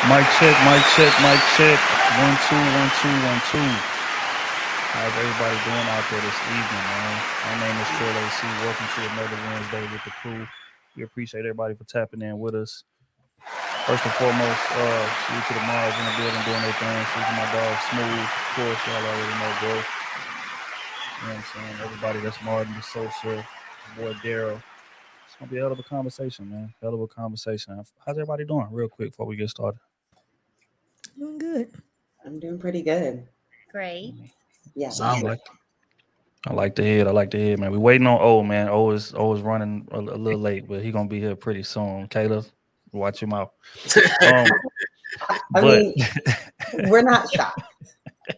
Mic check, mic check, mic check. One, two, one, two, one, two. How's everybody doing out there this evening, man? My name is Trill AC. Welcome to another Wednesday with the crew. We appreciate everybody for tapping in with us. First and foremost, salute to the Mars in the building doing their thing. Salute to my dog Smooth. Of course, y'all already know, bro. You know what I'm saying? Everybody that's Martin, the social, boy Daryl. It's gonna be a hell of a conversation, man. Hell of a conversation. How's everybody doing? Real quick before we get started. Doing good. I'm doing pretty good. Great. Yeah. I like I like the head. I like the head, man. We waiting on O, man. O is running a little late, but he gonna be here pretty soon. Caleb, watch your mouth. Um, I but mean, we're not shocked.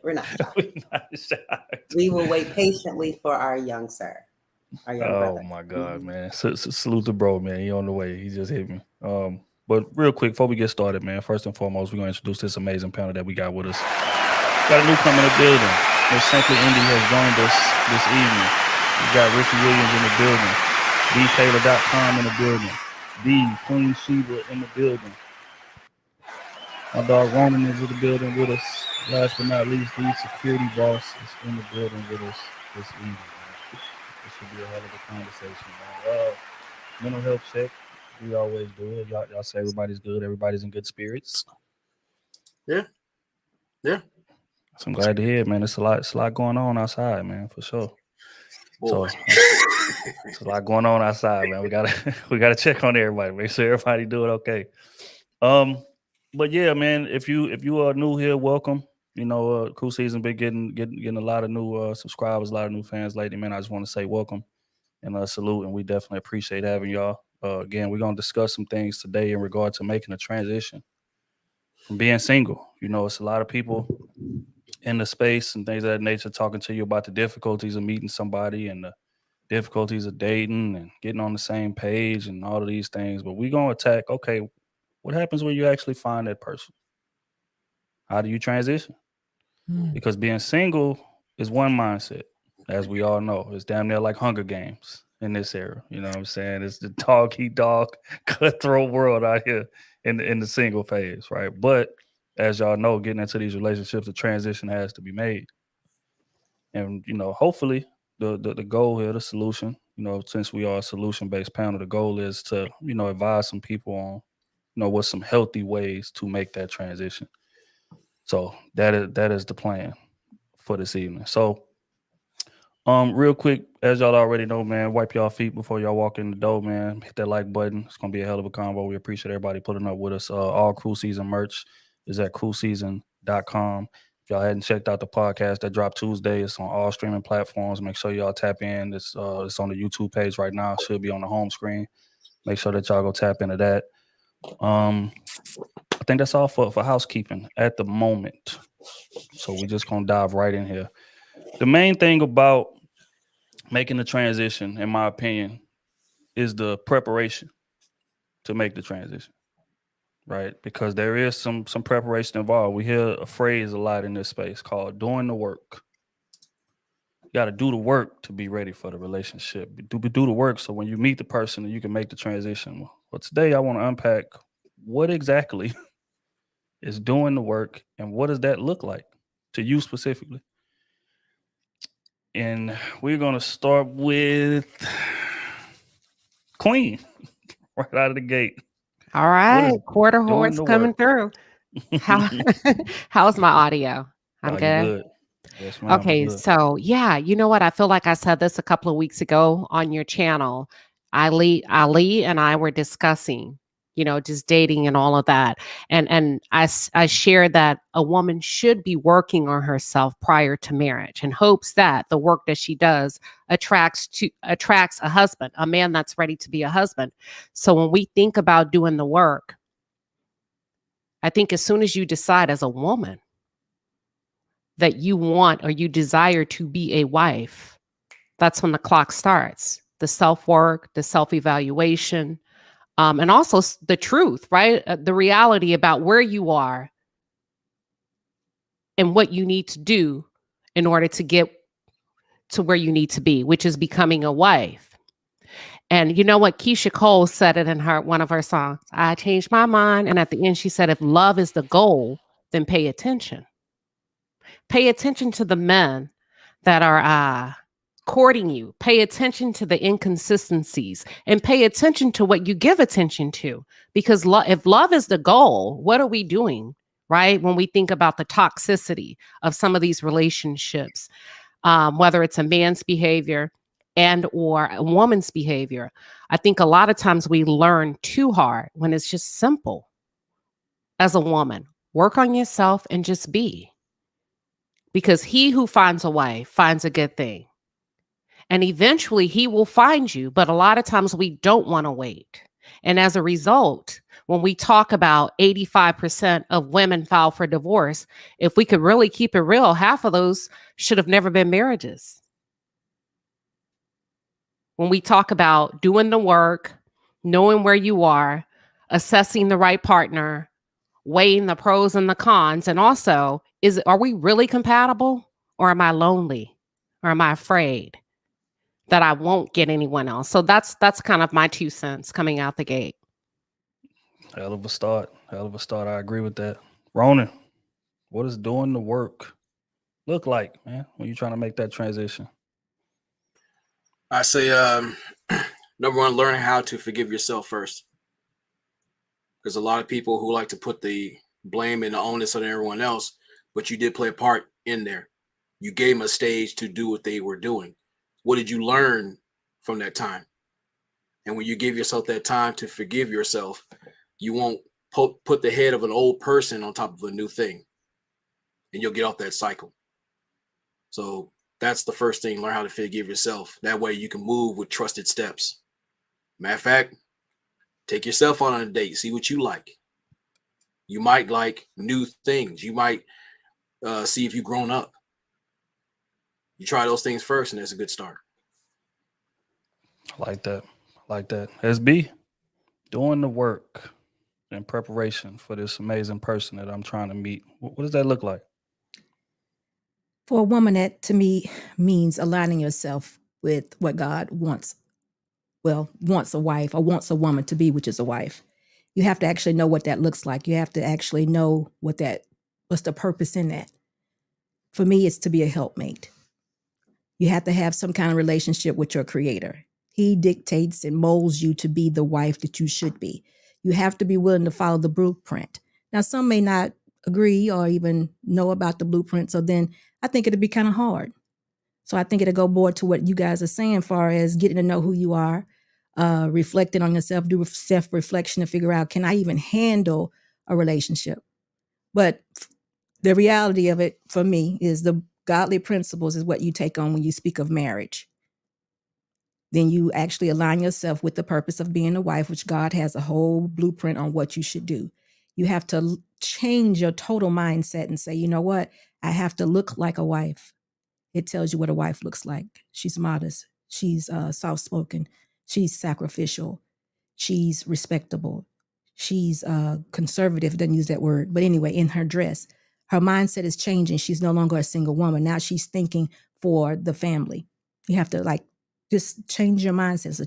We're not shocked. we not shocked. We will wait patiently for our young sir, our young Oh brother. my God, man. Salute to bro, man. He on the way. He just hit me. But real quick before we get started, man. First and foremost, we're gonna introduce this amazing panel that we got with us. Got a newcomer in the building. Miss Simply Indy has joined us this evening. We got Ricky Williams in the building. DTaylor.com in the building. The Queen Sheba in the building. My dog Ronan is in the building with us. Last but not least, the security boss is in the building with us this evening. Man. This should be a hell of a conversation, man. Mental health check. We always do it. Y'all say everybody's good. Everybody's in good spirits. Yeah. So I'm glad to hear, man. It's a lot going on outside, man, for sure. Boy. So it's a lot going on outside, man. We gotta check on everybody, make sure everybody doing okay. But yeah, man, if you are new here, welcome. You know, Cool Season been getting a lot of new subscribers, a lot of new fans lately, man. I just want to say welcome and salute, and we definitely appreciate having y'all. Again, we're gonna discuss some things today in regard to making a transition from being single. You know, it's a lot of people in the space and things of that nature talking to you about the difficulties of meeting somebody and the difficulties of dating and getting on the same page and all of these things. But we're gonna attack, okay, what happens when you actually find that person? How do you transition? Because being single is one mindset, as we all know. It's damn near like Hunger Games in this era. You know what I'm saying? It's the dog eat dog cutthroat world out here in the single phase, right? But as y'all know, getting into these relationships, the transition has to be made. And you know, hopefully the goal here, the solution, you know, since we are a solution based panel, the goal is to, you know, advise some people on, you know, what's some healthy ways to make that transition. So that is the plan for this evening. So real quick, as y'all already know, man, wipe y'all feet before y'all walk in the door, man. Hit that like button. It's gonna be a hell of a combo. We appreciate everybody putting up with us. All Crew Season merch is at crewseason.com. If y'all hadn't checked out the podcast that dropped Tuesday, it's on all streaming platforms. Make sure y'all tap in. It's on the YouTube page right now. It should be on the home screen. Make sure that y'all go tap into that. I think that's all for housekeeping at the moment. So we're just gonna dive right in here. The main thing about making the transition, in my opinion, is the preparation to make the transition, right? Because there is some preparation involved. We hear a phrase a lot in this space called doing the work. You got to do the work to be ready for the relationship. Do the work so when you meet the person, you can make the transition. Well, today I want to unpack what exactly is doing the work and what does that look like to you specifically. And we're going to start with Queen right out of the gate. All right. Quarter doing horse the coming work? through. How how's my audio? I'm You good. good. Yes, ma'am. Okay, Good. so yeah, you know what? I feel like I said this a couple of weeks ago on your channel. Ali and I were discussing, you know, just dating and all of that. And I shared that a woman should be working on herself prior to marriage in hopes that the work that she does attracts a husband, a man that's ready to be a husband. So when we think about doing the work, I think as soon as you decide as a woman that you want or you desire to be a wife, that's when the clock starts. The self-work, the self-evaluation, and also the truth, right? The reality about where you are and what you need to do in order to get to where you need to be, which is becoming a wife. And you know what? Keisha Cole said it in one of her songs. I changed my mind. And at the end, she said, if love is the goal, then pay attention. Pay attention to the men that are courting you. Pay attention to the inconsistencies and pay attention to what you give attention to. Because if love is the goal, what are we doing? Right? When we think about the toxicity of some of these relationships, whether it's a man's behavior and or a woman's behavior, I think a lot of times we learn too hard when it's just simple. As a woman, work on yourself and just be. Because he who finds a wife finds a good thing. And eventually he will find you. But a lot of times we don't want to wait. And as a result, when we talk about 85% of women file for divorce, if we could really keep it real, half of those should have never been marriages. When we talk about doing the work, knowing where you are, assessing the right partner, weighing the pros and the cons, and also, are we really compatible, or am I lonely, or am I afraid that I won't get anyone else? So that's kind of my 2 cents coming out the gate. Hell of a start. Hell of a start. I agree with that. Ronan, what does doing the work look like, man, when you're trying to make that transition? I say, number one, learn how to forgive yourself first. Because a lot of people who like to put the blame and the onus on everyone else, but you did play a part in there. You gave them a stage to do what they were doing. What did you learn from that time? And when you give yourself that time to forgive yourself, you won't put the head of an old person on top of a new thing, and you'll get off that cycle. So that's the first thing. Learn how to forgive yourself. That way you can move with trusted steps. Matter of fact, take yourself on a date. See what you like. You might like new things. You might see if you've grown up. You try those things first, and that's a good start. I like that. I like that. SB, doing the work in preparation for this amazing person that I'm trying to meet. What does that look like? For a woman, that to me means aligning yourself with what God wants. Well, wants a wife or wants a woman to be, which is a wife. You have to actually know what that looks like. You have to actually know what's the purpose in that. For me, it's to be a helpmate. You have to have some kind of relationship with your creator. He dictates and molds you to be the wife that you should be. You have to be willing to follow the blueprint. Now, some may not agree or even know about the blueprint. So then I think it'll be kind of hard. So I think it'll go more to what you guys are saying, as far as getting to know who you are, reflecting on yourself, do self-reflection to figure out, can I even handle a relationship? But the reality of it for me is the godly principles is what you take on when you speak of marriage. Then you actually align yourself with the purpose of being a wife, which God has a whole blueprint on what you should do. You have to change your total mindset and say, you know what? I have to look like a wife. It tells you what a wife looks like. She's modest. She's soft-spoken. She's sacrificial. She's respectable. She's conservative. Doesn't use that word. But anyway, in her dress, her mindset is changing. She's no longer a single woman. Now she's thinking for the family. You have to just change your mindset.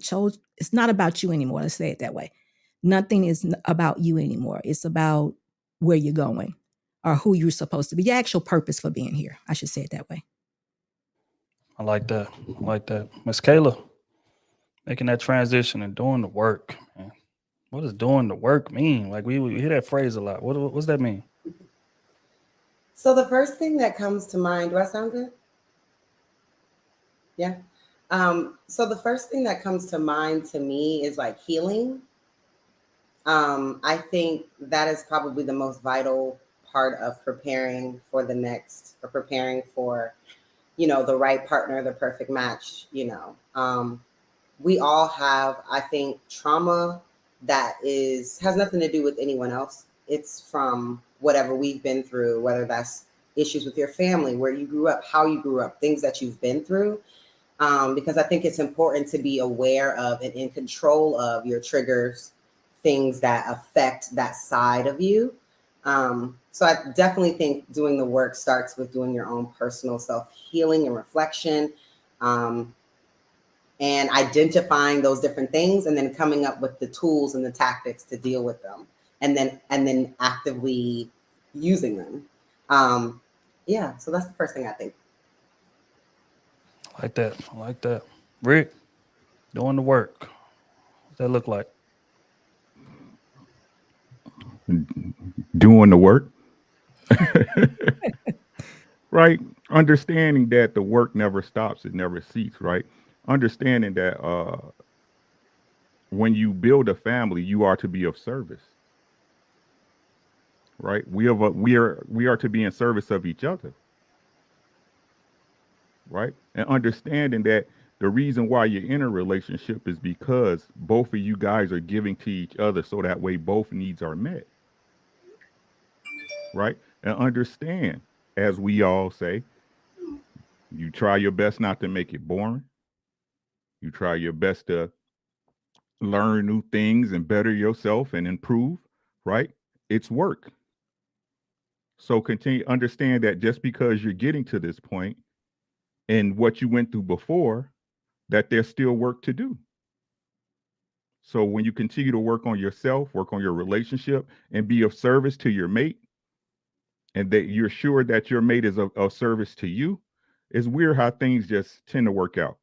It's not about you anymore. Let's say it that way. Nothing is about you anymore. It's about where you're going or who you're supposed to be. Your actual purpose for being here. I should say it that way. I like that. I like that. Miss Kayla, making that transition and doing the work, man. What does doing the work mean? Like we hear that phrase a lot. What's that mean? So the first thing that comes to mind, do I sound good? Yeah. So the first thing that comes to mind to me is like healing. I think that is probably the most vital part of preparing for the next, or preparing for, the right partner, the perfect match. We all have, I think, trauma that has nothing to do with anyone else. It's from whatever we've been through, whether that's issues with your family, where you grew up, how you grew up, things that you've been through. Because I think it's important to be aware of and in control of your triggers, things that affect that side of you. So I definitely think doing the work starts with doing your own personal self-healing and reflection. and identifying those different things, and then coming up with the tools and the tactics to deal with them, and then actively using them. Yeah, so that's the first thing I think. I like that. Rick, doing the work. What that look like? Doing the work, right? Understanding that the work never stops, it never ceases, right? Understanding that when you build a family, you are to be of service, right? We are to be in service of each other, right? And understanding that the reason why you're in a relationship is because both of you guys are giving to each other, so that way both needs are met, right? And understand, as we all say, you try your best not to make it boring. You try your best to learn new things and better yourself and improve, right? It's work. So continue understand that just because you're getting to this point and what you went through before, that there's still work to do. So when you continue to work on yourself, work on your relationship, and be of service to your mate, and that you're sure that your mate is of service to you, it's weird how things just tend to work out.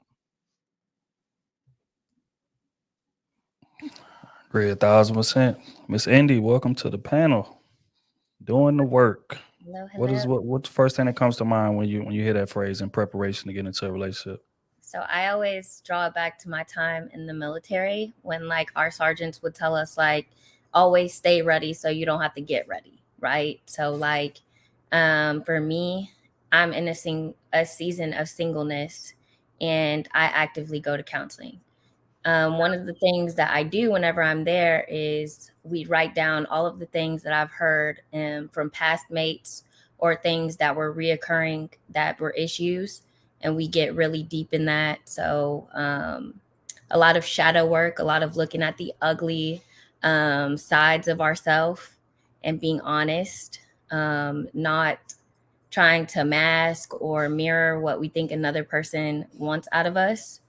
Agree 1,000%. Miss Indy, welcome to the panel. Doing the work. Hello, What is hello. what's the first thing that comes to mind when you hear that phrase in preparation to get into a relationship? So I always draw it back to my time in the military when like our sergeants would tell us like always stay ready so you don't have to get ready, right? So like for me, I'm in a season of singleness and I actively go to counseling. One of the things that I do whenever I'm there is we write down all of the things that I've heard from past mates or things that were reoccurring that were issues, and we get really deep in that. So, a lot of shadow work, a lot of looking at the ugly sides of ourselves and being honest, not trying to mask or mirror what we think another person wants out of us.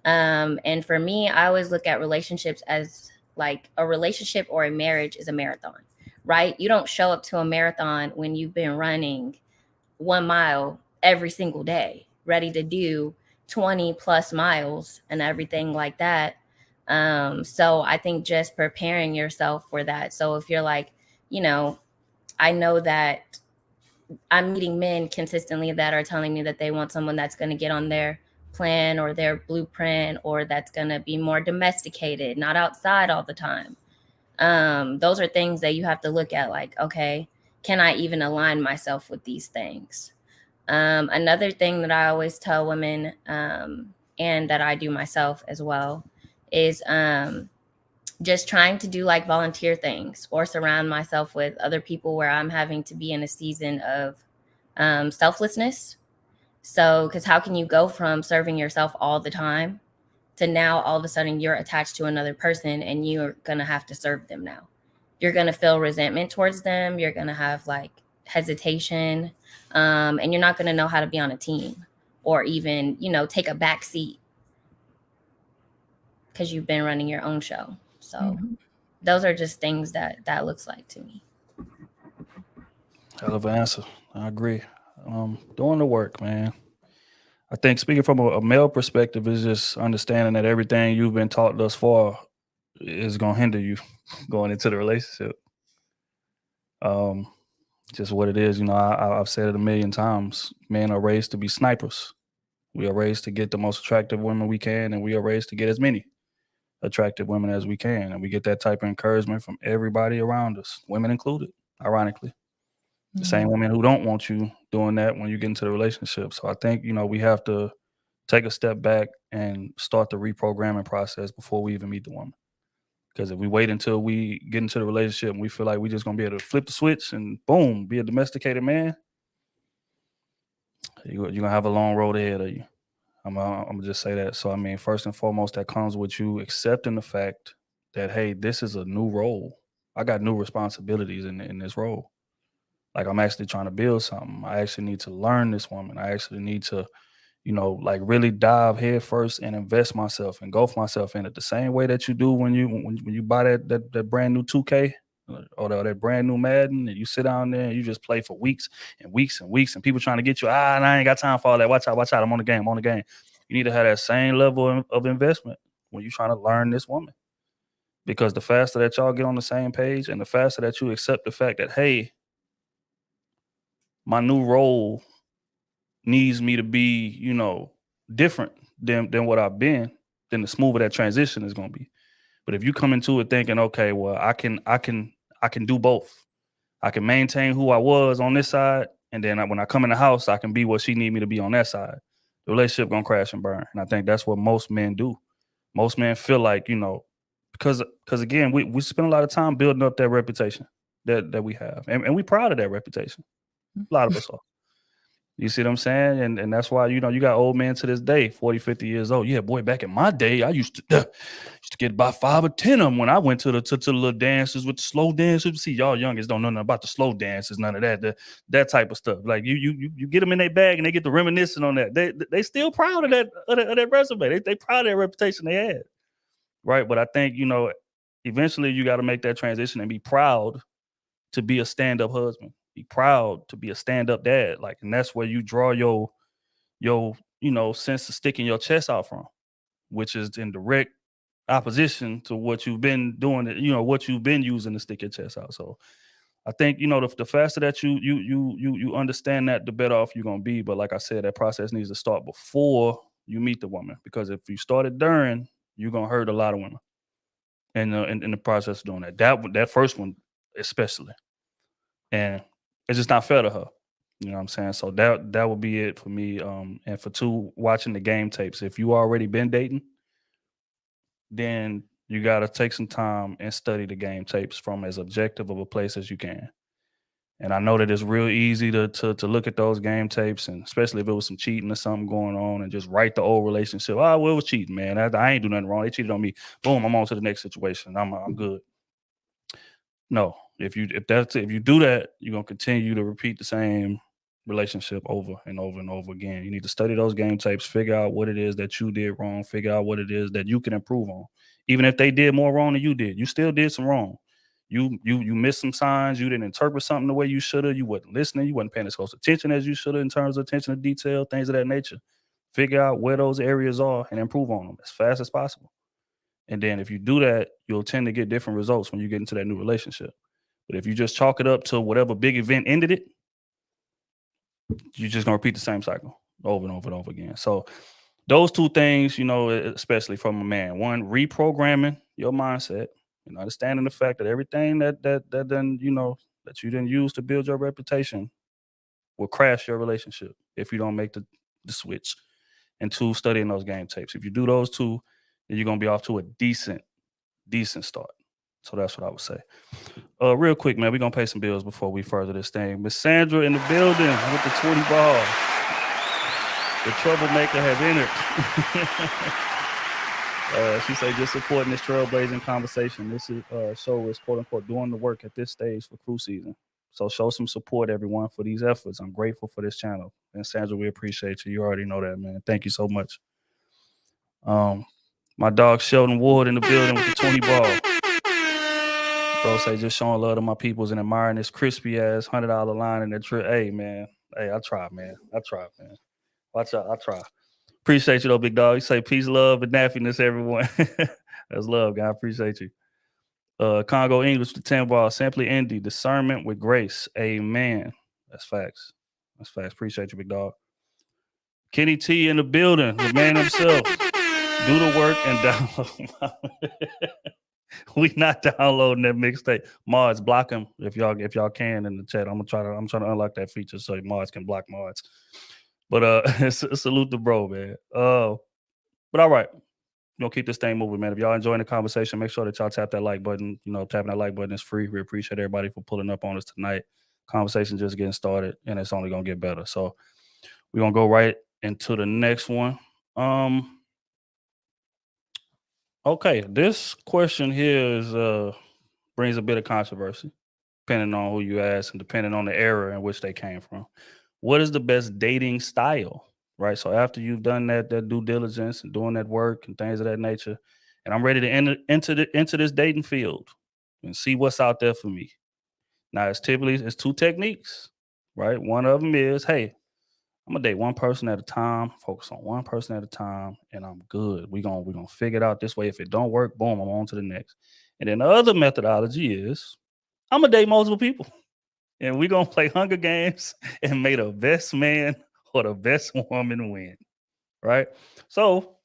And for me, I always look at relationships as like a relationship or a marriage is a marathon, right? You don't show up to a marathon when you've been running 1 mile every single day, ready to do 20 plus miles and everything like that. So I think just preparing yourself for that. So if you're like, you know, I know that I'm meeting men consistently that are telling me that they want someone that's going to get on their plan or their blueprint or that's going to be more domesticated, not outside all the time. Those are things that you have to look at like, okay, can I even align myself with these things? Another thing that I always tell women and that I do myself as well is just trying to do like volunteer things or surround myself with other people where I'm having to be in a season of selflessness. So, because how can you go from serving yourself all the time to now all of a sudden you're attached to another person and you're going to have to serve them now? You're going to feel resentment towards them. You're going to have like hesitation. And you're not going to know how to be on a team or even, take a back seat because you've been running your own show. So, those are just things that looks like to me. Hell of an answer. I agree. Doing the work, man. I think speaking from a male perspective is just understanding that everything you've been taught thus far is gonna hinder you going into the relationship. Um, just what it is. I've said it a million times. Men are raised to be snipers. We are raised to get the most attractive women we can, and we are raised to get as many attractive women as we can. And we get that type of encouragement from everybody around us, women included, ironically. The same women who don't want you doing that when you get into the relationship. So I think, we have to take a step back and start the reprogramming process before we even meet the woman. Because if we wait until we get into the relationship and we feel like we're just going to be able to flip the switch and boom, be a domesticated man, you're going to have a long road ahead of you. I'm going to just say that. So, I mean, first and foremost, that comes with you accepting the fact that, hey, this is a new role. I got new responsibilities in this role. Like I'm actually trying to build something. I actually need to learn this woman. I actually need to, you know, like really dive head first and invest myself, engulf myself in it the same way that you do when you buy that brand new 2K or that brand new Madden, and you sit down there and you just play for weeks and weeks and weeks, and people trying to get you, and I ain't got time for all that. Watch out, I'm on the game, I'm on the game. You need to have that same level of investment when you're trying to learn this woman. Because the faster that y'all get on the same page and the faster that you accept the fact that, hey, my new role needs me to be, you know, different than what I've been, then the smoother that transition is going to be. But if you come into it thinking, okay, well, I can do both. I can maintain who I was on this side, and then when I come in the house, I can be what she need me to be on that side. The relationship gonna crash and burn, and I think that's what most men do. Most men feel like, you know, because again, we spend a lot of time building up that reputation that we have, and we proud of that reputation. A lot of us are. You see what I'm saying? And that's why, you know, you got old men to this day, 40, 50 years old. Yeah, boy, back in my day, I used to get about 5 or 10 of them when I went to the little dances with the slow dances. See, y'all youngest don't know nothing about the slow dances, none of that type of stuff. Like you get them in their bag and they get to reminiscing on that. They still proud of that resume. They proud of that reputation they had. Right. But I think, you know, eventually you got to make that transition and be proud to be a stand-up husband. Be proud to be a stand-up dad. Like, and that's where you draw your you know, sense of sticking your chest out from, which is in direct opposition to what you've been doing, you know, what you've been using to stick your chest out. So I think, you know, the faster that you understand that, the better off you're gonna be. But like I said, that process needs to start before you meet the woman, because if you started during, you're gonna hurt a lot of women in the process of doing that. That first one especially. And it's just not fair to her. You know what I'm saying? So that would be it for me. And for two, watching the game tapes. If you already been dating, then you gotta take some time and study the game tapes from as objective of a place as you can. And I know that it's real easy to look at those game tapes, and especially if it was some cheating or something going on, and just write the old relationship. Oh, well, it was cheating, man. I ain't do nothing wrong. They cheated on me. Boom, I'm on to the next situation. I'm good. No, if you do that, you're gonna continue to repeat the same relationship over and over and over again. You need to study those game tapes, figure out what it is that you did wrong, figure out what it is that you can improve on. Even if they did more wrong than you did, you still did some wrong. You missed some signs, you didn't interpret something the way you should have, you wasn't listening, you wasn't paying as close attention as you should have in terms of attention to detail, things of that nature. Figure out where those areas are and improve on them as fast as possible. And then if you do that, you'll tend to get different results when you get into that new relationship. But if you just chalk it up to whatever big event ended it, you're just gonna repeat the same cycle over and over and over again. So those two things, you know, especially from a man, one, reprogramming your mindset and understanding the fact that everything that then, you know, that you didn't use to build your reputation will crash your relationship if you don't make the switch. And two, studying those game tapes. If you do those two, then you're gonna be off to a decent start. So that's what I would say. Real quick, man, we're gonna pay some bills before we further this thing. Miss Sandra in the building with the 20 ball. The troublemaker has entered. She said, just supporting this trailblazing conversation. This is show is quote unquote doing the work at this stage for crew season. So show some support, everyone, for these efforts. I'm grateful for this channel. And Sandra, we appreciate you. You already know that, man. Thank you so much. My dog Sheldon Ward in the building with the 20 ball. Bro say just showing love to my peoples and admiring this crispy ass $100 line in the trip. Hey, man. Hey, I try, man. Watch out. I try. Appreciate you though, big dog. You say peace, love, and naffiness, everyone. That's love, guy. I appreciate you. Congo English, the 10 ball. Simply Indy. Discernment with grace. Amen. That's facts. Appreciate you, big dog. Kenny T in the building. The man himself. Do the work and download. We not downloading that mixtape. Mods, block him if y'all can in the chat. I'm trying to unlock that feature so mods can block mods. But salute the bro, man. But all right. Gonna keep this thing moving, man. If y'all enjoying the conversation, make sure that y'all tap that like button. You know, tapping that like button is free. We appreciate everybody for pulling up on us tonight. Conversation just getting started, and it's only gonna get better. So we're gonna go right into the next one. Okay, this question here is brings a bit of controversy, depending on who you ask and depending on the era in which they came from. What is the best dating style right? So after you've done that due diligence and doing that work and things of that nature, and I'm ready to enter into this dating field and see what's out there for me. Now it's two techniques, right? One of them is, hey, I'm gonna date one person at a time, focus on one person at a time, and I'm good. We're gonna figure it out this way. If it don't work, boom, I'm on to the next. And then the other methodology is I'm gonna date multiple people. And we're gonna play Hunger Games and make the best man or the best woman win. Right. So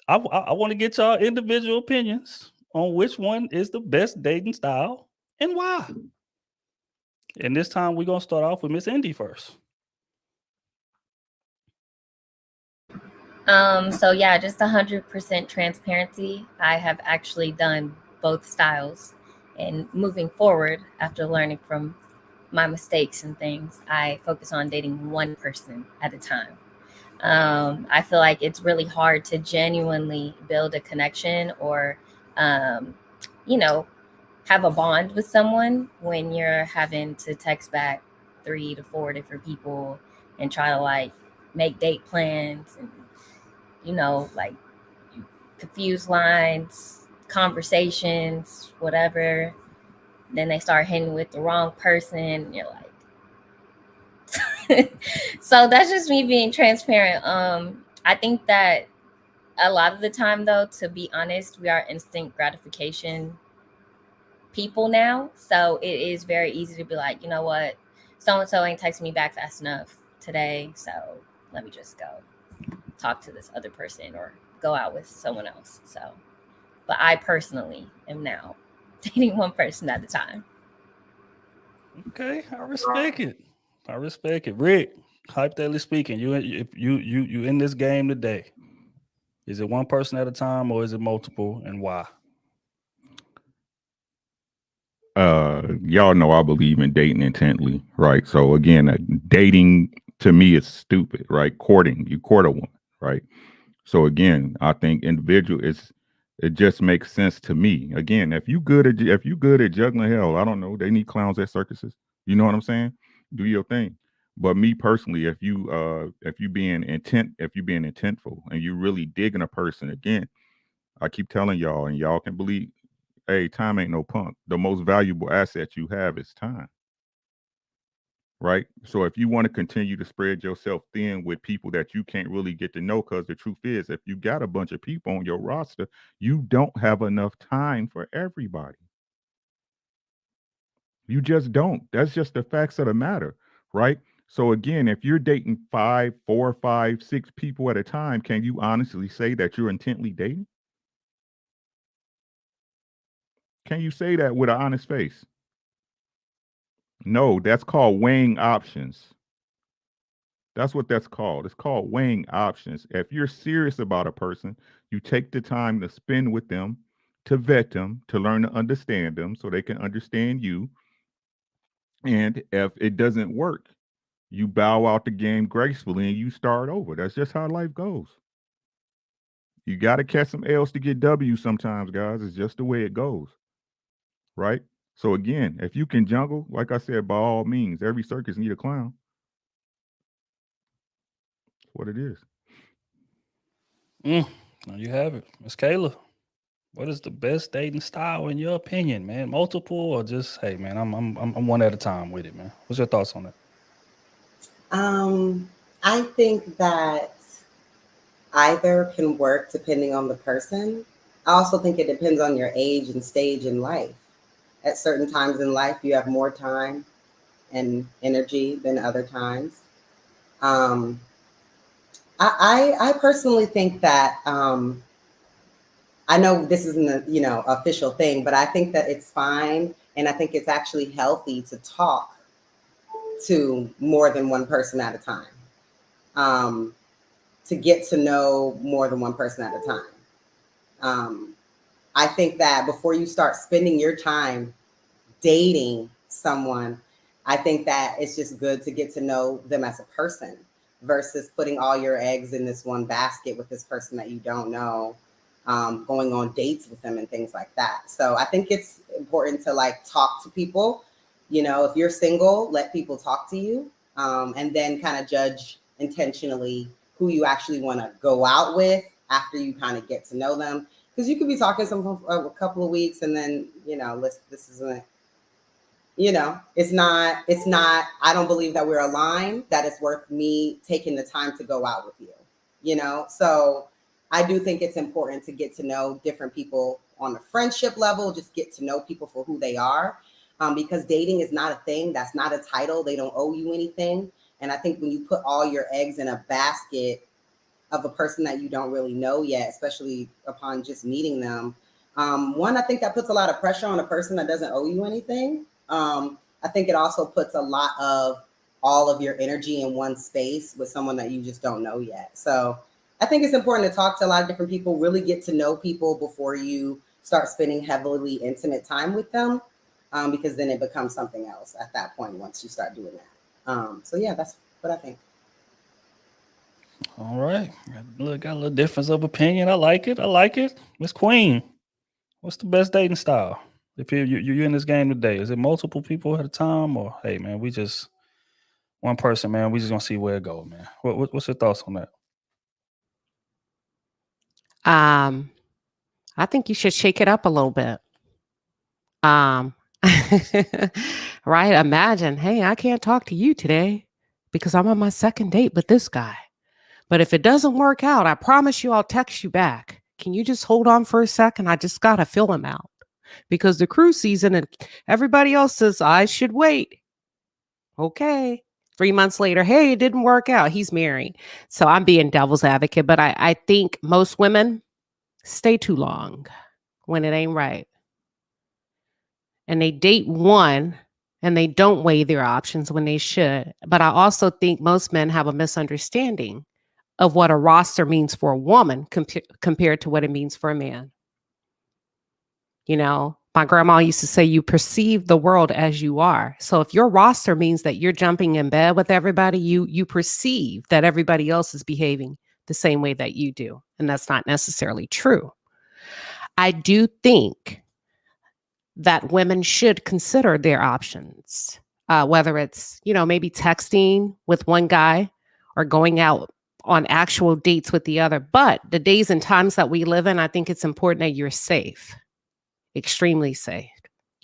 I want to get y'all individual opinions on which one is the best dating style and why. And this time we're gonna start off with Miss Indy first. So yeah, just 100% transparency. I have actually done both styles, and moving forward after learning from my mistakes and things, I focus on dating one person at a time. I feel like it's really hard to genuinely build a connection or, um, you know, have a bond with someone when you're having to text back 3 to 4 different people and try to like make date plans and, like confuse lines, conversations, whatever. Then they start hitting with the wrong person. And you're like, so that's just me being transparent. I think that a lot of the time, though, to be honest, we are instant gratification people now. So it is very easy to be like, you know what, so and so ain't texting me back fast enough today, so let me just go talk to this other person or go out with someone else. So, but I personally am now dating one person at a time. Okay, I respect it. I respect it. Rick, hypothetically speaking, you in this game today. Is it one person at a time or is it multiple, and why? Y'all know I believe in dating intently, right? So again, dating to me is stupid, right? Courting, you court a woman, right? So again, I think it just makes sense to me. Again, if you good at juggling, hell, I don't know, they need clowns at circuses. You know what I'm saying? Do your thing. But me personally, if you being intentful and you really digging a person, again, I keep telling y'all, and y'all can believe, hey, time ain't no punk. The most valuable asset you have is time. Right. So if you want to continue to spread yourself thin with people that you can't really get to know, because the truth is, if you got a bunch of people on your roster, you don't have enough time for everybody. You just don't. That's just the facts of the matter. Right. So again, if you're dating 4, 5, 6 people at a time, can you honestly say that you're intently dating? Can you say that with an honest face? No, that's called weighing options. That's what that's called. It's called weighing options. If you're serious about a person, you take the time to spend with them, to vet them, to learn to understand them so they can understand you. And if it doesn't work, you bow out the game gracefully and you start over. That's just how life goes. You got to catch some L's to get W sometimes, guys. It's just the way it goes. Right? So again, if you can jungle, like I said, by all means, every circus need a clown. That's what it is. There you have it, Miss Kayla. What is the best dating style in your opinion, man? Multiple or just, hey, man, I'm one at a time with it, man. What's your thoughts on that? I think that either can work depending on the person. I also think it depends on your age and stage in life. At certain times in life, you have more time and energy than other times. Um, I personally think that I know this isn't a official thing, but I think that it's fine, and I think it's actually healthy to talk to more than one person at a time, to get to know more than one person at a time. I think that before you start spending your time dating someone, I think that it's just good to get to know them as a person versus putting all your eggs in this one basket with this person that you don't know, going on dates with them and things like that. So I think it's important to like talk to people. If you're single, let people talk to you, and then kind of judge intentionally who you actually want to go out with after you kind of get to know them. Because you could be talking to someone for a couple of weeks and then, this isn't, it's not, I don't believe that we're aligned, that it's worth me taking the time to go out with you, So I do think it's important to get to know different people on a friendship level, just get to know people for who they are. Because dating is not a thing. That's not a title. They don't owe you anything. And I think when you put all your eggs in a basket of a person that you don't really know yet, especially upon just meeting them, I think that puts a lot of pressure on a person that doesn't owe you anything. I think it also puts a lot of all of your energy in one space with someone that you just don't know yet. So I think it's important to talk to a lot of different people, really get to know people before you start spending heavily intimate time with them, because then it becomes something else at that point once you start doing that. So yeah, that's what I think. All right. Look, got a little difference of opinion. I like it. Miss Queen, what's the best dating style? If you're in this game today, is it multiple people at a time, or hey man, we just one person, man, we just gonna see where it goes, man. What's your thoughts on that? I think you should shake it up a little bit. Right? Imagine, hey, I can't talk to you today because I'm on my second date with this guy. But if it doesn't work out, I promise you I'll text you back. Can you just hold on for a second? I just got to fill him out because the cruise season and everybody else says I should wait. Okay. 3 months later, hey, it didn't work out. He's married. So I'm being devil's advocate, but I think most women stay too long when it ain't right. And they date one and they don't weigh their options when they should. But I also think most men have a misunderstanding of what a roster means for a woman compared to what it means for a man. My grandma used to say, you perceive the world as you are. So if your roster means that you're jumping in bed with everybody, you perceive that everybody else is behaving the same way that you do. And that's not necessarily true. I do think that women should consider their options, whether it's, maybe texting with one guy or going out on actual dates with the other. But the days and times that we live in, I think it's important that you're safe, extremely safe.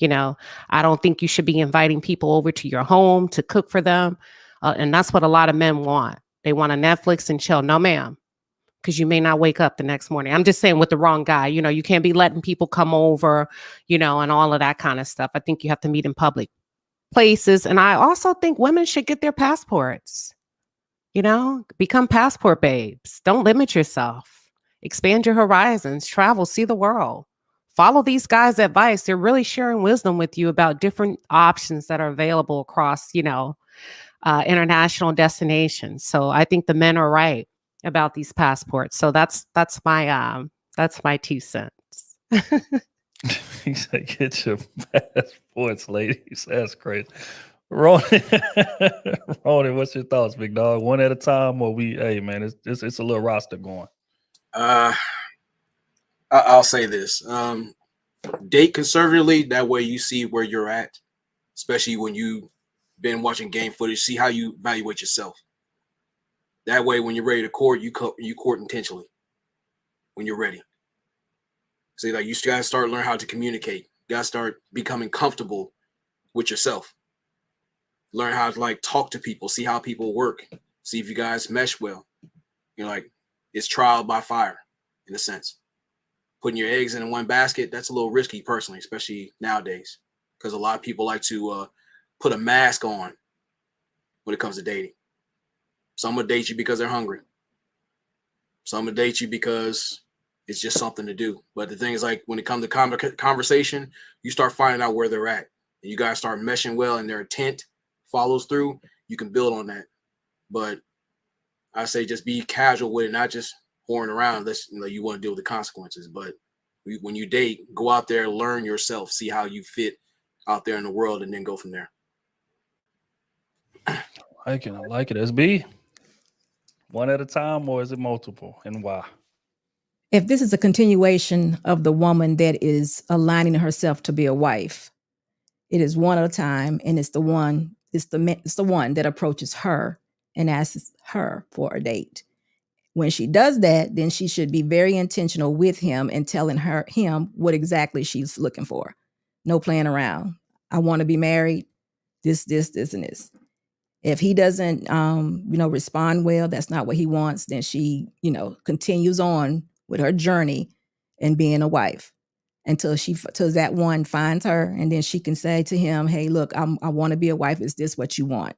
I don't think you should be inviting people over to your home to cook for them. And that's what a lot of men want. They want a Netflix and chill. No, ma'am. Because you may not wake up the next morning. I'm just saying with the wrong guy, you can't be letting people come over, and all of that kind of stuff. I think you have to meet in public places. And I also think women should get their passports, become passport babes. Don't limit yourself. Expand your horizons, travel, see the world. Follow these guys' advice. They're really sharing wisdom with you about different options that are available across, international destinations. So I think the men are right about these passports. So that's my 2 cents. He said, "Get your passports, ladies." That's crazy. Ronan, Ronan, what's your thoughts, big dog? One at a time, or hey, man, it's a little roster going. I'll say this: date conservatively. That way, you see where you're at, especially when you've been watching game footage. See how you evaluate yourself. That way, when you're ready to court, you court intentionally. When you're ready, see, like you gotta start learning how to communicate. You gotta start becoming comfortable with yourself. Learn how to talk to people. See how people work. See if you guys mesh well. It's trial by fire in a sense. Putting your eggs in one basket, that's a little risky personally, especially nowadays, because a lot of people like to put a mask on when it comes to dating. Some will date you because they're hungry. Some will date you because it's just something to do. But the thing is, when it comes to conversation, you start finding out where they're at. And you guys start meshing well and their intent follows through. You can build on that. But I say just be casual with it, not just whoring around unless you want to deal with the consequences. But when you date, go out there, learn yourself, see how you fit out there in the world, and then go from there. I like it. SB, one at a time, or is it multiple, and why? If this is a continuation of the woman that is aligning herself to be a wife, it is one at a time, and it's the one that approaches her and asks her for a date. When she does that, then she should be very intentional with him and telling him what exactly she's looking for. No playing around. I want to be married. This, and this. If he doesn't, respond well, that's not what he wants. Then she, continues on with her journey and being a wife until that one finds her, and then she can say to him, "Hey, look, I want to be a wife. Is this what you want?"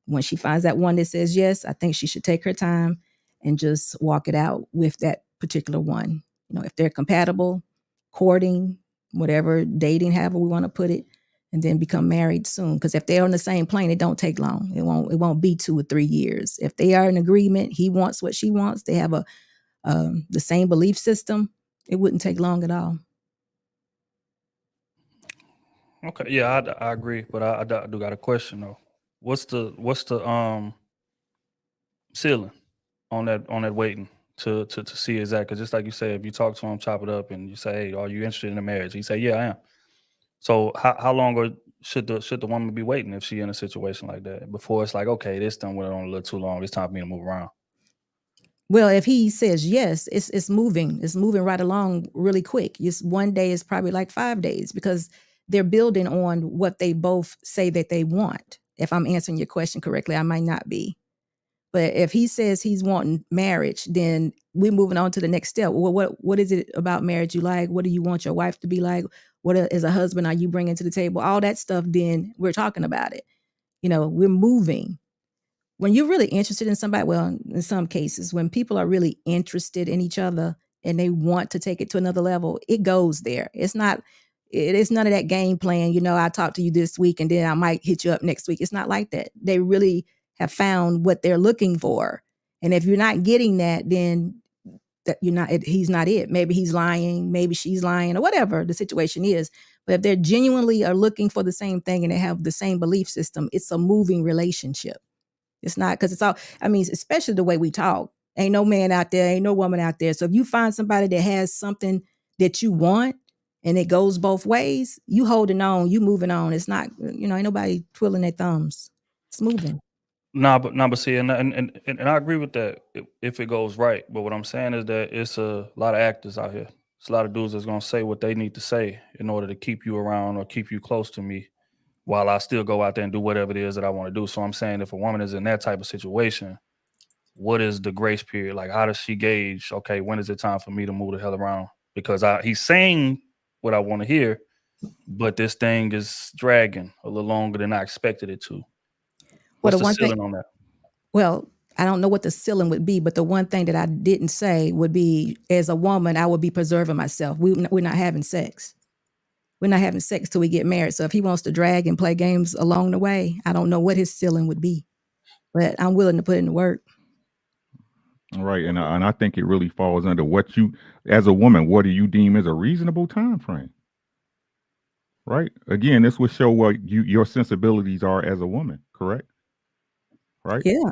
When she finds that one that says yes, I think she should take her time and just walk it out with that particular one. If they're compatible, courting, whatever, dating, however we want to put it, and then become married soon. Because if they're on the same plane, it don't take long. It won't be 2 or 3 years. If they are in agreement, he wants what she wants, they have the same belief system, it wouldn't take long at all. Okay, yeah, I agree, but I do got a question though. What's the ceiling on that waiting to see exactly? Because just like you said, if you talk to him, chop it up, and you say, "Hey, are you interested in a marriage?" He say, "Yeah, I am." So how long should the woman be waiting if she in a situation like that before it's like, okay, this done went on a little too long. It's time for me to move around. Well, if he says yes, it's moving. It's moving right along really quick. One day is probably like 5 days because they're building on what they both say that they want. If I'm answering your question correctly, I might not be. But if he says he's wanting marriage, then we're moving on to the next step. Well, what is it about marriage you like? What do you want your wife to be like? What as a husband are you bringing to the table? All that stuff, then we're talking about it. We're moving. When you're really interested in somebody, well, in some cases, when people are really interested in each other and they want to take it to another level, it goes there. It's none of that game plan. I talked to you this week and then I might hit you up next week. It's not like that. They really have found what they're looking for. And if you're not getting that, then he's not it. Maybe he's lying, maybe she's lying, or whatever the situation is. But if they're genuinely are looking for the same thing and they have the same belief system, it's a moving relationship. It's not because it's all, especially the way we talk. Ain't no man out there, ain't no woman out there. So if you find somebody that has something that you want and it goes both ways, you holding on, you moving on. It's not, ain't nobody twiddling their thumbs. It's moving. But see, and I agree with that if it goes right. But what I'm saying is that it's a lot of actors out here. It's a lot of dudes that's gonna say what they need to say in order to keep you around or keep you close to me, while I still go out there and do whatever it is that I want to do. So I'm saying if a woman is in that type of situation, what is the grace period? Like, how does she gauge, okay, when is it time for me to move the hell around? Because he's saying what I want to hear, but this thing is dragging a little longer than I expected it to. What's the ceiling on that? Well, I don't know what the ceiling would be, but the one thing that I didn't say would be, as a woman, I would be preserving myself. We're not having sex. We're not having sex till we get married. So if he wants to drag and play games along the way, I don't know what his ceiling would be, but I'm willing to put in the work. Right. And I think it really falls under what you, as a woman, what do you deem as a reasonable time frame? Right. Again, this would show what your sensibilities are as a woman, correct? Right. Yeah.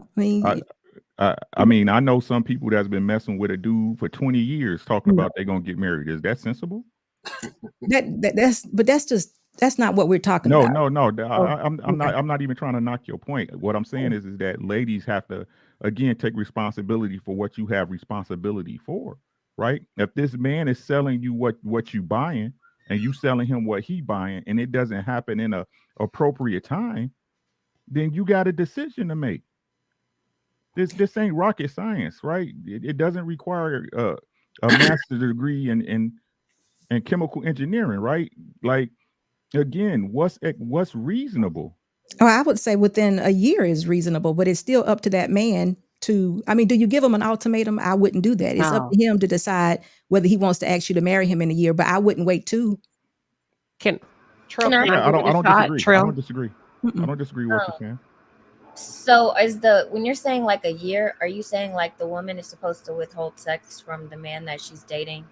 I know some people that's been messing with a dude for 20 years talking about they're gonna get married. Is that sensible? That's not what we're talking about. No. I'm not even trying to knock your point. What I'm saying is that ladies have to, again, take responsibility for what you have responsibility for, right? If this man is selling you what you buying and you selling him what he buying and it doesn't happen in a appropriate time, then you got a decision to make. This ain't rocket science, right? It doesn't require a master's degree in chemical engineering, right? Like, again, what's reasonable? Oh, I would say within a year is reasonable, but it's still up to that man to, do you give him an ultimatum? I wouldn't do that. It's up to him to decide whether he wants to ask you to marry him in a year, but I wouldn't wait too. I don't disagree. I don't disagree with what you're saying. So when you're saying like a year, are you saying like the woman is supposed to withhold sex from the man that she's dating?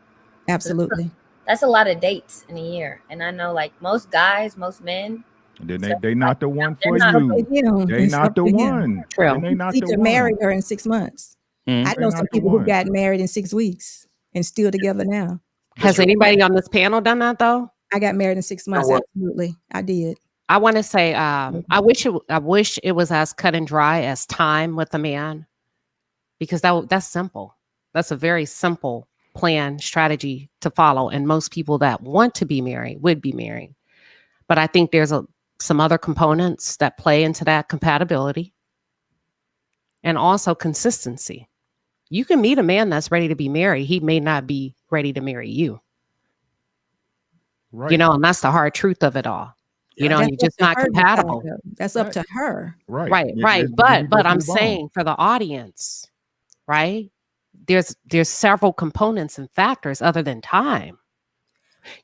Absolutely. That's a lot of dates in a year. And I know like most guys, most men, they not the one for you. They not the one. They not the one. Marry her in 6 months. I know some people who got married in 6 weeks and still together now. Has anybody on this panel done that though? I got married in 6 months. Absolutely, I did. I want to say, I wish it was as cut and dry as time with a man, because that's simple. That's a very simple plan strategy to follow. And most people that want to be married would be married. But I think there's some other components that play into that compatibility and also consistency. You can meet a man that's ready to be married. He may not be ready to marry you. Right. You know, and that's the hard truth of it all. You know, That's you're up just to not her to compatible. decide, though. That's up to her. Right. Right. We But just I'm move on. saying for the audience, right? There's several components and factors other than time.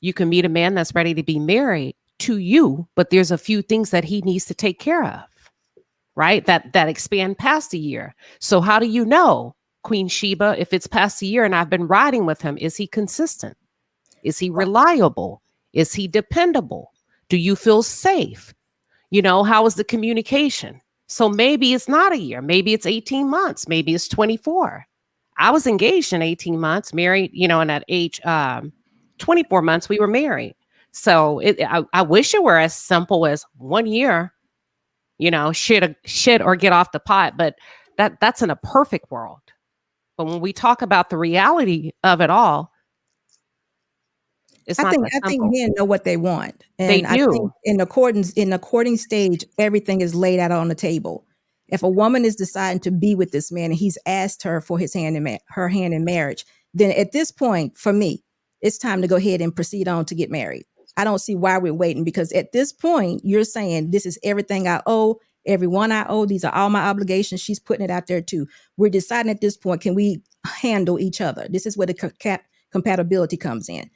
You can meet a man that's ready to be married to you, but there's a few things that he needs to take care of, right? That expand past a year. So how do you know, Queen Sheba, if it's past a year and I've been riding with him, is he consistent? Is he reliable? Is he dependable? Do you feel safe? You know, how is the communication? So maybe it's not a year. Maybe it's 18 months. Maybe it's 24. I was engaged in 18 months, married, you know, and at age 24 months, we were married. So I wish it were as simple as 1 year, you know, shit or get off the pot. But that's in a perfect world. But when we talk about the reality of it all, it's I not think that I think simple. men know what they want, They and I think do. in the courting stage, everything is laid out on the table. If a woman is deciding to be with this man and he's asked her for his hand in her hand in marriage, then at this point, for me, it's time to go ahead and proceed on to get married. I don't see why we're waiting, because at this point, you're saying this is everything I owe, everyone I owe. These are all my obligations. She's putting it out there too. We're deciding at this point, can we handle each other? This is where the compatibility comes in.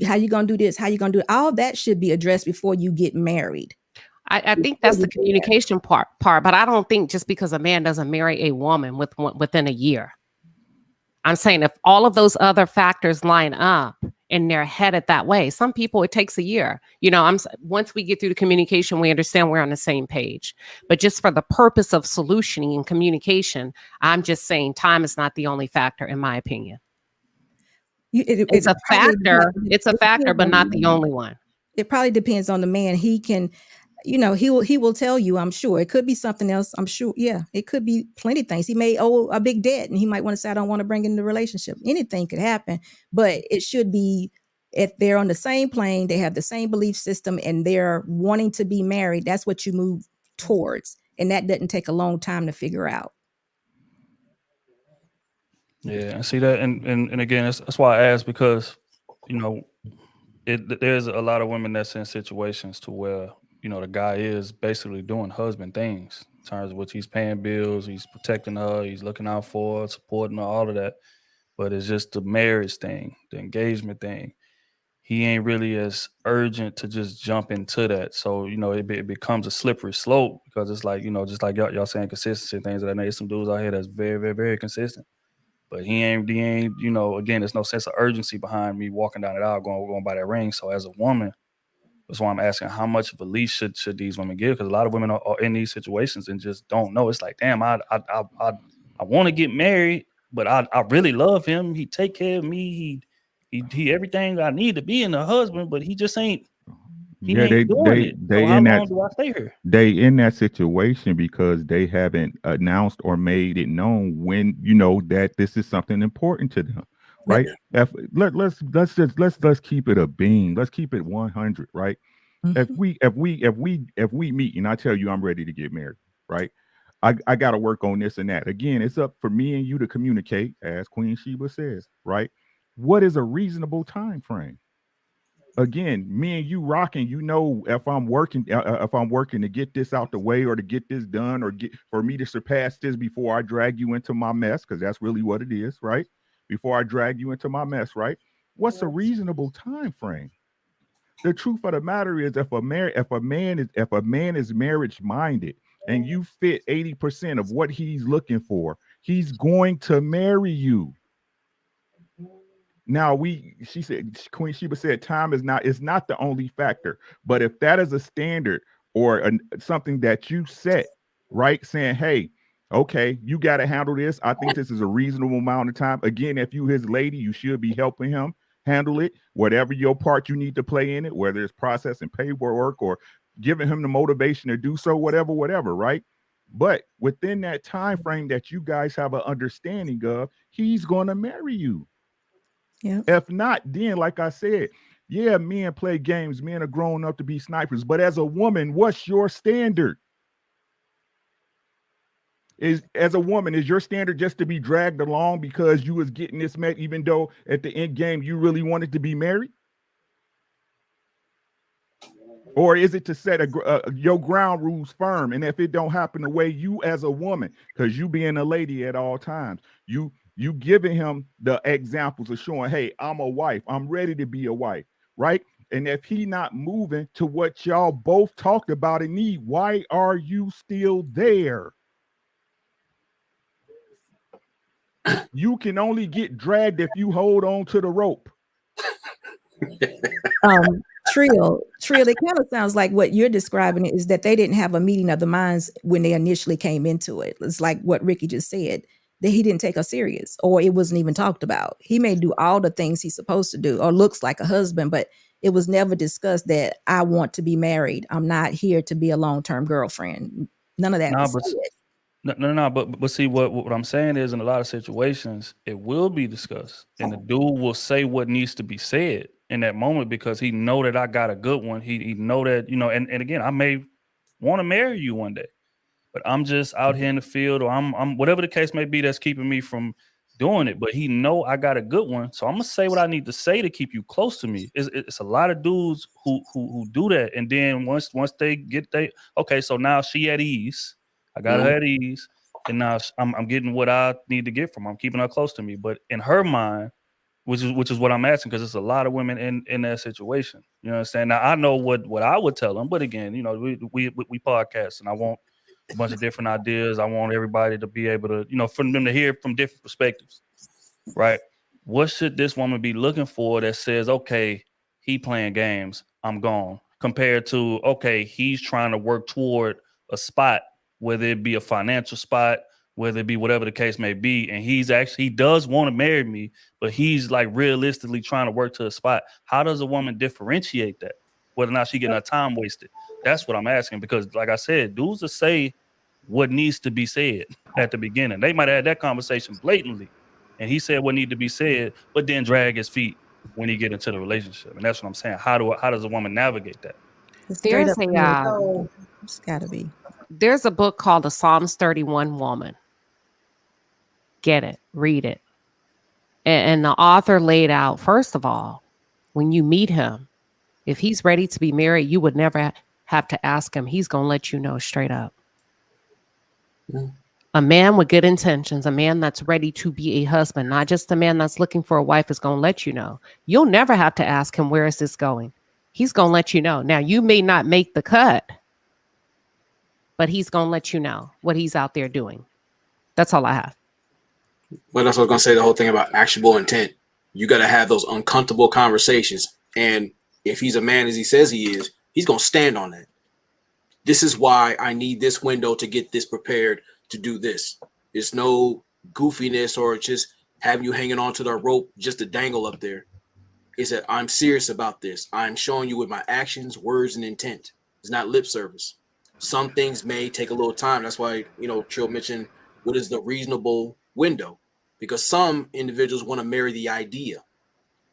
How you gonna do this? How you gonna do it? All that should be addressed before you get married. I think that's the communication part, but I don't think just because a man doesn't marry a woman within a year. I'm saying if all of those other factors line up and they're headed that way, some people it takes a year. You know, once we get through the communication, we understand we're on the same page. But just for the purpose of solutioning and communication, I'm just saying time is not the only factor, in my opinion. It's a factor. It's a factor, but not the only one. It probably depends on the man. He can, you know, he will tell you, I'm sure. It could be something else. I'm sure. Yeah, it could be plenty of things. He may owe a big debt and he might want to say, I don't want to bring in the relationship. Anything could happen, but it should be, if they're on the same plane, they have the same belief system and they're wanting to be married, that's what you move towards. And that doesn't take a long time to figure out. Yeah, I see that, and again, that's why I asked, because you know, there's a lot of women that's in situations to where, you know, the guy is basically doing husband things in terms of which he's paying bills, he's protecting her, he's looking out for her, supporting her, all of that. But it's just the marriage thing, the engagement thing. He ain't really as urgent to just jump into that. So, you know, it becomes a slippery slope, because it's like, you know, just like y'all saying consistency and things of that nature. Some dudes out here that's very, very, very consistent. But he ain't, you know, again, there's no sense of urgency behind me walking down the aisle going by that ring. So as a woman, that's why I'm asking, how much of a leash should these women give? Because a lot of women are in these situations and just don't know. It's like, damn, I want to get married, but I really love him. He take care of me. He everything I need to be in a husband, but he just ain't. He ain't doing it. So how long do I stay here? They in that situation because they haven't announced or made it known when, you know, that this is something important to them, right? Let's keep it a beam. Let's keep it 100, right? Mm-hmm. If we meet and I tell you I'm ready to get married, right? I got to work on this and that. Again, it's up for me and you to communicate, as Queen Sheba says, right? What is a reasonable time frame? Again, me and you rocking, you know, if I'm working to get this out the way or to get this done or for me to surpass this before I drag you into my mess, because that's really what it is, right? Before I drag you into my mess, right? What's a reasonable time frame? The truth of the matter is, if a man is marriage minded and you fit 80% of what he's looking for, he's going to marry you. Now Queen Sheba said time is not the only factor, but if that is a standard or something that you set, right, saying, hey, okay, you got to handle this. I think this is a reasonable amount of time. Again, if you his lady, you should be helping him handle it, whatever your part you need to play in it, whether it's processing paperwork or giving him the motivation to do so, whatever, right? But within that time frame that you guys have an understanding of, he's going to marry you. Yeah. If not, then like I said, yeah, men play games. Men are grown up to be snipers. But as a woman, what's your standard? As a woman, is your standard just to be dragged along because you was getting this met, even though at the end game you really wanted to be married? Or is it to set your ground rules firm, and if it don't happen the way you as a woman, because you being a lady at all times, you giving him the examples of showing, hey, I'm a wife, I'm ready to be a wife, right? And if he not moving to what y'all both talked about and need, why are you still there? You can only get dragged if you hold on to the rope. Trill, it kind of sounds like what you're describing is that they didn't have a meeting of the minds when they initially came into it. It's like what Ricky just said, that he didn't take us serious, or it wasn't even talked about. He may do all the things he's supposed to do or looks like a husband, but it was never discussed that I want to be married. I'm not here to be a long-term girlfriend. None of that Nah, was but said. no. But see, what I'm saying is, in a lot of situations, it will be discussed, and the dude will say what needs to be said in that moment because he know that I got a good one. He know that, you know, and again, I may want to marry you one day, but I'm just out here in the field, or I'm whatever the case may be that's keeping me from doing it. But he know I got a good one, so I'm gonna say what I need to say to keep you close to me. It's a lot of dudes who do that, and then once they get okay, so now she at ease, I got her at ease, and now I'm getting what I need to get from her. I'm keeping her close to me, but in her mind, which is what I'm asking, because there's a lot of women in that situation. You know what I'm saying? Now I know what I would tell them, but again, you know, we podcast, and I want a bunch of different ideas. I want everybody to be able to, you know, for them to hear from different perspectives, right? What should this woman be looking for that says, okay, he playing games, I'm gone, compared to, okay, he's trying to work toward a spot, whether it be a financial spot, whether it be whatever the case may be, and he does want to marry me, but he's like realistically trying to work to a spot. How does a woman differentiate that? Whether or not she getting her time wasted? That's what I'm asking, because like I said, dudes will say what needs to be said at the beginning. They might have had that conversation blatantly, and he said what need to be said, but then drag his feet when he get into the relationship. And that's what I'm saying. How does a woman navigate that? It's straight There's up a communication. So It's got to be. there's a book called The Psalms 31 Woman. Get it, read it. And the author laid out, first of all, when you meet him, if he's ready to be married, you would never have to ask him. He's going to let you know straight up. A man with good intentions, a man that's ready to be a husband, not just a man that's looking for a wife, is going to let you know. You'll never have to ask him, where is this going? He's going to let you know. Now, you may not make the cut, but he's going to let you know what he's out there doing. That's all I have. But that's what I was going to say, the whole thing about actionable intent. You got to have those uncomfortable conversations. And if he's a man as he says he is, he's going to stand on that. This is why I need this window to get this prepared to do this. There's no goofiness or just having you hanging on to the rope just to dangle up there. It's that I'm serious about this. I'm showing you with my actions, words, and intent. It's not lip service. Some things may take a little time. That's why, you know, Trill mentioned what is the reasonable window, because some individuals want to marry the idea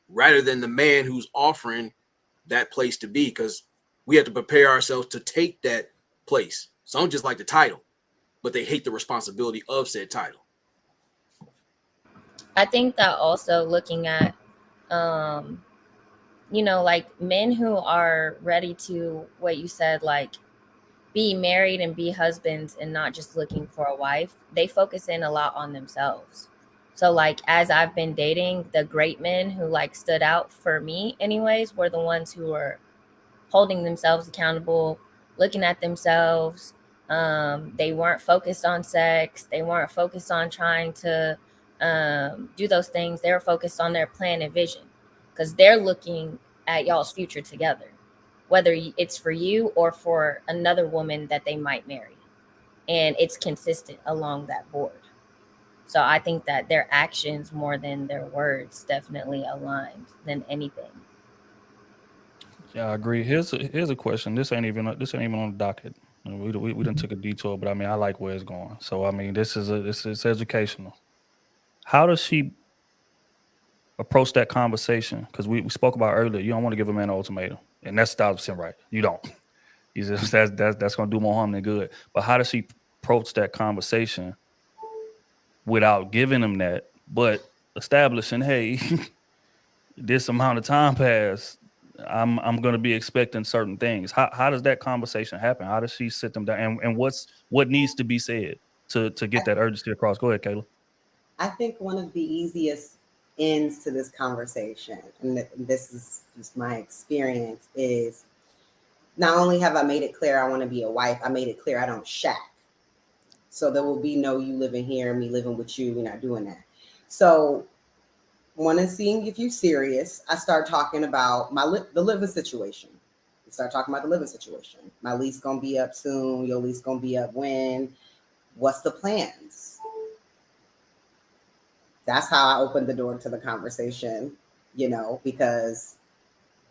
rather than the man who's offering that place to be, because we have to prepare ourselves to take that place. Some just like the title, but they hate the responsibility of said title. I think that also looking at, you know, like men who are ready to, what you said, like be married and be husbands and not just looking for a wife, they focus in a lot on themselves. So like as I've been dating, the great men who like stood out for me anyways were the ones who were holding themselves accountable, looking at themselves. They weren't focused on sex. They weren't focused on trying to do those things. They were focused on their plan and vision, because they're looking at y'all's future together, whether it's for you or for another woman that they might marry. And it's consistent along that board. So I think that their actions more than their words definitely aligned than anything. Yeah, I agree. Here's a question. This ain't even on the docket. We done took a detour, but I mean, I like where it's going. So I mean, this is educational. How does she approach that conversation? Because we spoke about earlier, you don't want to give a man an ultimatum, and that's 1,000% right. You don't. He's just, that's going to do more harm than good. But how does she approach that conversation without giving him that, but establishing, hey, this amount of time passed, I'm going to be expecting certain things. How does that conversation happen? How does she sit them down, and what needs to be said to get that urgency across? Go ahead, Kayla. I think one of the easiest ends to this conversation, and this is just my experience, is not only have I made it clear I want to be a wife, I made it clear I don't shack. So there will be no you living here, me living with you. We're not doing that. So one is seeing if you're serious. I start talking about the living situation. We start talking about the living situation. My lease gonna be up soon. Your lease gonna be up when? What's the plans? That's how I opened the door to the conversation, because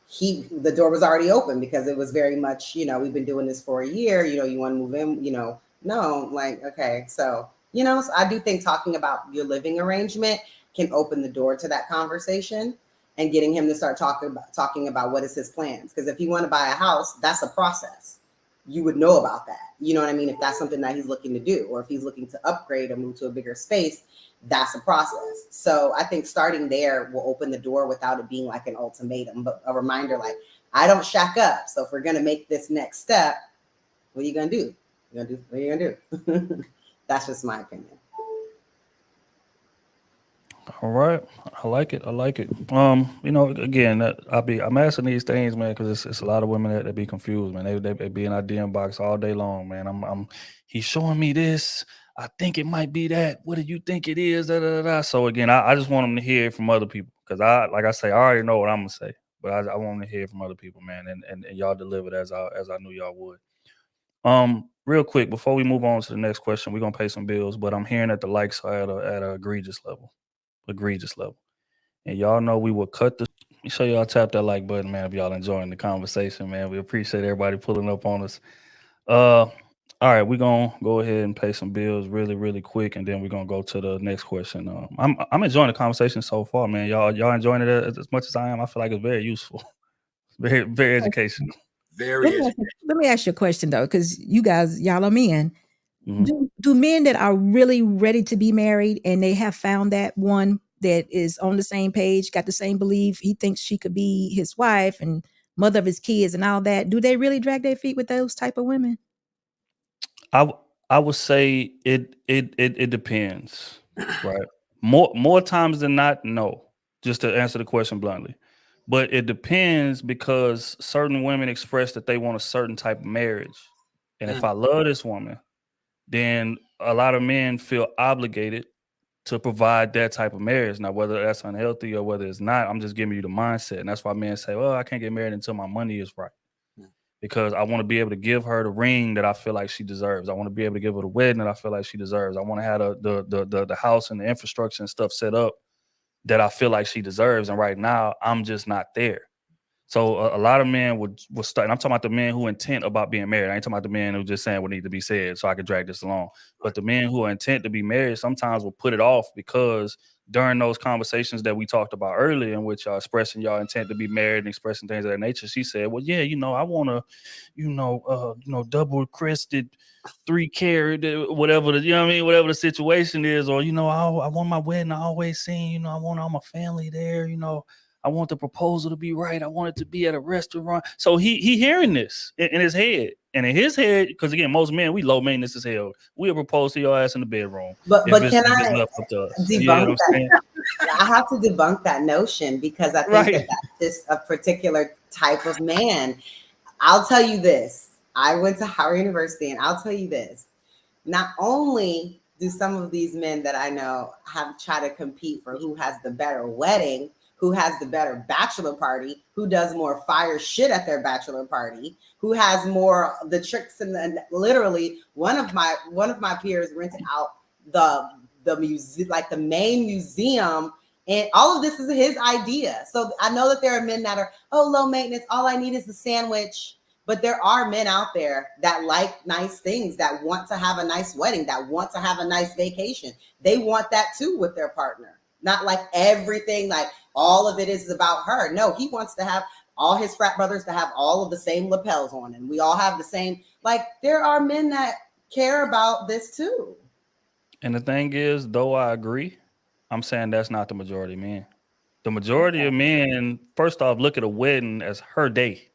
the door was already open, because it was very much, we've been doing this for a year, you want to move in, no, like, okay. So, so I do think talking about your living arrangement can open the door to that conversation, and getting him to start talking about what is his plans. Because if you want to buy a house, that's a process. You would know about that. You know what I mean? If that's something that he's looking to do, or if he's looking to upgrade or move to a bigger space, that's a process. So I think starting there will open the door without it being like an ultimatum, but a reminder, like, I don't shack up. So if we're going to make this next step, what are you going to do? What are you going to do? That's just my opinion. All right, I like it. I like it. Again, I'm asking these things, man, because it's a lot of women that be confused, man. They be in our DM box all day long, man. He's showing me this. I think it might be that. What do you think it is? Da, da, da, da. So again, I just want them to hear it from other people, because like I say, I already know what I'm gonna say, but I want them to hear it from other people, man, and y'all delivered as I knew y'all would. Real quick before we move on to the next question, we're gonna pay some bills, but I'm hearing that the likes are at a egregious level. And y'all know we will cut the. Make sure y'all tap that like button, man, if y'all enjoying the conversation, man. We appreciate everybody pulling up on us. All right, we're gonna go ahead and pay some bills really, really quick, and then we're gonna go to the next question. I'm enjoying the conversation so far, man. Y'all enjoying it as much as I am. I feel like it's very useful, very, very educational. Very Let me ask you a question though, because y'all are men. Mhm. Do men that are really ready to be married and they have found that one that is on the same page, got the same belief, he thinks she could be his wife and mother of his kids and all that, do they really drag their feet with those type of women? I would say it depends, right? More times than not, no. Just to answer the question bluntly, but it depends, because certain women express that they want a certain type of marriage, and if I love this woman, then a lot of men feel obligated to provide that type of marriage. Now, whether that's unhealthy or whether it's not, I'm just giving you the mindset, and that's why men say, "Well, I can't get married until my money is right." Because I want to be able to give her the ring that I feel like she deserves. I want to be able to give her the wedding that I feel like she deserves. I want to have the house and the infrastructure and stuff set up that I feel like she deserves. And right now, I'm just not there. So a lot of men would start. And I'm talking about the men who intent about being married. I ain't talking about the men who just saying what need to be said so I could drag this along. But the men who are intent to be married sometimes will put it off, because during those conversations that we talked about earlier, in which y'all expressing y'all intent to be married and expressing things of that nature, she said, "Well, yeah, I want to, double crested, 3 carat, whatever the, what I mean, whatever the situation is, or I want my wedding. I always seen, I want all my family there, I want the proposal to be right. I want it to be at a restaurant." So he hearing this in his head. And in his head, because again, most men, we low maintenance as hell. We'll propose to your ass in the bedroom But if it's can I left up to us. You know debunk what I'm saying? that? I have to debunk that notion, because I think Right. that's just a particular type of man. I'll tell you this. I went to Howard University, and I'll tell you this. Not only do some of these men that I know have tried to compete for who has the better wedding, who has the better bachelor party, who does more fire shit at their bachelor party, who has more the tricks, and literally one of my peers rented out the museum, like the main museum, and all of this is his idea. So I know that there are men that are, oh, low maintenance, all I need is the sandwich. But there are men out there that like nice things, that want to have a nice wedding, that want to have a nice vacation. They want that too with their partner. Not like everything, like all of it is about her. No, he wants to have all his frat brothers to have all of the same lapels on, and we all have the same. Like, there are men that care about this too. And the thing is, though I agree, I'm saying that's not the majority of men. The majority of men, first off, look at a wedding as her day.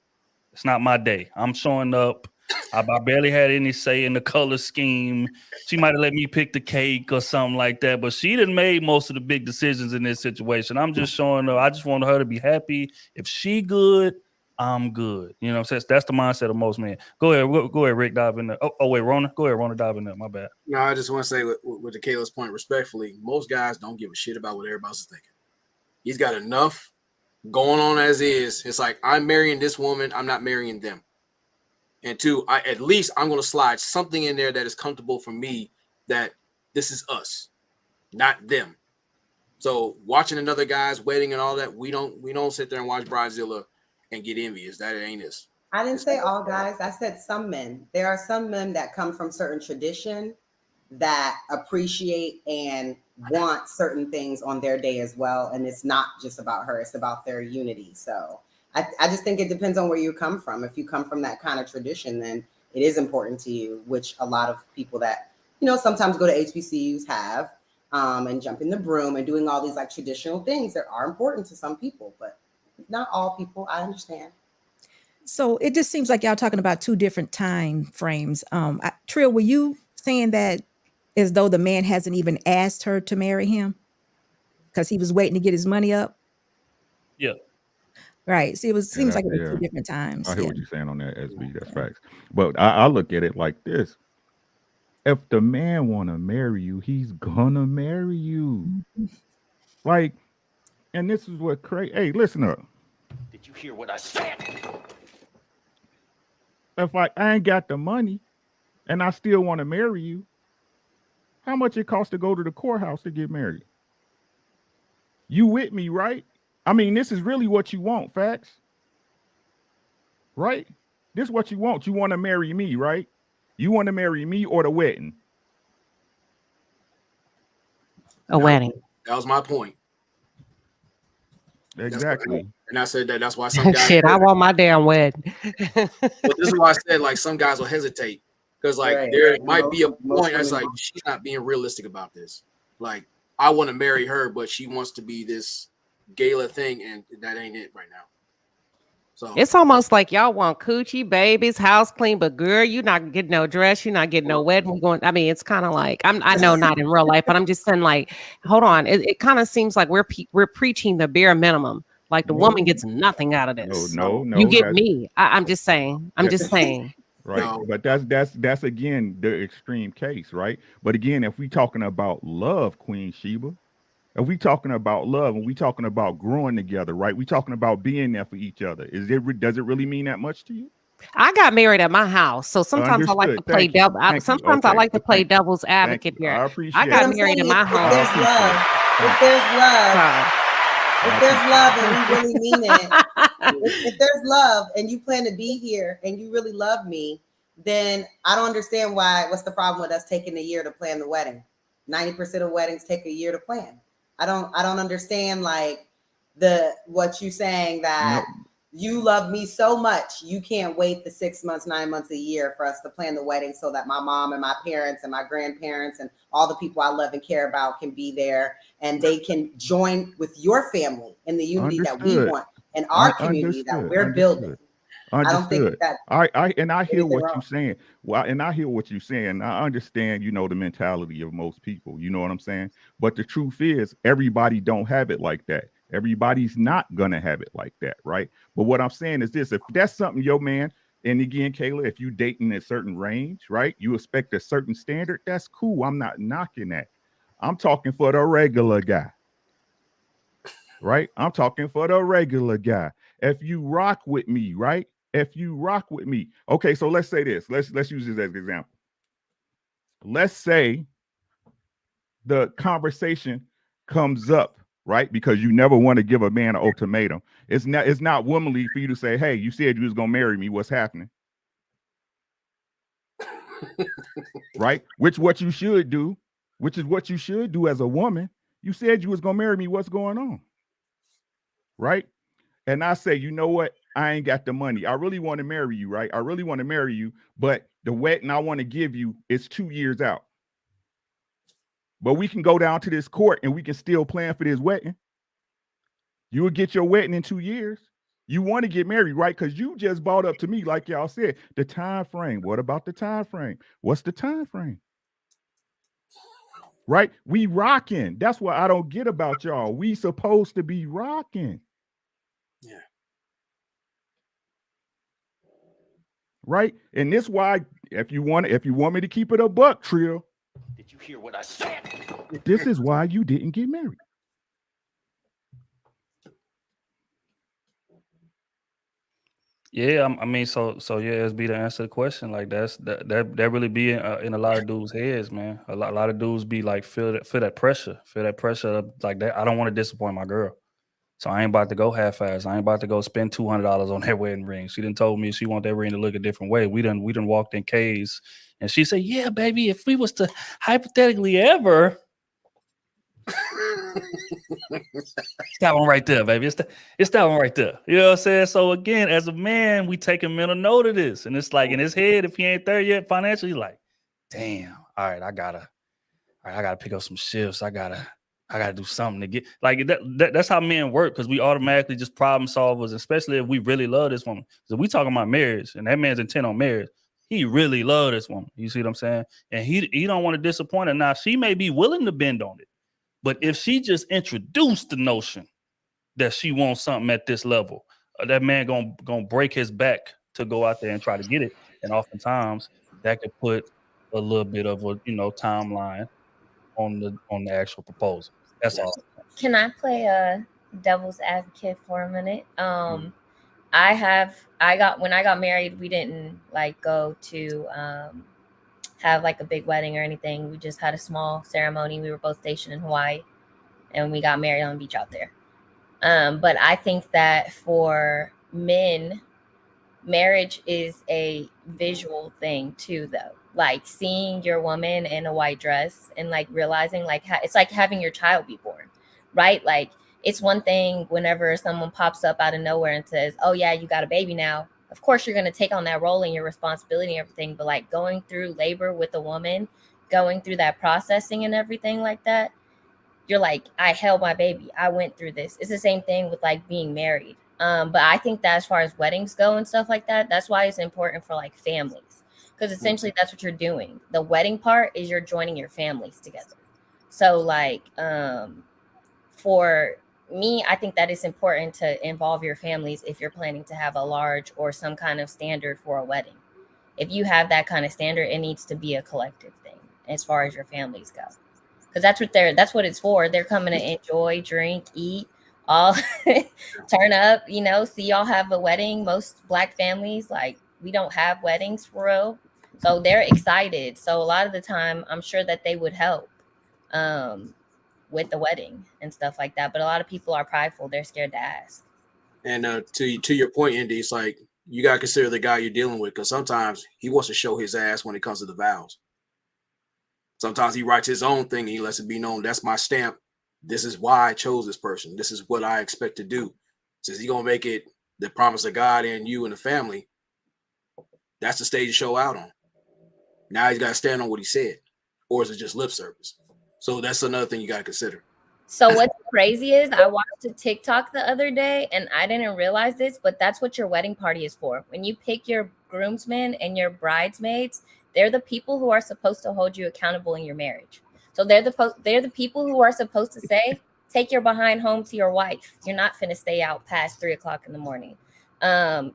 It's not my day. I'm showing up. I barely had any say in the color scheme. She might have let me pick the cake or something like that, but she done made most of the big decisions in this situation. I'm just showing up. I just want her to be happy. If she good, I'm good. You know what I'm saying? That's the mindset of most men. Go ahead, Rick, dive in there. Oh wait, Rona. Go ahead, Rona, dive in there. My bad. No, I just want to say with the Kayla's point, respectfully, most guys don't give a shit about what everybody else is thinking. He's got enough going on as is. It's like, I'm marrying this woman, I'm not marrying them. And two, at least I'm going to slide something in there that is comfortable for me, that this is us, not them. So watching another guy's wedding and all that, we don't sit there and watch Bridezilla and get envious. That it ain't us. I didn't say all guys. I said some men. There are some men that come from certain tradition that appreciate and want certain things on their day as well. And it's not just about her, it's about their unity. So I just think it depends on where you come from. If you come from that kind of tradition, then it is important to you, which a lot of people that, sometimes go to HBCUs have, and jump in the broom and doing all these like traditional things that are important to some people, but not all people. I understand. So it just seems like y'all talking about two different time frames. Trill, were you saying that as though the man hasn't even asked her to marry him because he was waiting to get his money up? Yeah. Right. See, seems like it was two different times. I hear what you're saying on that, SB. That's facts. But I look at it like this. If the man want to marry you, he's gonna marry you. Like, and this is what crazy. Hey, listen up. Did you hear what I said? If I ain't got the money and I still want to marry you, how much it costs to go to the courthouse to get married? You with me, right? I mean, this is really what you want, facts. Right? This is what you want. You want to marry me, right? You want to marry me or the wedding? A wedding. That was my point. Exactly. And I said that's why some guys shit, I want my damn wedding. But this is why I said like some guys will hesitate. Because like there might be a point that's like she's not being realistic about this. Like, I want to marry her, but she wants to be this gala thing, and that ain't it right now. So it's almost like y'all want coochie, babies, house clean, but girl, you're not getting no dress, you're not getting no wedding. It's kind of like I know not in real life, but I'm just saying, like, hold on, it kind of seems like we're preaching the bare minimum. Like the woman gets nothing out of this. No, you get me. I'm just saying. Right. No. But that's again the extreme case, right? But again, if we talking about love, Queen Sheba, if we talking about love and we talking about growing together, right? We talking about being there for each other. Does it really mean that much to you? I got married at my house, so sometimes I like to play devil. Sometimes I like to play devil's advocate here. I appreciate. I got married in my home. If there's love and you really mean it, if there's love and you plan to be here and you really love me, then I don't understand what's the problem with us taking a year to plan the wedding. 90% of weddings take a year to plan. I don't understand like what you saying that you love me so much you can't wait the 6 months, 9 months, a year for us to plan the wedding so that my mom and my parents and my grandparents and all the people I love and care about can be there and they can join with your family in the unity that we want in our community that we're building. I don't think that. I hear what you're saying. Well, and I hear what you're saying. I understand, the mentality of most people. You know what I'm saying? But the truth is, everybody don't have it like that. Everybody's not gonna have it like that, right? But what I'm saying is this: if that's something your man, and again, Kayla, if you dating a certain range, right? You expect a certain standard. That's cool. I'm not knocking that. I'm talking for the regular guy, right? I'm talking for the regular guy. If you rock with me, right? If you rock with me. Okay, so let's say this. Let's use this as an example. Let's say the conversation comes up, right? Because you never want to give a man an ultimatum. It's not womanly for you to say, hey, you said you was gonna marry me. What's happening? Right? Which what you should do, which is what you should do as a woman. You said you was gonna marry me. What's going on? Right? And I say, you know what? I ain't got the money. I really want to marry you, right? I really want to marry you, but the wedding I want to give you is 2 years out. But we can go down to this court and we can still plan for this wedding. You will get your wedding in 2 years. You want to get married, right? Because you just brought up to me, like y'all said, the time frame. What about the time frame? What's the time frame? Right? We rocking. That's what I don't get about y'all. We supposed to be rocking. Yeah. Right? And this why, if you want me to keep it a buck, Trill, Did you hear what I said? this is why you didn't get married. Yeah, I mean, so yeah, SB, to answer the question, like that really be in a lot of dudes' heads, man. A lot of dudes be like feel that pressure of, like that. I don't want to disappoint my girl, so I ain't about to go half-ass. I ain't about to go spend $200 on that wedding ring. She done told me she want that ring to look a different way. We done walked in K's, and she said, "Yeah, baby, if we was to hypothetically ever." That one right there, baby. It's that one right there. You know what I'm saying? So again, as a man, we taking mental note of this. And it's like in his head, if he ain't there yet financially, like, damn, all right, I gotta pick up some shifts. I gotta do something to get like that's how men work, because we automatically just problem solvers, especially if we really love this woman. So we talking about marriage, and that man's intent on marriage. He really love this woman. You see what I'm saying? And he don't want to disappoint her. Now, she may be willing to bend on it. But if she just introduced the notion that she wants something at this level, that man gonna break his back to go out there and try to get it. And oftentimes that could put a little bit of a timeline on the actual proposal. That's all. Can I play a devil's advocate for a minute? When I got married, we didn't like go to have like a big wedding or anything. We just had a small ceremony. We were both stationed in Hawaii, and we got married on the beach out there. But I think that for men, marriage is a visual thing too, though. Like seeing your woman in a white dress and like realizing like it's like having your child be born, right? Like it's one thing whenever someone pops up out of nowhere and says, "Oh yeah, you got a baby now." Of course, you're going to take on that role and your responsibility and everything. But like going through labor with a woman, going through that processing and everything like that, you're like, I held my baby. I went through this. It's the same thing with like being married. But I think that as far as weddings go and stuff like that, that's why it's important for like families, because essentially that's what you're doing. The wedding part is you're joining your families together. So like for me, I think that it's important to involve your families if you're planning to have a large or some kind of standard for a wedding. If you have that kind of standard, it needs to be a collective thing as far as your families go, because that's what it's for. They're coming to enjoy, drink, eat, all turn up, see y'all have a wedding. Most Black families, like, we don't have weddings for real, so they're excited. So a lot of the time I'm sure that they would help with the wedding and stuff like that, but a lot of people are prideful. They're scared to ask. And to your point, Indy, it's like you gotta consider the guy you're dealing with, because sometimes he wants to show his ass when it comes to the vows. Sometimes he writes his own thing and he lets it be known, that's my stamp. This is why I chose this person. This is what I expect to do. Since he's gonna make it the promise of God and you and the family, that's the stage to show out on. Now he's got to stand on what he said, or is it just lip service? So that's another thing you got to consider. So what's crazy is I watched a TikTok the other day and I didn't realize this, but that's what your wedding party is for. When you pick your groomsmen and your bridesmaids, they're the people who are supposed to hold you accountable in your marriage. So they're the people who are supposed to say, take your behind home to your wife. You're not finna stay out past 3:00 in the morning.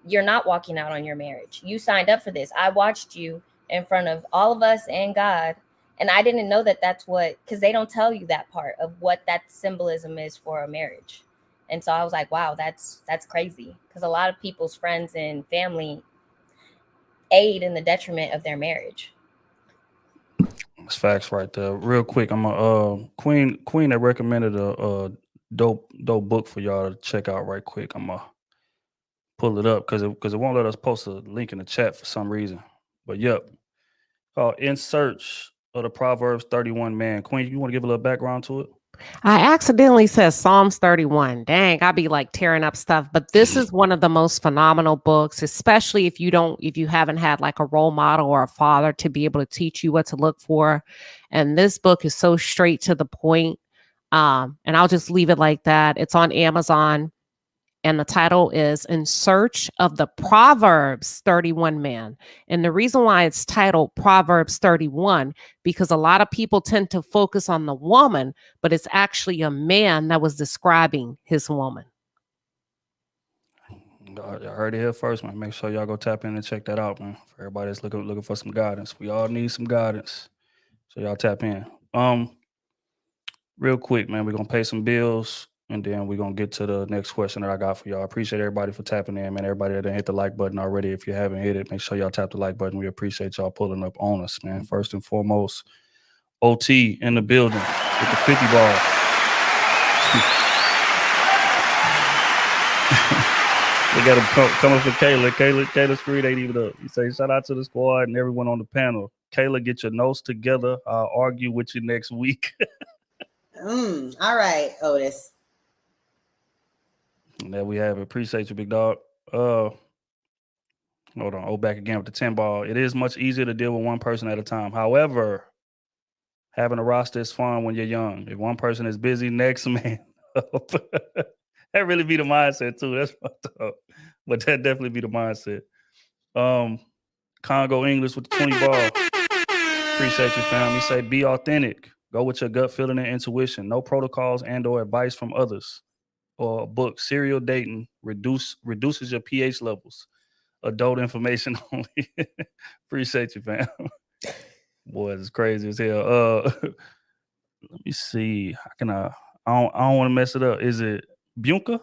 You're not walking out on your marriage. You signed up for this. I watched you in front of all of us and God. And I didn't know that that's what, because they don't tell you that part of what that symbolism is for a marriage. And so I was like, wow, that's crazy. Because a lot of people's friends and family aid in the detriment of their marriage. It's facts right there. Real quick, I'm a Queen that recommended a dope book for y'all to check out right quick. I'm gonna pull it up because it won't let us post a link in the chat for some reason. But yep. called In Search of the Proverbs 31 Man. Queen, you want to give a little background to it? I accidentally said Psalms 31. Dang, I'd be like tearing up stuff. But this is one of the most phenomenal books, especially if you haven't had like a role model or a father to be able to teach you what to look for. And this book is so straight to the point. And I'll just leave it like that. It's on Amazon. And the title is In Search of the Proverbs 31 Man. And the reason why it's titled Proverbs 31, because a lot of people tend to focus on the woman, but it's actually a man that was describing his woman. I heard it here first, man. Make sure y'all go tap in and check that out, man. For everybody that's looking for some guidance. We all need some guidance. So y'all tap in. Real quick, man, we're gonna pay some bills and then we're gonna get to the next question that I got for y'all. I appreciate everybody for tapping in, man. Everybody that didn't hit the like button already. If you haven't hit it, make sure y'all tap the like button. We appreciate y'all pulling up on us, man. First and foremost, OT in the building with the 50 ball. We got him coming for Kayla. Kayla's screen ain't even up. You say shout out to the squad and everyone on the panel. Kayla, get your notes together. I'll argue with you next week. All right, Otis. And there we have it. Appreciate you, big dog. Hold on. Back again with the 10 ball. It is much easier to deal with one person at a time. However, having a roster is fun when you're young. If one person is busy, next man up. That really be the mindset too. That's fucked up. But that definitely be the mindset. Congo English with the 20 ball. Appreciate you, fam. You say be authentic. Go with your gut feeling and intuition. No protocols and or advice from others. Or a book. Serial dating reduces your pH levels. Adult information only. Appreciate you, fam. Boy, it's crazy as hell. Let me see. How can I don't want to mess it up. Is it Bianca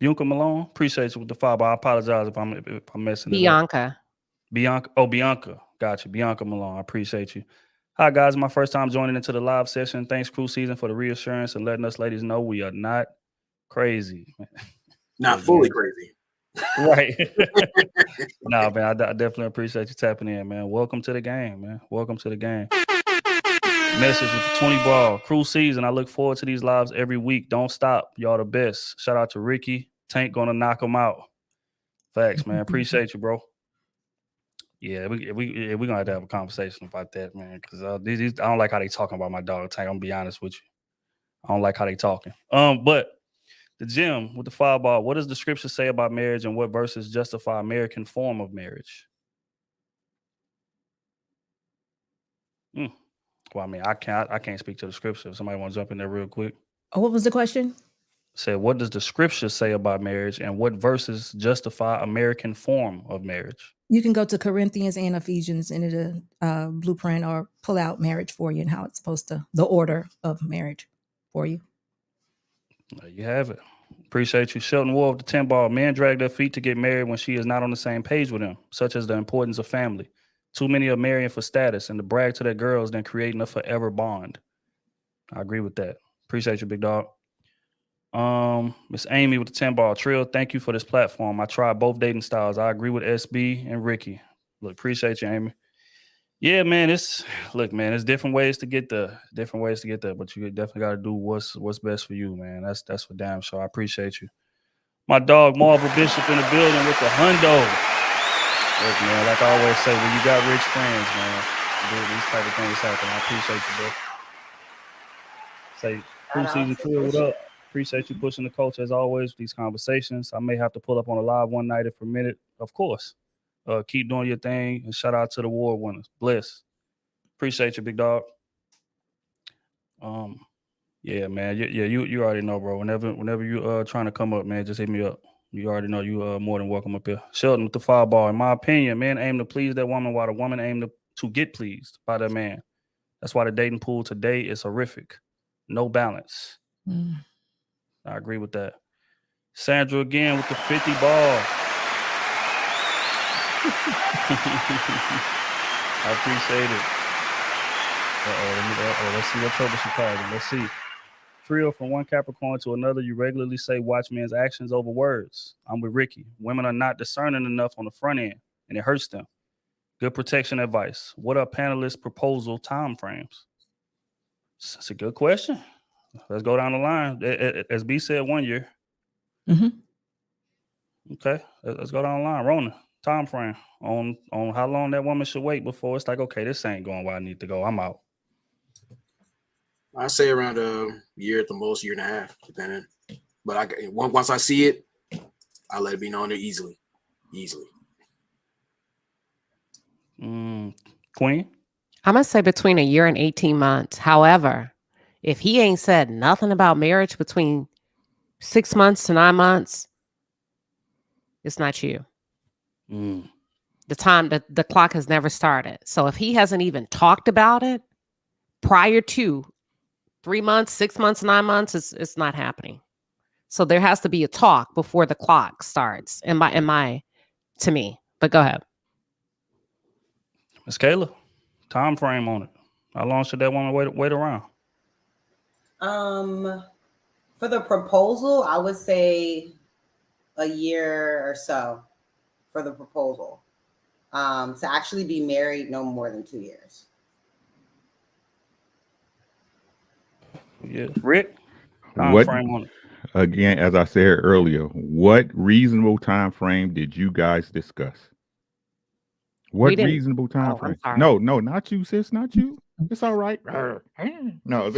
Malone? Appreciate you with the 5. I apologize if I'm messing it up. Bianca. Oh, Bianca. Gotcha. Bianca Malone. I appreciate you. Hi, guys. My first time joining into the live session. Thanks, Crew Season, for the reassurance and letting us ladies know we are not crazy. Not fully crazy. Right. Nah, man, I definitely appreciate you tapping in, man. Welcome to the game, man. Welcome to the game. Message with the 20 ball. Crew Season. I look forward to these lives every week. Don't stop. Y'all the best. Shout out to Ricky. Tank gonna knock him out. Facts, man. Appreciate you, bro. Yeah, we're gonna have to have a conversation about that, man. Because I don't like how they talking about my dog Tank. I'm gonna be honest with you. I don't like how they talking. But the gym with the 5 ball. What does the scripture say about marriage, and what verses justify American form of marriage? Well, I mean, I can't speak to the scripture. If somebody want to jump in there real quick. What was the question? Said, what does the scripture say about marriage, and what verses justify American form of marriage? You can go to Corinthians and Ephesians in the blueprint, or pull out marriage for you and how it's supposed to, the order of marriage for you. There you have it. Appreciate you. Shelton Wolf, the 10 ball. Men drag their feet to get married when she is not on the same page with them, such as the importance of family. Too many are marrying for status and to brag to their girls than creating a forever bond. I agree with that. Appreciate you, big dog. Miss Amy with the 10 ball. Trill, thank you for this platform. I tried both dating styles. I agree with SB and Ricky. Look, appreciate you, Amy. Yeah, man, it's different ways to get there. But you definitely got to do what's best for you, man. That's for damn sure. I appreciate you. My dog Marvel Bishop in the building with the hundo. Look, man, like I always say, when you got rich friends, man, these type of things happen. I appreciate you, bro. Say, Crew Season Trill, what up? Appreciate you pushing the culture as always with these conversations. I may have to pull up on a live one night if permitted, of course. Keep doing your thing, and shout out to the award winners. Bless. Appreciate you, big dog. Yeah, man. You already know, bro. Whenever you trying to come up, man, just hit me up. You already know you more than welcome up here. Shelton with the 5 ball. In my opinion, men aim to please that woman while the woman aim to get pleased by that man. That's why the dating pool today is horrific. No balance. I agree with that. Sandra again with the 50 ball. I appreciate it. Let's see what trouble she causing. Let's see. Trio, from one Capricorn to another, you regularly say watch men's actions over words. I'm with Ricky. Women are not discerning enough on the front end, and it hurts them. Good protection advice. What are panelists' proposal time frames? That's a good question. Let's go down the line. As B said, 1 year. Mhm. Okay, let's go down the line. Rona, time frame on how long that woman should wait before it's like, okay, this ain't going where I need to go. I'm out. I say around a year at the most, year and a half, depending. But once I see it, I let it be known there easily. Queen? I'm going to say between a year and 18 months. However, if he ain't said nothing about marriage between 6 months to 9 months, it's not you. The time that the clock has never started. So if he hasn't even talked about it prior to 3 months, 6 months, 9 months, it's not happening. So there has to be a talk before the clock starts. To me. But go ahead. Miss Kayla, time frame on it. How long should that woman wait around? For the proposal, I would say a year or so for the proposal. To actually be married, no more than 2 years. Yeah, Rick. What Frame on it. Again, as I said earlier, what reasonable time frame did you guys discuss? What reasonable time frame? No, not you, sis, not you. It's all right. No,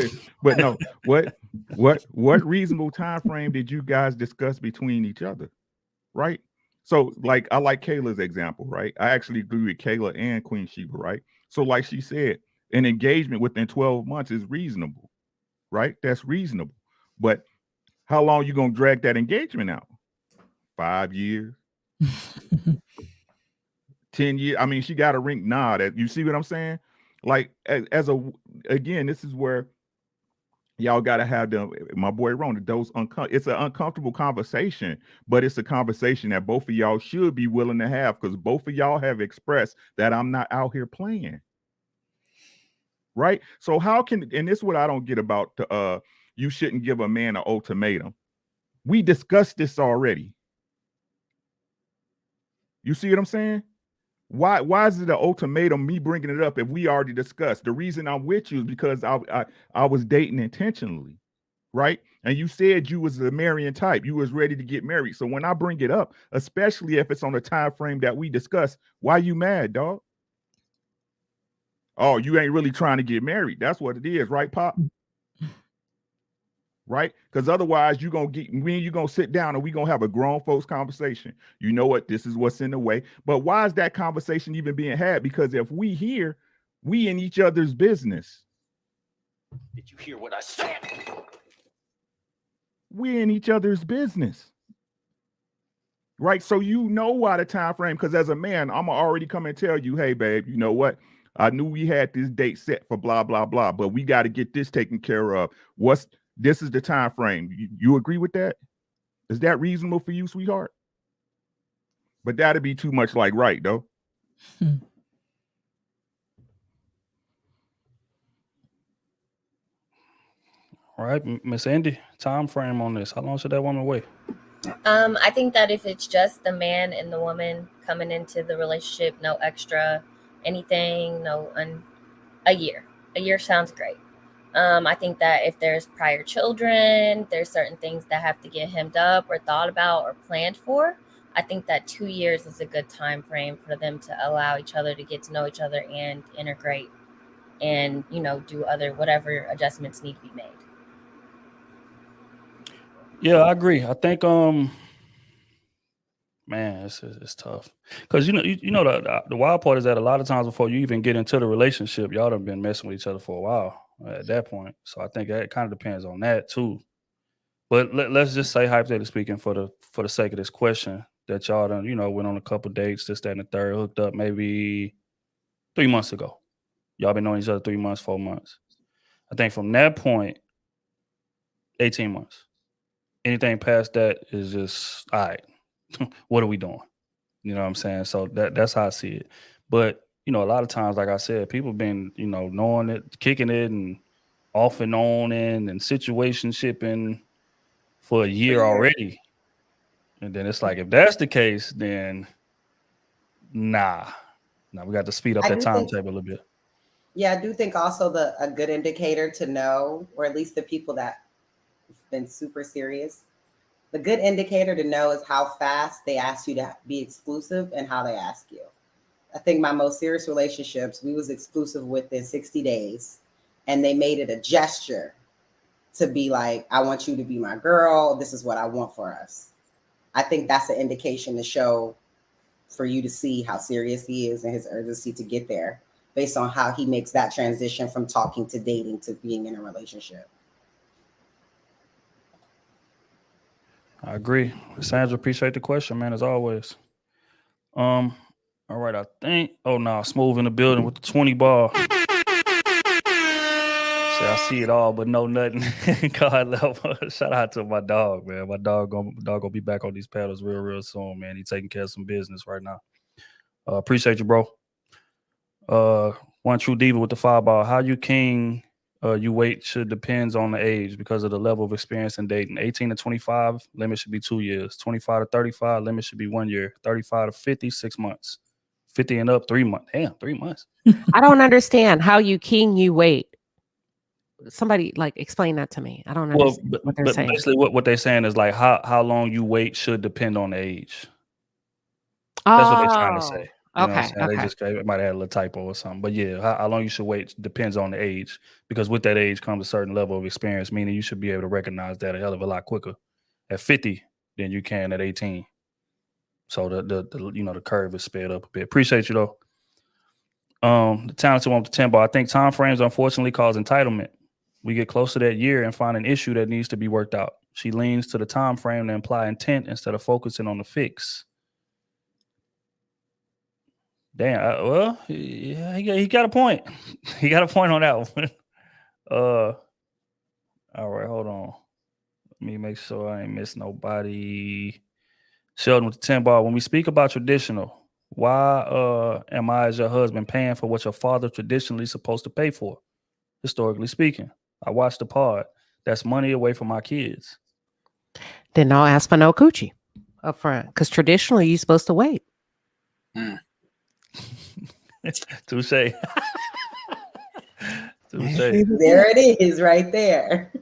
but no. What reasonable time frame did you guys discuss between each other? Right. So, like, I like Kayla's example, right? I actually agree with Kayla and Queen Sheba, right? So, like she said, an engagement within 12 months is reasonable, right? That's reasonable. But how long you gonna drag that engagement out? 5 years, 10 years. I mean, she got a ring. Nah, that you see what I'm saying? Like, again, this is where y'all gotta have my boy Ron, it's an uncomfortable conversation, but it's a conversation that both of y'all should be willing to have, because both of y'all have expressed that I'm not out here playing. Right? So how can, and this is what I don't get about you shouldn't give a man an ultimatum. We discussed this already. You see what I'm saying? Why is it an ultimatum, me bringing it up, if we already discussed? The reason I'm with you is because I was dating intentionally, right? And you said you was the marrying type. You was ready to get married. So when I bring it up, especially if it's on the time frame that we discussed, why you mad, dog? Oh, you ain't really trying to get married. That's what it is, right, Pop? Right? Because otherwise you're gonna sit down and we're gonna have a grown folks conversation. You know what? This is what's in the way. But why is that conversation even being had? Because if we here, we in each other's business. Did you hear what I said? We're in each other's business. Right? So you know why the time frame, because as a man, I'm already come and tell you, hey, babe, you know what? I knew we had this date set for blah, blah, blah, but we got to get this taken care of. This is the time frame. You agree with that? Is that reasonable for you, sweetheart? But that'd be too much like right, though. All right, Miss Andy, time frame on this. How long should that woman wait? I think that if it's just the man and the woman coming into the relationship, no extra anything, a year. A year sounds great. I think that if there's prior children, there's certain things that have to get hemmed up or thought about or planned for. I think that 2 years is a good time frame for them to allow each other to get to know each other and integrate and, do whatever adjustments need to be made. Yeah, I agree. I think man, it's tough, because the wild part is that a lot of times before you even get into the relationship, y'all done been messing with each other for a while at that point. So I think that kind of depends on that too. But let's just say, hypothetically speaking, for the sake of this question, that y'all done went on a couple dates, this, that, and the third, hooked up maybe 3 months ago. Y'all been knowing each other 3 months, 4 months. I think from that point, 18 months. Anything past that is just, all right, what are we doing? You know what I'm saying? So that's how I see it. But, a lot of times, like I said, people been, knowing it, kicking it, and off and on and situation shipping for a year already. And then it's like, if that's the case, then nah. Now we got to speed up I that do think, timetable a little bit. yeah, I do think also a good indicator to know, or at least the people that have been super serious, the good indicator to know is how fast they ask you to be exclusive and how they ask you. I think my most serious relationships, we was exclusive within 60 days, and they made it a gesture to be like, I want you to be my girl. This is what I want for us. I think that's an indication to show for you to see how serious he is and his urgency to get there based on how he makes that transition from talking to dating to being in a relationship. I agree. Sandra, appreciate the question, man, as always. All right, I think. Oh no, Smooth in the building with the 20 ball. Say I see it all, but no nothing. God love. Shout out to my dog, man. My dog gonna be back on these paddles real soon, man. He taking care of some business right now. Appreciate you, bro. One True Diva with the 5 ball. How you king you wait should depends on the age because of the level of experience in dating. 18 to 25, limit should be 2 years. 25 to 35, limit should be 1 year. 35 to 50, 6 months. 50 and up, 3 months. Damn, 3 months. I don't understand how you king, you wait. Somebody like explain that to me. I don't Well, understand what they're but saying. basically what they're saying is like how long you wait should depend on the age. That's what they're trying to say. You know what I'm Okay, saying? They okay. just might have had a little typo or something. But yeah, how long you should wait depends on the age. Because with that age comes a certain level of experience, meaning you should be able to recognize that a hell of a lot quicker at 50 than you can at 18. So the curve is sped up a bit. Appreciate you though. The talented one with the 10 ball. I think time frames unfortunately cause entitlement. We get close to that year and find an issue that needs to be worked out. She leans to the time frame to imply intent instead of focusing on the fix. Damn. Well, yeah, he got a point. He got a point on that one. All right, hold on. Let me make sure I ain't miss nobody. Sheldon with the 10 ball. When we speak about traditional, why am I as your husband paying for what your father traditionally supposed to pay for? Historically speaking, I watched the pod. That's money away from my kids. Then I'll ask for no coochie up front because traditionally you're supposed to wait. Touche. Touche. There it is, right there.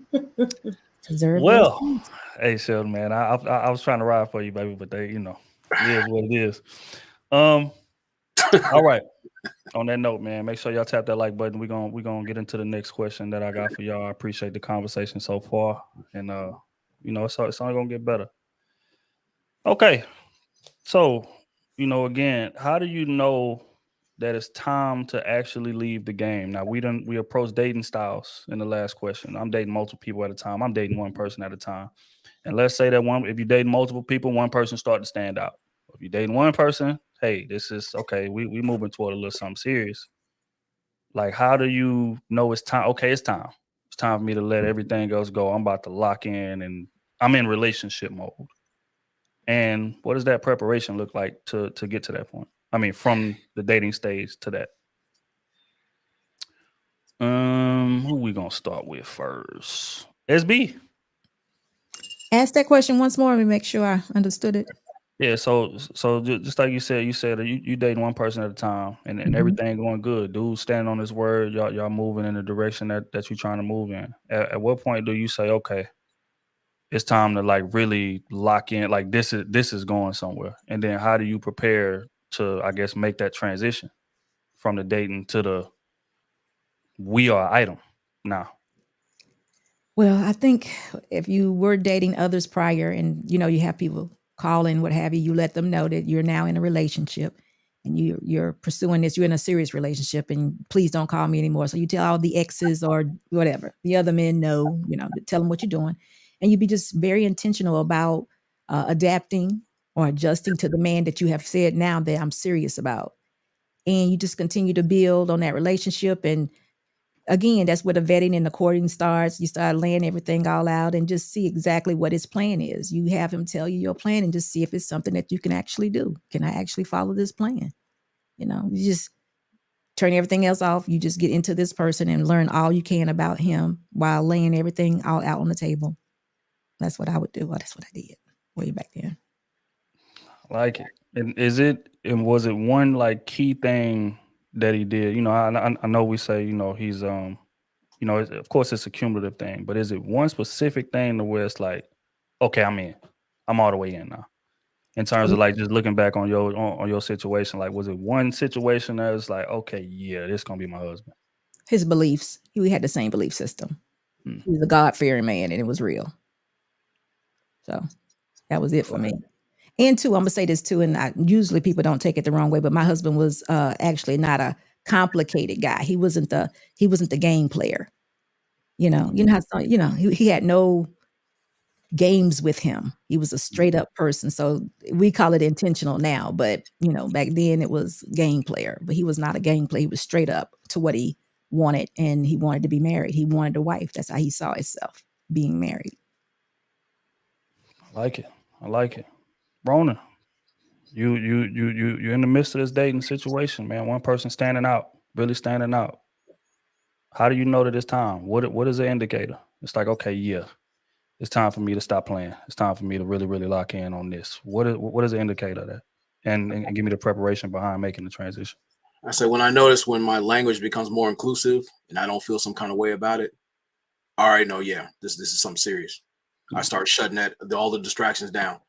Well, hey Sheldon, man, I was trying to ride for you, baby, but they, it is what it is. All right. On that note, man, make sure y'all tap that like button. We're gonna get into the next question that I got for y'all. I appreciate the conversation so far, and it's only gonna get better. Okay, so again, how do you know that it's time to actually leave the game? Now we approached dating styles in the last question. I'm dating multiple people at a time. I'm dating one person at a time. And let's say that if you're dating multiple people, one person start to stand out. If you're dating one person, hey, this is okay. We moving toward a little something serious. Like, how do you know it's time? Okay, it's time. It's time for me to let everything else go. I'm about to lock in, and I'm in relationship mode. And what does that preparation look like to get to that point? I mean, from the dating stage to that. Who we gonna start with first? SB. Ask that question once more. Let me make sure I understood it. Yeah, so just like you said you dating one person at a time, and everything going good. Dude standing on his word. Y'all moving in the direction that you're trying to move in. At what point do you say, okay, it's time to like really lock in? Like this is going somewhere. And then how do you prepare to, I guess, make that transition from the dating to the we are item now? Well, I think if you were dating others prior and you have people calling, what have you, you let them know that you're now in a relationship and you're pursuing this, you're in a serious relationship, and please don't call me anymore. So you tell all the exes or whatever, the other men know, tell them what you're doing. And you be just very intentional about adapting or adjusting to the man that you have said now that I'm serious about. And you just continue to build on that relationship. And again, that's where the vetting and the courting starts. You start laying everything all out and just see exactly what his plan is. You have him tell you your plan and just see if it's something that you can actually do. Can I actually follow this plan? You just turn everything else off. You just get into this person and learn all you can about him while laying everything all out on the table. That's what I would do. Well, that's what I did way back then. Like it. And is it And was it one like key thing that he did? You know, I know we say, you know, he's you know, of course it's a cumulative thing, but is it one specific thing to where it's like, okay, I'm in, I'm all the way in now. In terms of like just looking back on your situation, like was it one situation that was like, okay, yeah, this gonna be my husband? His beliefs. We had the same belief system. Hmm. He was a God-fearing man, and it was real. So that was it for me. And two, I'm gonna say this too, and usually people don't take it the wrong way, but my husband was actually not a complicated guy. He wasn't the game player. You know how some, he had no games with him. He was a straight up person. So we call it intentional now, but back then it was game player. But he was not a game player. He was straight up to what he wanted, and he wanted to be married. He wanted a wife. That's how he saw himself, being married. I like it. Rona, you're in the midst of this dating situation, man. One person standing out, really standing out. How do you know that it's time? What is the indicator? It's like, okay, yeah, it's time for me to stop playing. It's time for me to really, really lock in on this. What is the indicator of that? And give me the preparation behind making the transition. I say when I notice when my language becomes more inclusive and I don't feel some kind of way about it, I already know, yeah, this is something serious. I start shutting all the distractions down,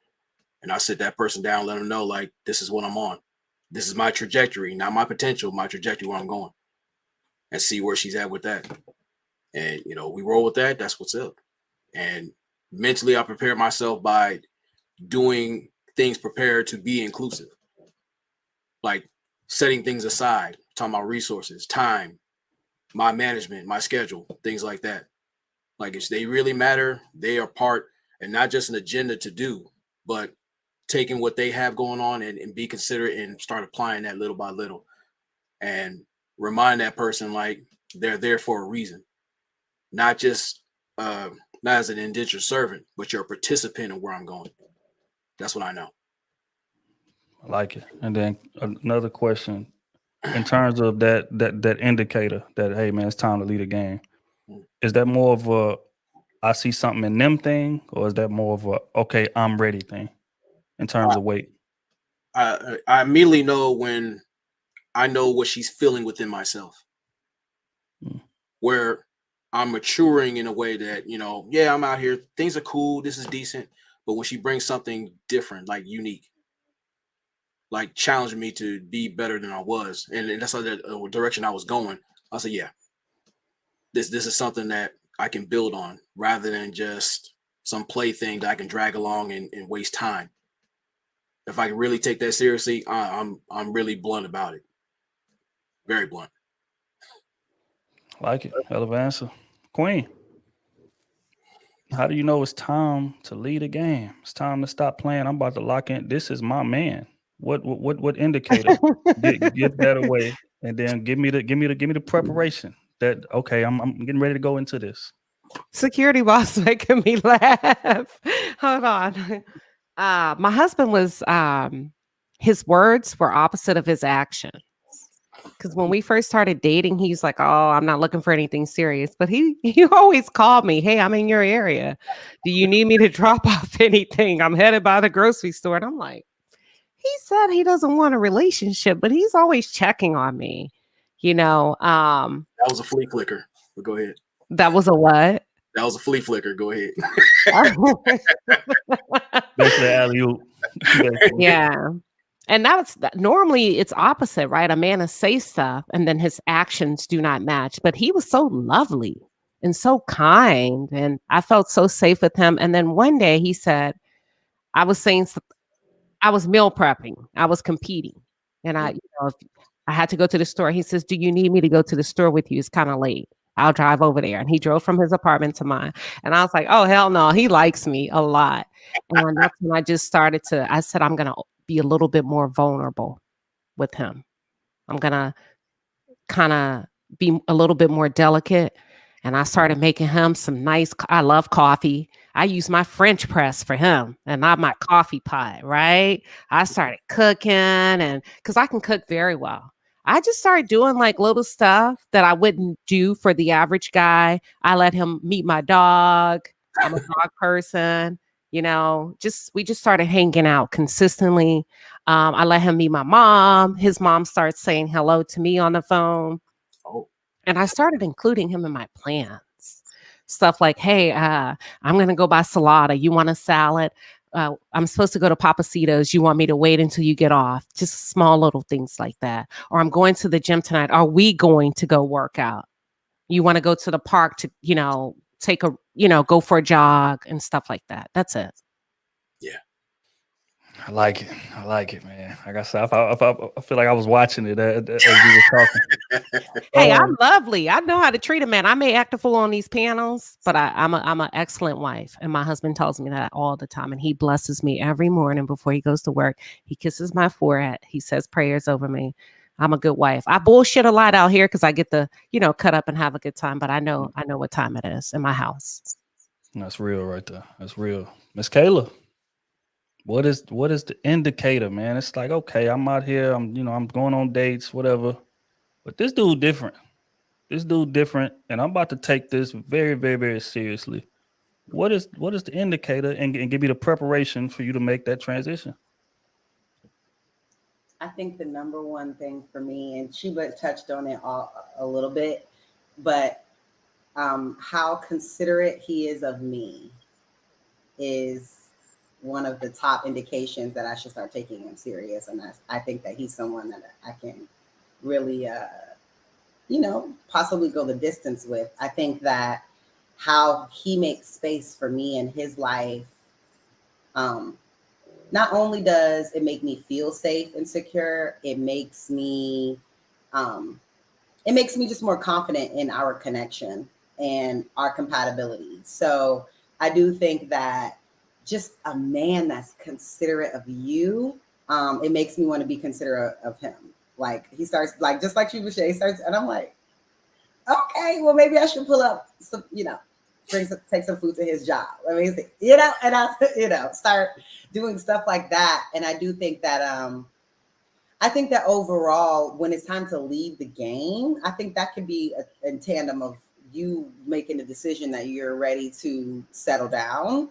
and I sit that person down, let them know, like, this is what I'm on. This is my trajectory, not my potential, my trajectory where I'm going, and see where she's at with that. And, we roll with that. That's what's up. And mentally, I prepare myself by doing things prepared to be inclusive, like setting things aside, talking about resources, time, my management, my schedule, things like that. Like if they really matter, they are part, and not just an agenda to do, but taking what they have going on and be considerate and start applying that little by little, and remind that person like they're there for a reason, not just not as an indentured servant, but you're a participant in where I'm going. That's what I know. I like it. And then another question, in terms of that indicator that, hey man, it's time to lead a game. Is that more of a I see something in them thing, or is that more of a okay, I'm ready thing in terms of weight? I immediately know when I know what she's feeling within myself, where I'm maturing in a way that, yeah, I'm out here, things are cool, this is decent. But when she brings something different, like unique, like challenging me to be better than I was, and that's like the direction I was going, I said, yeah, this is something that I can build on rather than just some plaything that I can drag along and waste time. If I can really take that seriously, I'm really blunt about it. Very blunt. Like it. Hell of an answer. Queen, how do you know it's time to lead a game? It's time to stop playing. I'm about to lock in. This is my man. What indicator? Give that away, and then give me the preparation. That okay, I'm getting ready to go into this. Security boss making me laugh. Hold on. My husband was his words were opposite of his actions. Because when we first started dating, he's like, "Oh, I'm not looking for anything serious." But he always called me, "Hey, I'm in your area. Do you need me to drop off anything? I'm headed by the grocery store." And I'm like, he said he doesn't want a relationship, but he's always checking on me. That was a flea flicker. But go ahead. That was a what? That was a flea flicker. Go ahead. Basically, alley-oop. Yeah. And normally it's opposite, right? A man will say stuff and then his actions do not match. But he was so lovely and so kind. And I felt so safe with him. And then one day he said, I was meal prepping. I was competing. And I had to go to the store. He says, "Do you need me to go to the store with you? It's kind of late. I'll drive over there." And he drove from his apartment to mine. And I was like, oh, hell no. He likes me a lot. And that's when I just started I said, I'm going to be a little bit more vulnerable with him. I'm going to kind of be a little bit more delicate. And I started making him I love coffee. I use my French press for him and not my coffee pot, right? I started cooking and because I can cook very well. I just started doing like little stuff that I wouldn't do for the average guy. I let him meet my dog. I'm a dog person. You know, we just started hanging out consistently. I let him meet my mom. His mom starts saying hello to me on the phone. Oh, And I started including him in my plans. Stuff like, hey, I'm going to go buy salada. You want a salad? I'm supposed to go to Papacitos. You want me to wait until you get off? Just small little things like that. Or I'm going to the gym tonight. Are we going to go work out? You want to go to the park to, go for a jog and stuff like that. That's it. yeah. I like it. I like it, man. Like I said, I feel like I was watching it as you were talking. Hey, I'm lovely. I know how to treat a man. I may act a fool on these panels, but I'm an excellent wife. And my husband tells me that all the time. And he blesses me every morning before he goes to work. He kisses my forehead. He says prayers over me. I'm a good wife. I bullshit a lot out here because I get to, cut up and have a good time. But I know what time it is in my house. That's real right there. That's real. Miss Kayla. What is the indicator, man? It's like, okay, I'm out here, I'm going on dates, whatever. But this dude different. And I'm about to take this very, very, very seriously. What is the indicator and give me the preparation for you to make that transition? I think the number one thing for me, and she touched on it a little bit, but how considerate he is of me is one of the top indications that I should start taking him serious. And I think that he's someone that I can really, possibly go the distance with. I think that how he makes space for me in his life, not only does it make me feel safe and secure, it makes me just more confident in our connection and our compatibility. So I do think that just a man that's considerate of you, it makes me want to be considerate of him. Like he starts, like just like you, Shay starts, and I'm like, okay, well maybe I should pull up some, take some food to his job. I mean, and I, start doing stuff like that. And I do think that, I think that overall, when it's time to leave the game, I think that could be in tandem of you making a decision that you're ready to settle down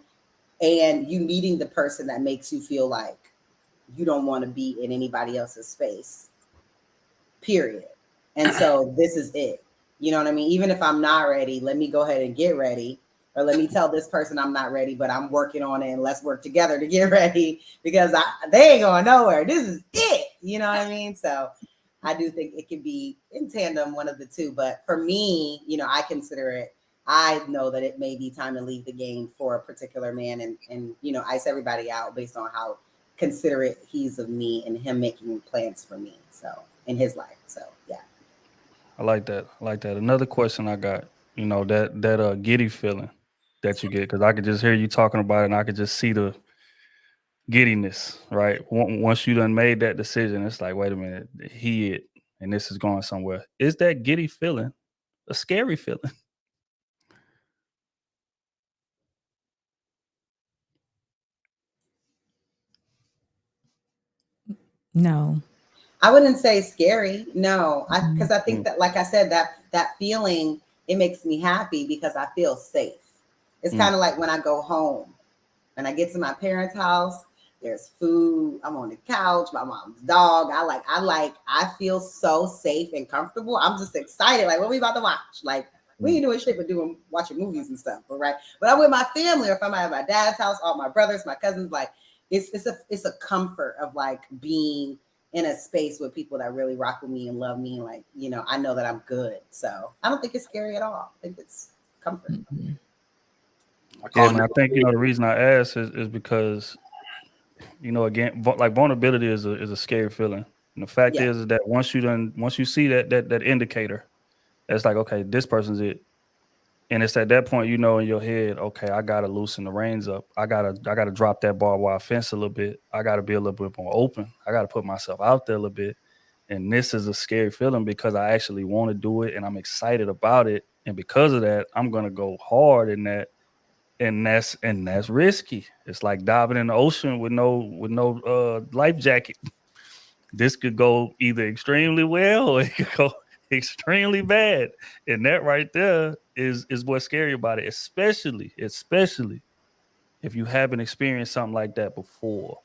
and you meeting the person that makes you feel like you don't want to be in anybody else's space, period. And so this is it. You know what I mean? Even if I'm not ready, let me go ahead and get ready. Or let me tell this person I'm not ready, but I'm working on it and let's work together to get ready because they ain't going nowhere. This is it. You know what I mean? So I do think it could be in tandem, one of the two. But for me, I consider it, I know that it may be time to leave the game for a particular man and ice everybody out based on how considerate he's of me and him making plans for me. So in his life. So yeah. I like that. Another question I got, that giddy feeling that you get, because I could just hear you talking about it and I could just see the giddiness, right? Once you done made that decision, it's like, wait a minute, and this is going somewhere. Is that giddy feeling a scary feeling? No. I wouldn't say scary. No, because I think that, like I said, that feeling, it makes me happy because I feel safe. It's kind of like when I go home and I get to my parents' house, there's food, I'm on the couch, my mom's dog. I feel so safe and comfortable. I'm just excited. Like, what we about to watch? Like, we ain't doing shit but watching movies and stuff, right? But I'm with my family, or if I'm at my dad's house, all my brothers, my cousins, like it's a comfort of like being in a space with people that really rock with me and love me. And like, I know that I'm good. So I don't think it's scary at all. I think it's comfort. Mm-hmm. Yeah, man, I think, the reason I ask is because, again, like vulnerability is a scary feeling. And the fact is that once you see that indicator, it's like, okay, this person's it. And it's at that point, in your head, okay, I gotta loosen the reins up. I gotta drop that barbed wire fence a little bit. I gotta be a little bit more open. I gotta put myself out there a little bit. And this is a scary feeling because I actually want to do it and I'm excited about it. And because of that, I'm gonna go hard in that. And that's risky. It's like diving in the ocean with no life jacket. This could go either extremely well or it could go extremely bad. And that right there is what's scary about it, especially if if you haven't experienced something like that before,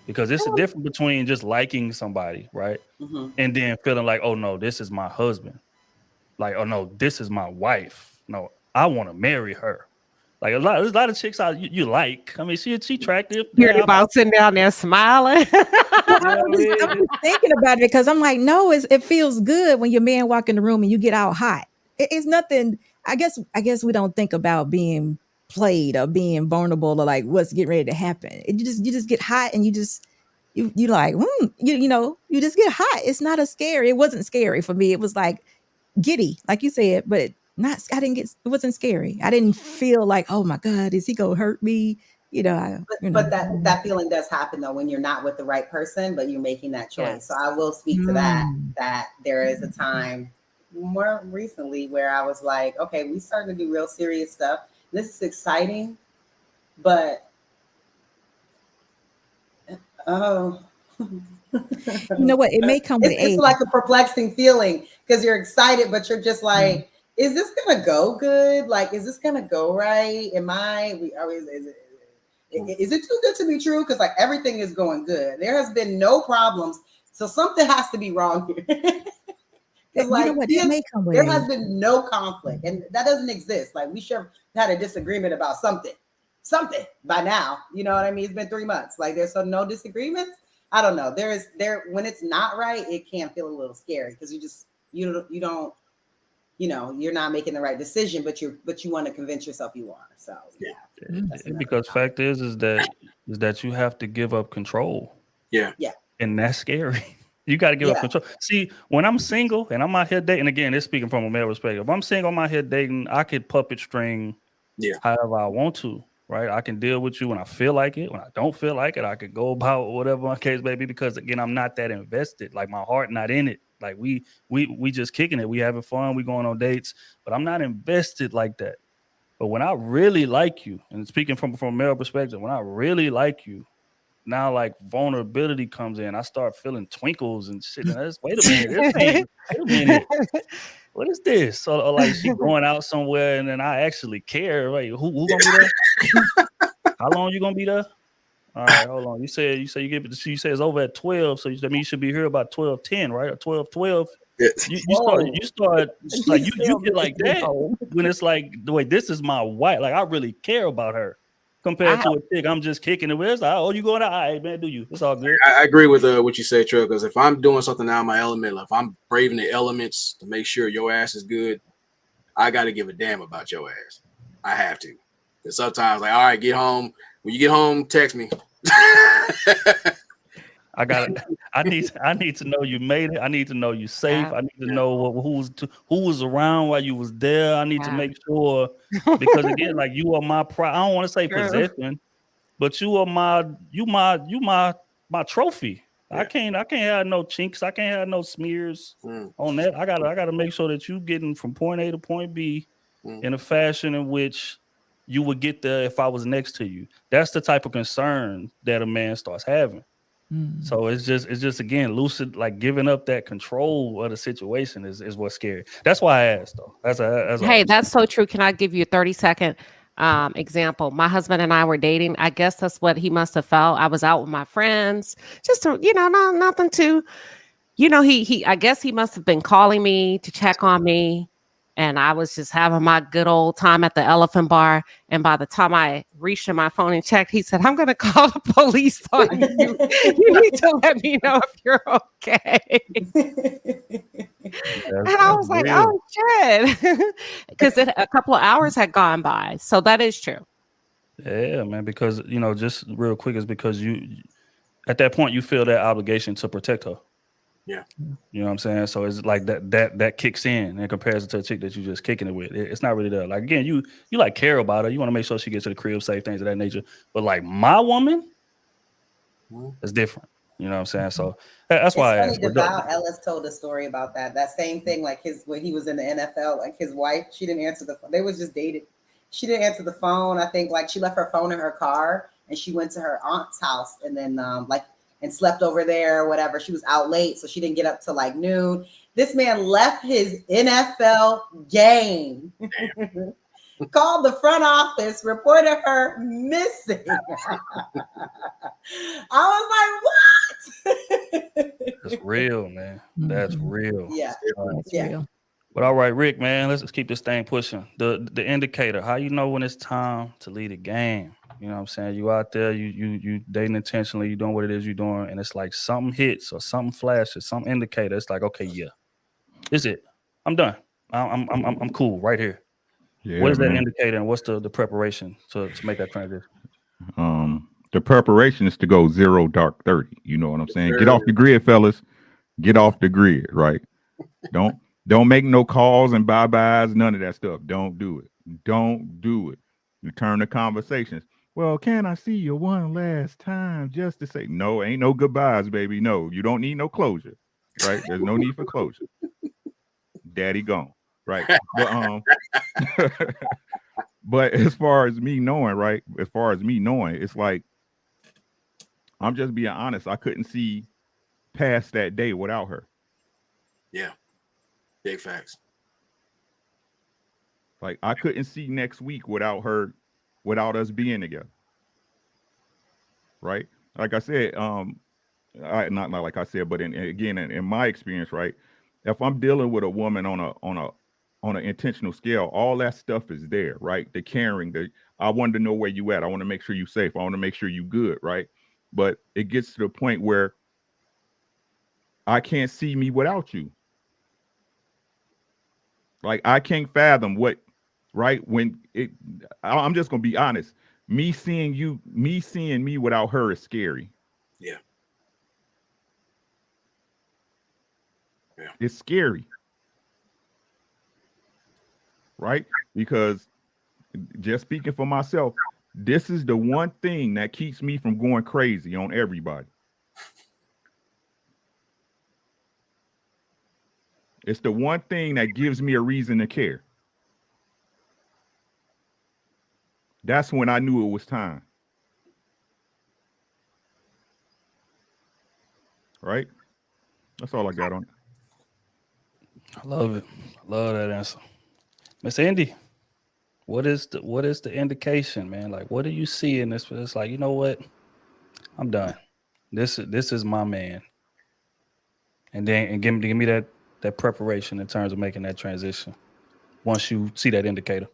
because it's a difference between just liking somebody, right? Mhm. And then feeling like, oh no, this is my husband. Like, oh no, this is my wife. No, I want to marry her. Like there's a lot of chicks out you like. I mean, she attractive. Hearing Yeah, about sitting down there smiling. Well, I'm just thinking about it because I'm like, no, it feels good when your man walk in the room and you get out hot. It's nothing. I guess we don't think about being played or being vulnerable or like what's getting ready to happen. You just get hot and you like you just get hot. It's not a scary. It wasn't scary for me. It was like giddy, like you said, but it wasn't scary. I didn't feel like, oh my God, is he gonna hurt me? But that feeling does happen though when you're not with the right person, but you're making that choice. Yes. So I will speak to that there is a time more recently where I was like, okay, we started to do real serious stuff. This is exciting, but oh. You know what? It may come with age. It's like a perplexing feeling because you're excited, but you're just like, is this gonna go good? Like, is this gonna go right? Is it too good to be true? Because like everything is going good. There has been no problems. So something has to be wrong here. Because like there has been no conflict, and that doesn't exist. Like we should have had a disagreement about something by now. You know what I mean? It's been 3 months. Like there's no disagreements. I don't know. When it's not right, it can feel a little scary because you don't you're not making the right decision, but you want to convince yourself you are. So yeah. Because fact is that you have to give up control. Yeah. And that's scary. You got to give up control. See, when I'm single and I'm out here dating, again, this speaking from a male perspective. If I'm single, I'm out here dating, I could puppet string however I want to, right? I can deal with you when I feel like it. When I don't feel like it, I could go about whatever my case may be because, again, I'm not that invested. Like my heart not in it. Like we just kicking it. We having fun. We going on dates, but I'm not invested like that. But when I really like you, and speaking from a male perspective, when I really like you, now like vulnerability comes in. I start feeling twinkles and shit. And wait a minute. What is this? Or like she going out somewhere and then I actually care. Like who gonna be there? How long you gonna be there? All right, hold on. You said you say it's over at 12, so that means you should be here about 12:10, right? Or 12:12. You start like you get like that when it's like the way this is my wife. Like I really care about her compared to a chick I'm just kicking it with. It's like, oh, you going out? All right, man, do you? It's all good. I agree with what you say, Trill, because if I'm doing something out of my element, if I'm braving the elements to make sure your ass is good, I got to give a damn about your ass. I have to. And sometimes, like, all right, get home. When you get home, text me. I need to know you made it. I need to know you safe. I need to know who was around while you was there. I need to make sure because again, like you are my pride. I don't want to say possession, but you are my trophy. Yeah. I can't have no chinks. I can't have no smears on that. I gotta make sure that you getting from point A to point B in a fashion in which you would get there if I was next to you. That's the type of concern that a man starts having. So it's just again lucid, like giving up that control of the situation is what's scary. That's why I asked though. That's so true. Can I give you a 30-second example? My husband and I were dating. I guess that's what he must have felt. I was out with my friends, just nothing to, he I guess he must have been calling me to check on me. And I was just having my good old time at the Elephant Bar. And by the time I reached in my phone and checked, he said, I'm going to call the police on you. You need to let me know if you're okay. And I was like, oh, shit. Because a couple of hours had gone by. So that is true. Yeah, man. Because, just real quick is because you, at that point, you feel that obligation to protect her. Yeah. You know what I'm saying? So it's like that kicks in comparison to a chick that you just kicking it with. It's not really there. Like again, you like care about her. You want to make sure she gets to the crib safe, things of that nature. But like my woman, it's different. You know what I'm saying? So that's why I asked. DeVal Ellis told a story about that same thing. Like when he was in the NFL, like his wife, she didn't answer the phone. They was just dated. She didn't answer the phone. I think like she left her phone in her car and she went to her aunt's house and then and slept over there or whatever. She was out late, so she didn't get up till like noon. This man left his NFL game called the front office, reported her missing. I was like, what? That's real, man. That's Mhm. real. Yeah. That's Yeah. real. But all right, Rick, man, let's keep this thing pushing. The indicator, how you know when it's time to lead a game? You know what I'm saying? You out there, you dating intentionally, you doing what it is you're doing, and it's like something hits or something flashes, some indicator. It's like, okay, yeah, this is it. I'm done. I'm cool right here. What Yeah, is that man. indicator, and what's the preparation to make that transition? The preparation is to go 0 dark 30. You know what I'm saying? Get Sure. off the grid, fellas. Get off the grid, right? Don't don't make no calls and bye-byes, none of that stuff. Don't do it. Don't do it. You turn the conversations. Well, can I see you one last time just to say no, ain't no goodbyes, baby. No, you don't need no closure. Right? There's no need for closure. Daddy gone. Right. But but as far as me knowing, right? As far as me knowing, it's like I'm just being honest. I couldn't see past that day without her. Yeah. Big facts. Like I couldn't see next week without her, without us being together. Right? Like I said, not like I said, but in my experience, right? If I'm dealing with a woman on an intentional scale, all that stuff is there, right? The caring, the I wanted to know where you at. I want to make sure you safe. I want to make sure you good, right? But it gets to the point where I can't see me without you. Like I can't fathom what, right? When it, I'm just gonna be honest. Me seeing me without her is scary. Yeah. Yeah. It's scary, right? Because just speaking for myself, this is the one thing that keeps me from going crazy on everybody. It's the one thing that gives me a reason to care. That's when I knew it was time. Right? That's all I got on it. I love it. I love that answer. Miss Indy, what is the indication, man? Like, what do you see in this? It's like, you know what? I'm done. This is my man. And give me that preparation in terms of making that transition. Once you see that indicator.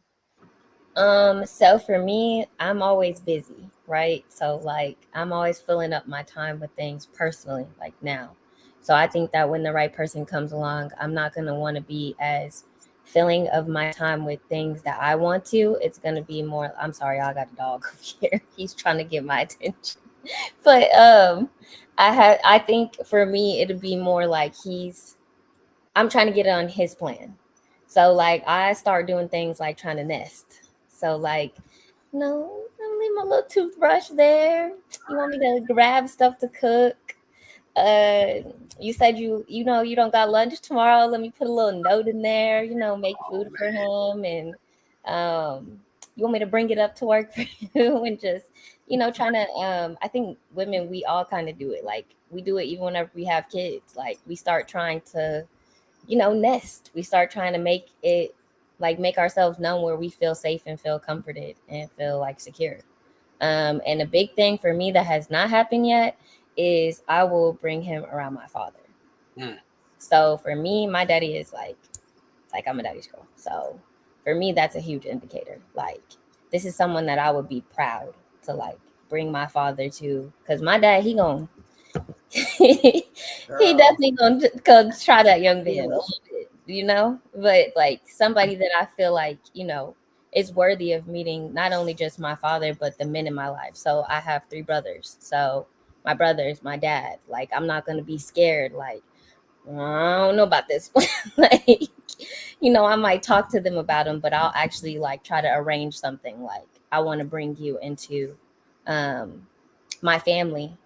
So for me, I'm always busy, right? So like I'm always filling up my time with things personally, like now. So I think that when the right person comes along, I'm not gonna want to be as filling of my time with things that I want to. It's gonna be more. I'm sorry, I got a dog over here. He's trying to get my attention. But I think for me it'd be more like I'm trying to get it on his plan. So like I start doing things like trying to nest. So like, no, I'm leave my little toothbrush there. You want me to grab stuff to cook? Uh, you said you don't got lunch tomorrow. Let me put a little note in there. Make Oh food for man. him, and you want me to bring it up to work for you, and just trying to. I think women, we all kind of do it. Like we do it even whenever we have kids. Like we start trying to nest. We start trying to make it like make ourselves known where we feel safe and feel comforted and feel like secure. And a big thing for me that has not happened yet is I will bring him around my father. Mm. So for me, my daddy is like I'm a daddy's girl. So for me, that's a huge indicator. Like this is someone that I would be proud to like bring my father to, because my dad, he definitely gonna go try that young man a little bit. But like somebody that I feel like, is worthy of meeting not only just my father, but the men in my life. So I have 3 brothers. So my brothers, my dad, like I'm not gonna be scared, like, I don't know about this one. Like, I might talk to them about them, but I'll actually like try to arrange something like I want to bring you into my family.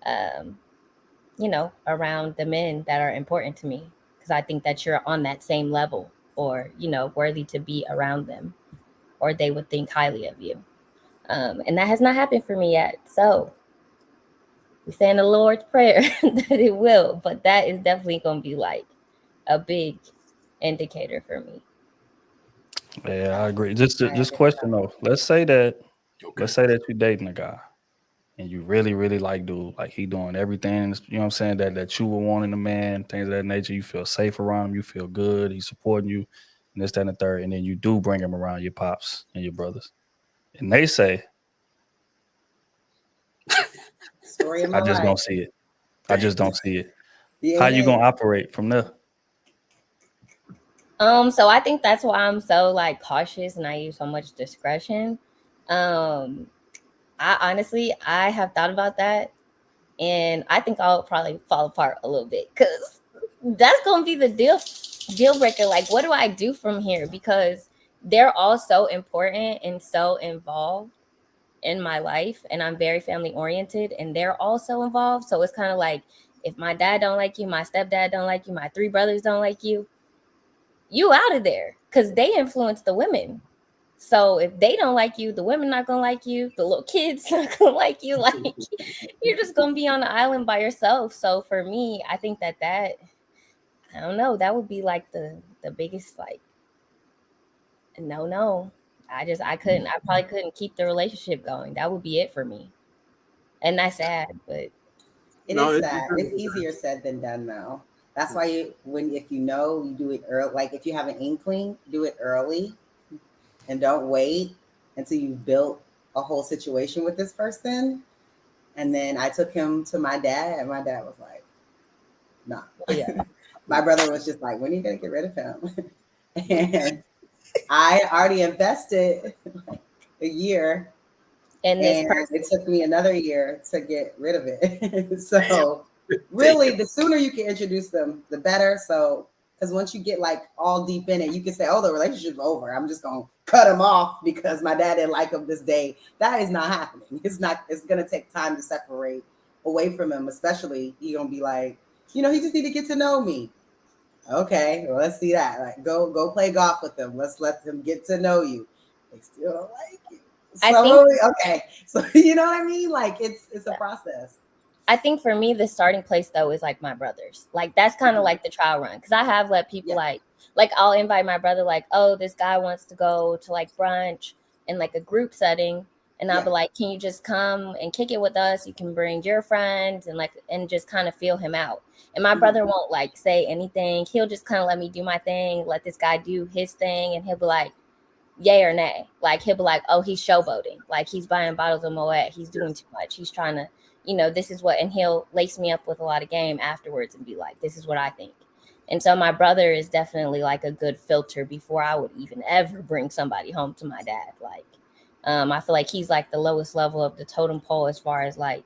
Um, around the men that are important to me, because I think that you're on that same level, or, worthy to be around them, or they would think highly of you. And that has not happened for me yet. So we say in the Lord's Prayer that it will, but that is definitely going to be like a big indicator for me. Yeah, I Um, agree. Just I just agree. question though. Okay. Let's say that you're dating a guy and you really, really like dude, like he doing everything, you know what I'm saying, that you would want in a man, things of that nature. You feel safe around him, you feel good, he's supporting you, and this, that, and the third, and then you do bring him around your pops and your brothers. And they say, Story of I my just life. don't see it. I just don't see it. Yeah, How you yeah. gonna operate from there? So I think that's why I'm so like cautious and I use so much discretion. Um, I honestly I have thought about that, and I think I'll probably fall apart a little bit because that's gonna be the deal breaker. Like, what do I do from here? Because they're all so important and so involved in my life, and I'm very family oriented, and they're also involved. So it's kind of like if my dad don't like you, my stepdad don't like you, my three brothers don't like you out of there because they influence the women. So if they don't like you, the women not gonna like you, the little kids not gonna like you. Like you're just gonna be on the island by yourself. So for me, I think that I don't know, that would be like the biggest like no. I probably couldn't keep the relationship going. That would be it for me. And that's sad, but It No, is it, sad. It's easier said than done, though. That's why if you know, you do it early. Like if you have an inkling, do it early, and don't wait until you've built a whole situation with this person. And then I took him to my dad, and my dad was like, "Nah." yeah. My brother was just like, "When are you gonna get rid of him?" And I already invested like a year, And this and person, it took me another year to get rid of it. So take really, it. the sooner you can introduce them, the better. So because once you get like all deep in it, you can say, "Oh, the relationship's over. I'm just gonna cut him off because my dad didn't like him this day." That is not happening. It's not. It's gonna take time to separate away from him. Especially, you're gonna be like, he just need to get to know me. Okay, well, let's see that. Like, go play golf with them. Let's let them get to know you. They still don't like you. I think So okay, so you know what I mean? Like it's a process. I think for me, the starting place though is like my brothers. Like that's kind of like the trial run because I have let people Yeah. like I'll invite my brother like, oh, this guy wants to go to like brunch in like a group setting, and I'll Yeah. be like, can you just come and kick it with us? You can bring your friends and like and just kind of feel him out. And my brother won't like say anything. He'll just kind of let me do my thing, let this guy do his thing, and he'll be like, yay or nay. Like he'll be like, oh, he's showboating. Like he's buying bottles of Moet. He's doing too much. He's trying to, this is what, and he'll lace me up with a lot of game afterwards and be like, this is what I think. And so my brother is definitely like a good filter before I would even ever bring somebody home to my dad. Like, I feel like he's like the lowest level of the totem pole as far as like,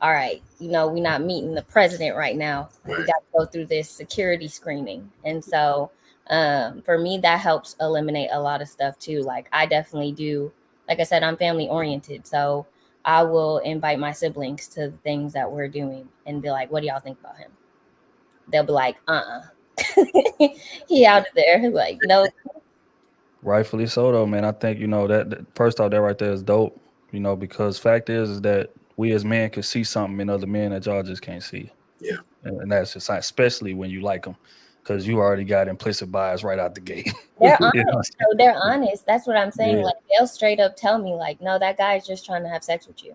all right, we're not meeting the president right now. We got to go through this security screening. And so for me, that helps eliminate a lot of stuff too. Like I definitely do, like I said, I'm family oriented. So I will invite my siblings to the things that we're doing and be like, what do y'all think about him? They'll be like, he out of there. Like, no. Rightfully so, though, man. I think that first off, that right there is dope. Because fact is that we as men can see something in other men that y'all just can't see, Yeah. and that's just especially when you like them, because you already got implicit bias right out the gate. They're You know honest. So they're honest. That's what I'm saying. Yeah. Like they'll straight up tell me, like, no, that guy is just trying to have sex with you.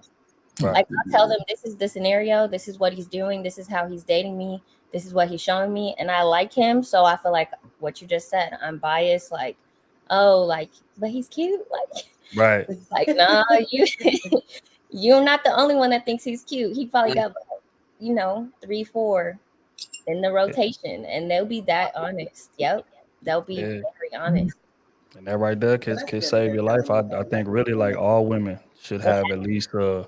Right. Like I'll tell them this is the scenario, this is what he's doing, this is how he's dating me, this is what he's showing me, and I like him. So I feel like what you just said, I'm biased, like, oh, like, but he's cute. Right. Like, nah, you're not the only one that thinks he's cute. He probably got 3, 4 in the rotation, and they'll be that honest. Yep. They'll be Yeah. very honest. And that right there Well, can, that's can good that save they're your life. telling I, you I though. think really like all women should have at least a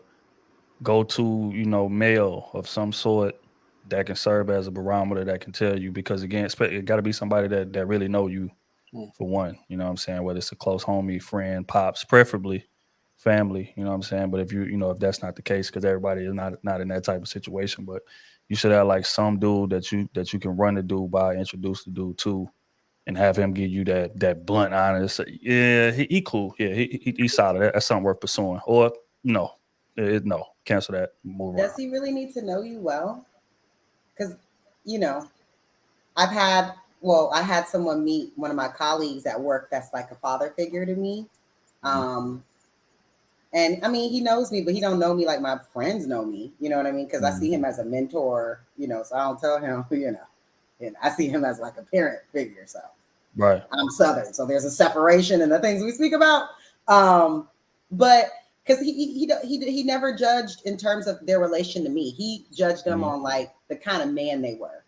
go-to, male of some sort that can serve as a barometer that can tell you, because again, it got to be somebody that really know you, for one. You know what I'm saying? Whether it's a close homie, friend, pops, preferably family. You know what I'm saying? But if that's not the case, because everybody is not in that type of situation, but you should have like some dude that you can run the dude by, introduce the dude to, and have him give you that blunt, honest. Yeah, he cool. Yeah, he's solid. That's something worth pursuing. Or no, no, cancel that. Move Does around. he really need to know you well? Because, you know, I've had well, I had someone meet one of my colleagues at work that's like a father figure to me. And I mean, he knows me, but he don't know me like my friends know me. You know what I mean? Because I see him as a mentor, so I don't tell him, and I see him as like a parent figure. So Right. I'm Southern, so there's a separation in the things we speak about. But because he never judged in terms of their relation to me. He judged them on like the kind of man they were.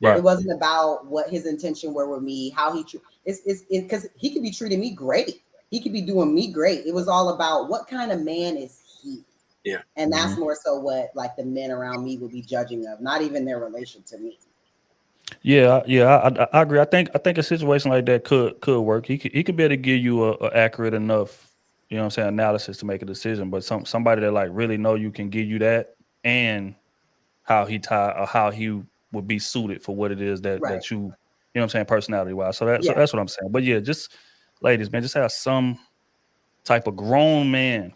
Right. It wasn't about what his intention were with me, how it's because he could be treating me great. He could be doing me great. It was all about what kind of man is he. Yeah. And that's more so what like the men around me would be judging of, not even their relation to me. Yeah, I agree. I think a situation like that could work. He could be able to give you a accurate enough, analysis to make a decision. But somebody that like really know you can give you that, and how he would be suited for what it is that Right. that you personality wise. So that's what I'm saying. But yeah, just ladies, man, just have some type of grown man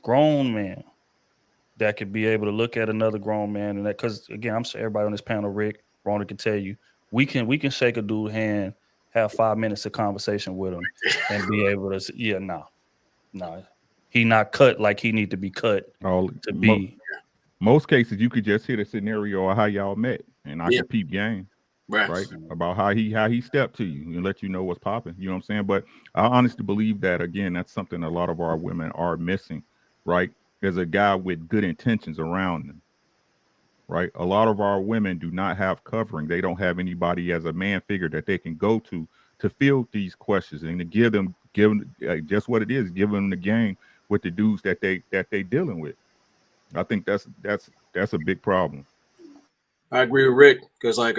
that could be able to look at another grown man, and that, because again, I'm sure everybody on this panel, Rick, Rona, can tell you, we can shake a dude's hand, have 5 minutes of conversation with him, and be able to say, yeah, no, he not cut like he need to be cut to be. Most cases, you could just hit a scenario of how y'all met, and I could peep game, right? About how he stepped to you and let you know what's popping. You know what I'm saying? But I honestly believe that, again, that's something a lot of our women are missing, right? There's a guy with good intentions around them, right? A lot of our women do not have covering. They don't have anybody as a man figure that they can go to field these questions and to give them just what it is, give them the game with the dudes that they dealing with. I think that's a big problem. I agree with Rick, because like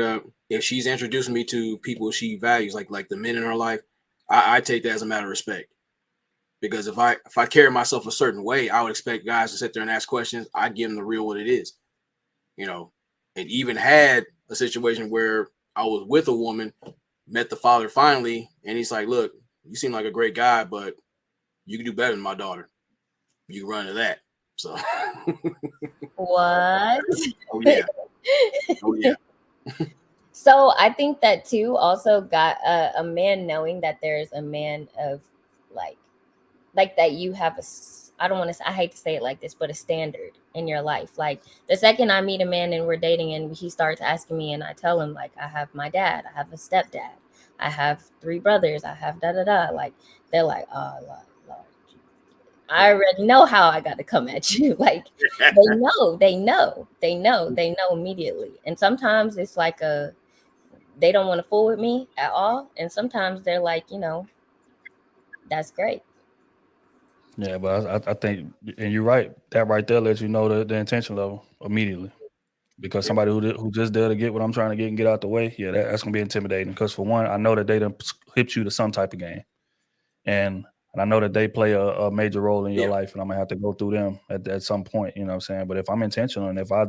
if she's introducing me to people she values, like the men in her life, I take that as a matter of respect. Because if I carry myself a certain way, I would expect guys to sit there and ask questions. I give them the real what it is, and even had a situation where I was with a woman, met the father finally, and he's like, "Look, you seem like a great guy, but you can do better than my daughter. You can run to that." So What? oh yeah. So I think that too also got a man knowing that there's a man of like that you have I don't want to say, I hate to say it like this, but a standard in your life. Like the second I meet a man and we're dating and he starts asking me and I tell him like, I have my dad, I have a stepdad, I have 3 brothers, I have da-da-da. Like they're like, oh, Lord. I already know how I got to come at you. Like they know immediately. And sometimes it's like they don't want to fool with me at all. And sometimes they're like, that's great. Yeah, but I think, and you're right. That right there lets you know the intention level immediately. Because somebody who just there to get what I'm trying to get and get out the way, yeah, that's gonna be intimidating. Because for one, I know that they done hit you to some type of game, and I know that they play a major role in your life, and I'm gonna have to go through them at some point. You know what I'm saying? But if I'm intentional and if I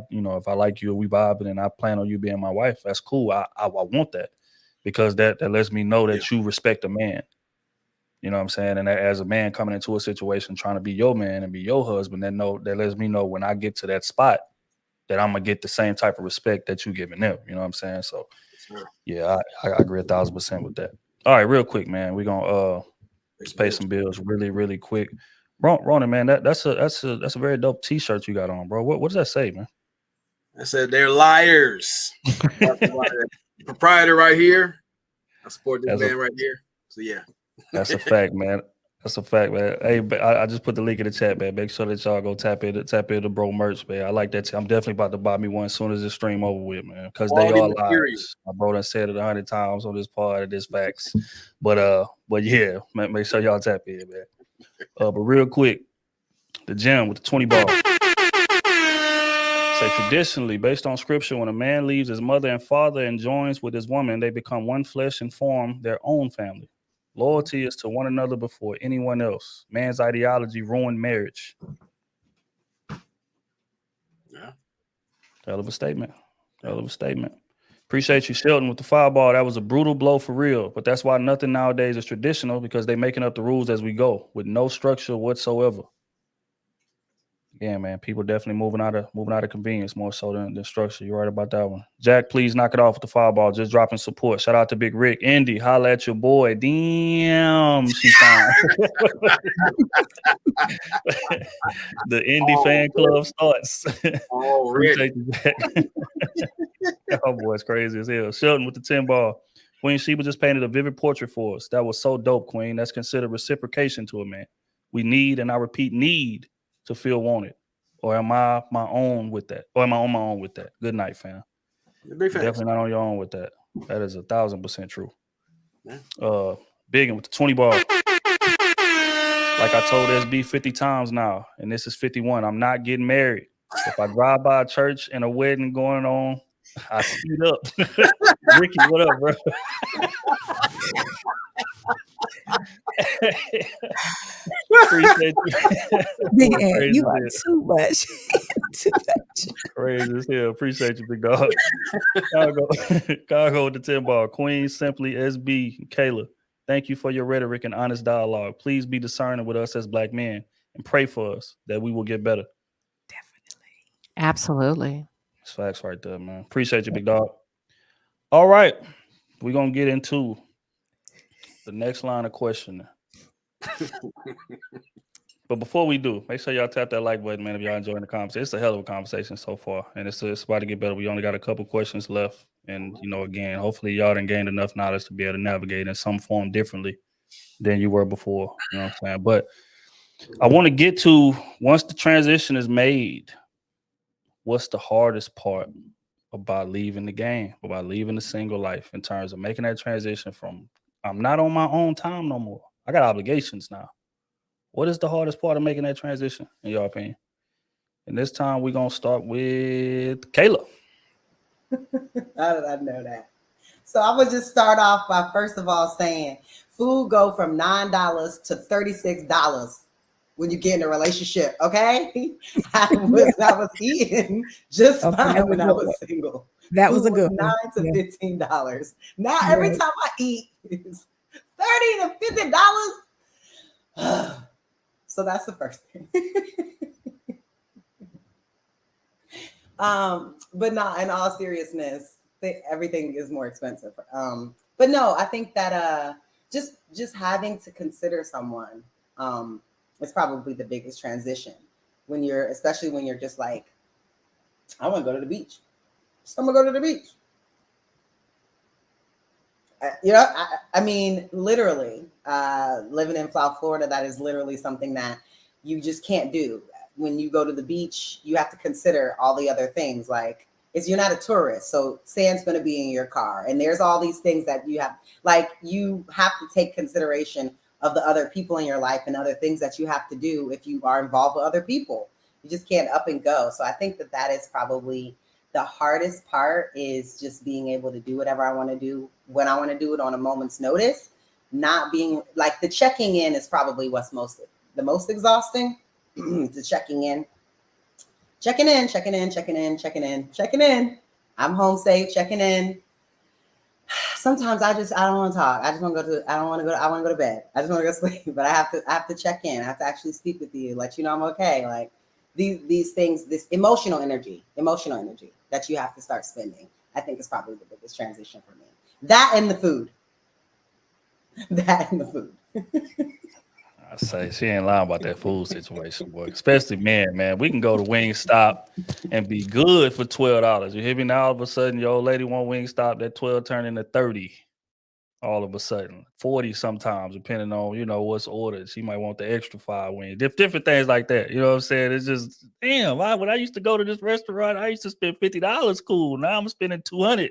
like you, we vibing, and I plan on you being my wife, that's cool. I want that, because that lets me know that you respect a man. You know what I'm saying? And as a man coming into a situation trying to be your man and be your husband, that lets me know when I get to that spot that I'm gonna get the same type of respect that you giving them. You know what I'm saying? So yeah, I agree 1,000% with that. All right, real quick, man. We're gonna pay some bills really, really quick. Ronan, man, that's a very dope t-shirt you got on, bro. What does that say, man? I said they're liars. Proprietor right here. I support this man right here. So yeah. That's a fact, man. That's a fact, man. Hey, I just put the link in the chat, man. Make sure that y'all go tap into bro merch, man. I like that. I'm definitely about to buy me one as soon as this stream over with, man. Because they are liars. My bro done said it 100 times on this part. It is facts. But yeah, make sure y'all tap in, man. But real quick, the gym with the 20 ball. Say traditionally, based on scripture, when a man leaves his mother and father and joins with his woman, they become one flesh and form their own family. Loyalty is to one another before anyone else. Man's ideology ruined marriage. Yeah. Hell of a statement. Appreciate you, Shelton, with the fireball. That was a brutal blow for real. But that's why nothing nowadays is traditional, because they're making up the rules as we go with no structure whatsoever. again, man, people definitely moving out of convenience more so than structure. You're right about that one. Jack, please knock it off with the fireball. Just dropping support. Shout out to Big Rick. Indy, holla at your boy. Damn, she fine. The Indy fan club starts. Already. Appreciate you, Jack. Oh boy, it's crazy as hell. Shelton with the 10 ball. Queen Sheba just painted a vivid portrait for us. That was so dope, Queen. That's considered reciprocation to a man. We need, and I repeat, need to feel wanted. Or am I my own with that? Or am I on my own with that? Good night, fam. Big facts. Definitely not on your own with that. That is 1,000% true. Yeah. Biggin with the 20 ball. Like I told SB 50 times now, and this is 51. I'm not getting married. If I drive by a church and a wedding going on, I speed up. Ricky, what up, bro? Appreciate you. Big Boy, Ant, crazy you are as too much. Too much. Crazy as hell. Appreciate you, big dog. Cargo with the 10 ball. Queen, Simply, SB, Kayla. Thank you for your rhetoric and honest dialogue. Please be discerning with us as Black men and pray for us that we will get better. Absolutely. It's facts right there, man. Appreciate you, big dog. All right. We're going to get into the next line of questioning. But before we do, make sure y'all tap that like button, man, if y'all enjoying the conversation. It's a hell of a conversation so far, and it's about to get better. We only got a couple questions left. And, again, hopefully y'all done gained enough knowledge to be able to navigate in some form differently than you were before. You know what I'm saying? But I want to get to, once the transition is made, what's the hardest part about leaving the game, about leaving the single life in terms of making that transition from I'm not on my own time no more. I got obligations now. What is the hardest part of making that transition, in your opinion? And this time we're going to start with Kayla. How did I know that? So I would just start off by first of all saying food go from $9 to $36 when you get in a relationship, okay? I was eating just fine when I was single. That was a good $9 to $15. Now every time I eat is $30 to $50. So that's the first thing. But not in all seriousness, everything is more expensive. But no, I think that just having to consider someone is probably the biggest transition especially when you're just like, I want to go to the beach. I'm gonna go to the beach. I mean, literally, living in South Florida, that is literally something that you just can't do. When you go to the beach, you have to consider all the other things. Like, you're not a tourist, so sand's going to be in your car, and there's all these things that you have to take consideration of the other people in your life and other things that you have to do if you are involved with other people. You just can't up and go. So I think that is probably the hardest part, is just being able to do whatever I want to do when I want to do it on a moment's notice. Not being like, the checking in is probably what's the most exhausting. The checking in. I'm home safe, checking in. Sometimes I don't want to talk. I want to go to bed. I just want to go sleep. But I have to check in. I have to actually speak with you, let you know I'm okay. Like these things, this emotional energy that you have to start spending, I think is probably the biggest transition for me. That and the food. I say she ain't lying about that food situation, boy. Especially man. We can go to Wingstop and be good for $12. You hear me? Now all of a sudden your old lady want Wingstop, that 12 turn into 30. All of a sudden, 40 sometimes, depending on what's ordered. She might want the extra 5 wings, different things like that. You know what I'm saying? It's just damn. When I used to go to this restaurant, I used to spend $50. Cool. Now I'm spending $200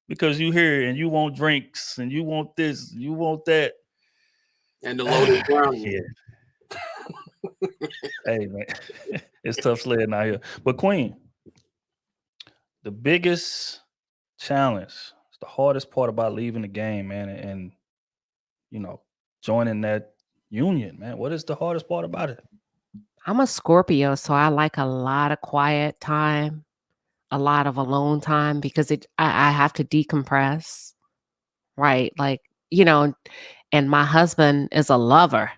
because you here and you want drinks and you want this, you want that. And the loaded brownie. Yeah. Hey, man. It's tough sledding out here. But Queen, the biggest challenge, the hardest part about leaving the game, man, and joining that union, man. What is the hardest part about it? I'm a Scorpio, so I like a lot of quiet time, a lot of alone time, because I have to decompress, right? Like, and my husband is a lover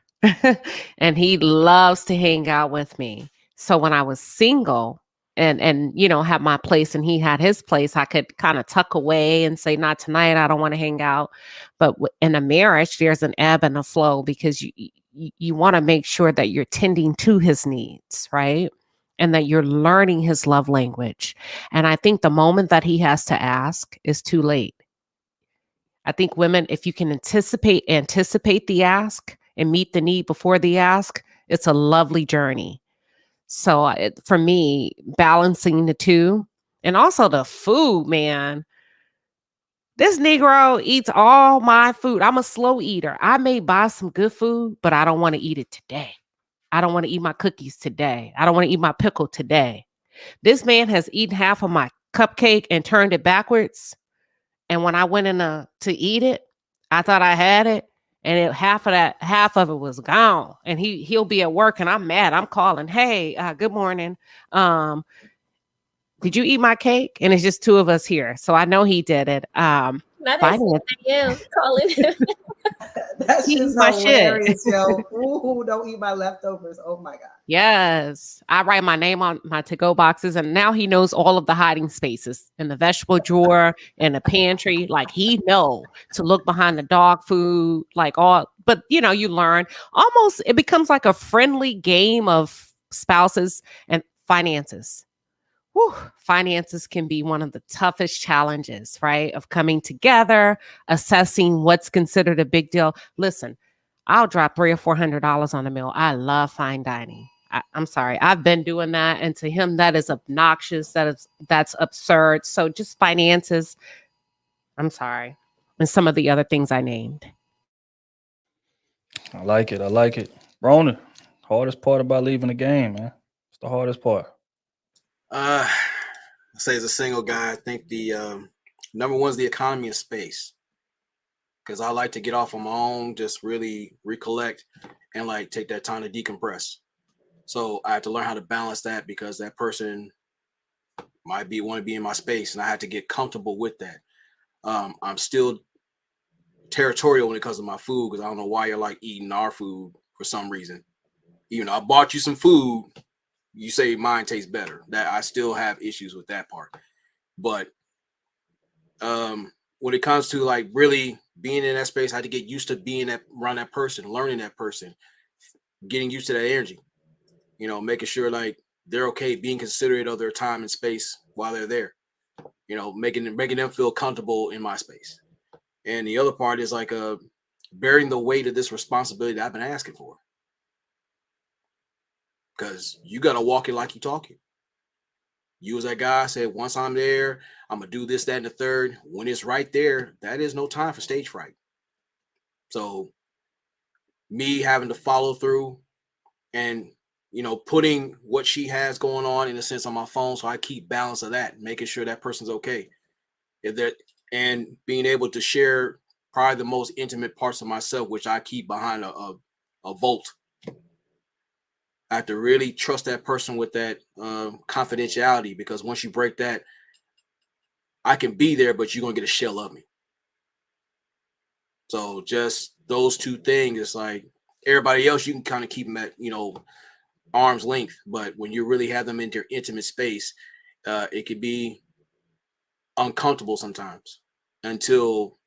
and he loves to hang out with me. So when I was single and had my place and he had his place, I could kind of tuck away and say, not tonight, I don't want to hang out. But in a marriage, there's an ebb and a flow, because you want to make sure that you're tending to his needs, right? And that you're learning his love language. And I think the moment that he has to ask is too late. I think women, if you can anticipate the ask and meet the need before the ask, it's a lovely journey. So for me, balancing the two, and also the food, man. This Negro eats all my food. I'm a slow eater. I may buy some good food, but I don't want to eat it today. I don't want to eat my cookies today. I don't want to eat my pickle today. This man has eaten half of my cupcake and turned it backwards. And when I went in to eat it, I thought I had it. And half of it was gone. And he'll be at work and I'm mad. I'm calling, hey, good morning. Did you eat my cake? And it's just two of us here. So I know he did it. That is you calling him. That's just hilarious, yo. Ooh, don't eat my leftovers. Oh my God. Yes. I write my name on my to-go boxes, and now he knows all of the hiding spaces in the vegetable drawer, in the pantry. Like, he know to look behind the dog food, like all, but you learn almost, it becomes like a friendly game of spouses and finances. Whew, finances can be one of the toughest challenges, right? Of coming together, assessing what's considered a big deal. Listen, I'll drop $300 or $400 on a meal. I love fine dining. I'm sorry, I've been doing that, and to him, that is obnoxious. That's absurd. So just finances. I'm sorry, and some of the other things I named. I like it. Rona, hardest part about leaving the game, man. What's the hardest part? I say as a single guy, I think the number one is the economy of space, because I like to get off on my own, just really recollect and like take that time to decompress. So I have to learn how to balance that, because that person might want to be in my space, and I have to get comfortable with that. I'm still territorial when it comes to my food, because I don't know why you're like eating our food for some reason. Even though I bought you some food, you say mine tastes better. That I still have issues with that part. But when it comes to like really being in that space, I had to get used to being around that person, learning that person, getting used to that energy. Making sure like they're okay, being considerate of their time and space while they're there. Making them feel comfortable in my space. And the other part is like bearing the weight of this responsibility that I've been asking for. Because you got to walk it like you talk it. You as that guy said, once I'm there, I'm going to do this, that, and the third. When it's right there, that is no time for stage fright. So me having to follow through and, putting what she has going on in a sense on my phone, so I keep balance of that, making sure that person's okay. And being able to share probably the most intimate parts of myself, which I keep behind a vault. I have to really trust that person with that confidentiality, because once you break that, I can be there, but you're going to get a shell of me. So just those two things, it's like everybody else, you can kind of keep them at, arm's length. But when you really have them in their intimate space, it could be uncomfortable sometimes until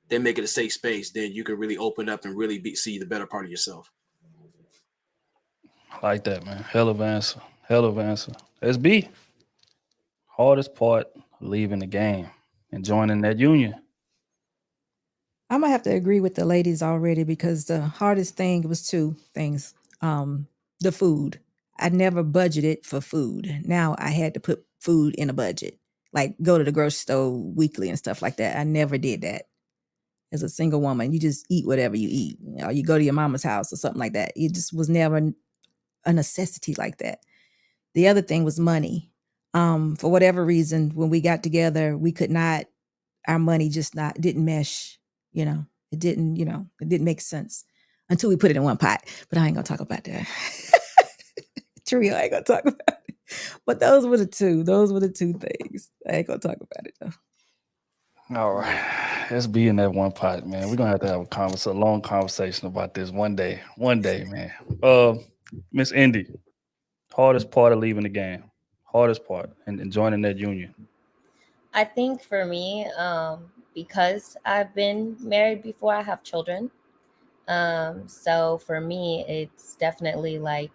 they make it a safe space. Then you can really open up and really see the better part of yourself. I like that, man. Hell of answer. SB, hardest part leaving the game and joining that union. I'm gonna have to agree with the ladies already, because the hardest thing was two things. The food. I never budgeted for food. Now I had to put food in a budget, like go to the grocery store weekly and stuff like that. I never did that. As a single woman, you just eat whatever you eat. Or you go to your mama's house or something like that. It just was never a necessity like that. The other thing was money. For whatever reason, when we got together, we could not, our money just didn't mesh. It didn't make sense until we put it in one pot. But I ain't gonna talk about that. True, I ain't gonna talk about it. But those were the two things. I ain't gonna talk about it though. All right. Let's be in that one pot, man. We're gonna have to have a long conversation about this one day, man. Miss Indy, Hardest part of leaving the game. Hardest part and joining that union. I think for me, because I've been married before, I have children. So for me, it's definitely like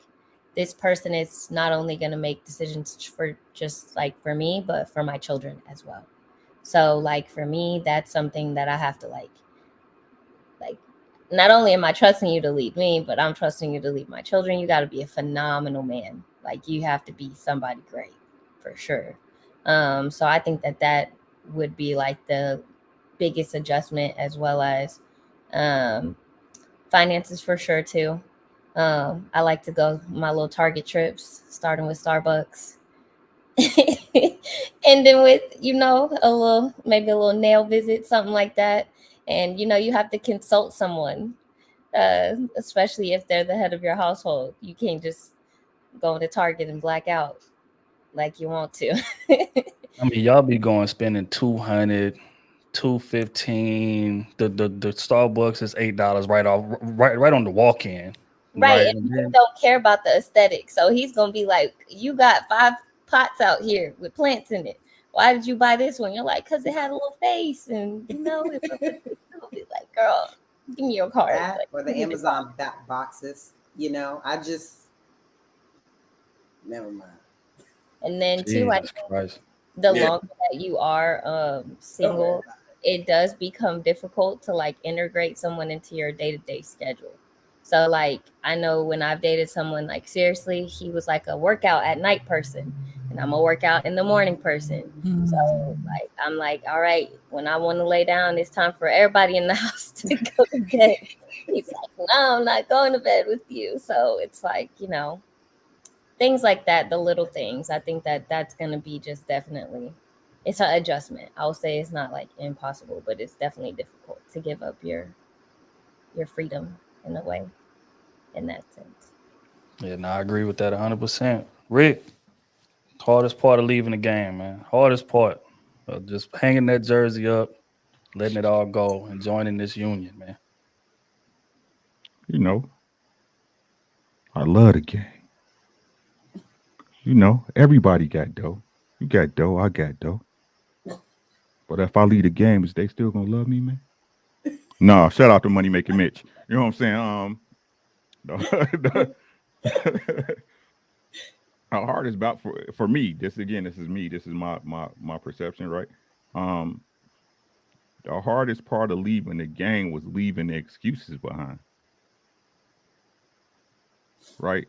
this person is not only going to make decisions for just like for me, but for my children as well. So like for me, that's something that I have to like not only am I trusting you to lead me, but I'm trusting you to lead my children. You got to be a phenomenal man. Like you have to be somebody great for sure. So I think that would be like the biggest adjustment, as well as um, finances for sure too. I like to go my little Target trips, starting with Starbucks, and then with a little, maybe a little nail visit, something like that. And you have to consult someone, especially if they're the head of your household. You can't just go into Target and black out like you want to. I mean, y'all be going spending 200, 215. The Starbucks is $8 right off, right on the walk-in. Right, Right. and And he then, don't care about the aesthetic, so he's gonna be like, "You got 5 pots out here with plants in it. Why did you buy this one?" You're like, "Cause it had a little face, and it'll be like, girl, give me your card." That Like, or the give me the card. Amazon back boxes. I just never mind. And then too, I Jesus Christ. the Yeah. longer that you are Don't worry single, about it does become difficult to like integrate someone into your day-to-day schedule. So like I know when I've dated someone, like seriously, he was like a workout at night person, and I'm a workout in the morning person. So like I'm like, all right, when I want to lay down, it's time for everybody in the house to go to bed. He's like, no, I'm not going to bed with you. So it's like, things like that, the little things. I think that's going to be just definitely, it's an adjustment. I would say it's not like impossible, but it's definitely difficult to give up your freedom in a way, in that sense. Yeah, no, I agree with that 100%. Rick, hardest part of leaving the game, man. Hardest part. Just hanging that jersey up, letting it all go, and joining this union, man. You know, I love the game. Everybody got dough. You got dough, I got dough. But if I leave the game, is they still gonna love me, man? No, shout out to Money Making Mitch. You know what I'm saying? The, how hard is about for me. This is me. This is my perception, right? Um, the hardest part of leaving the game was leaving the excuses behind, right?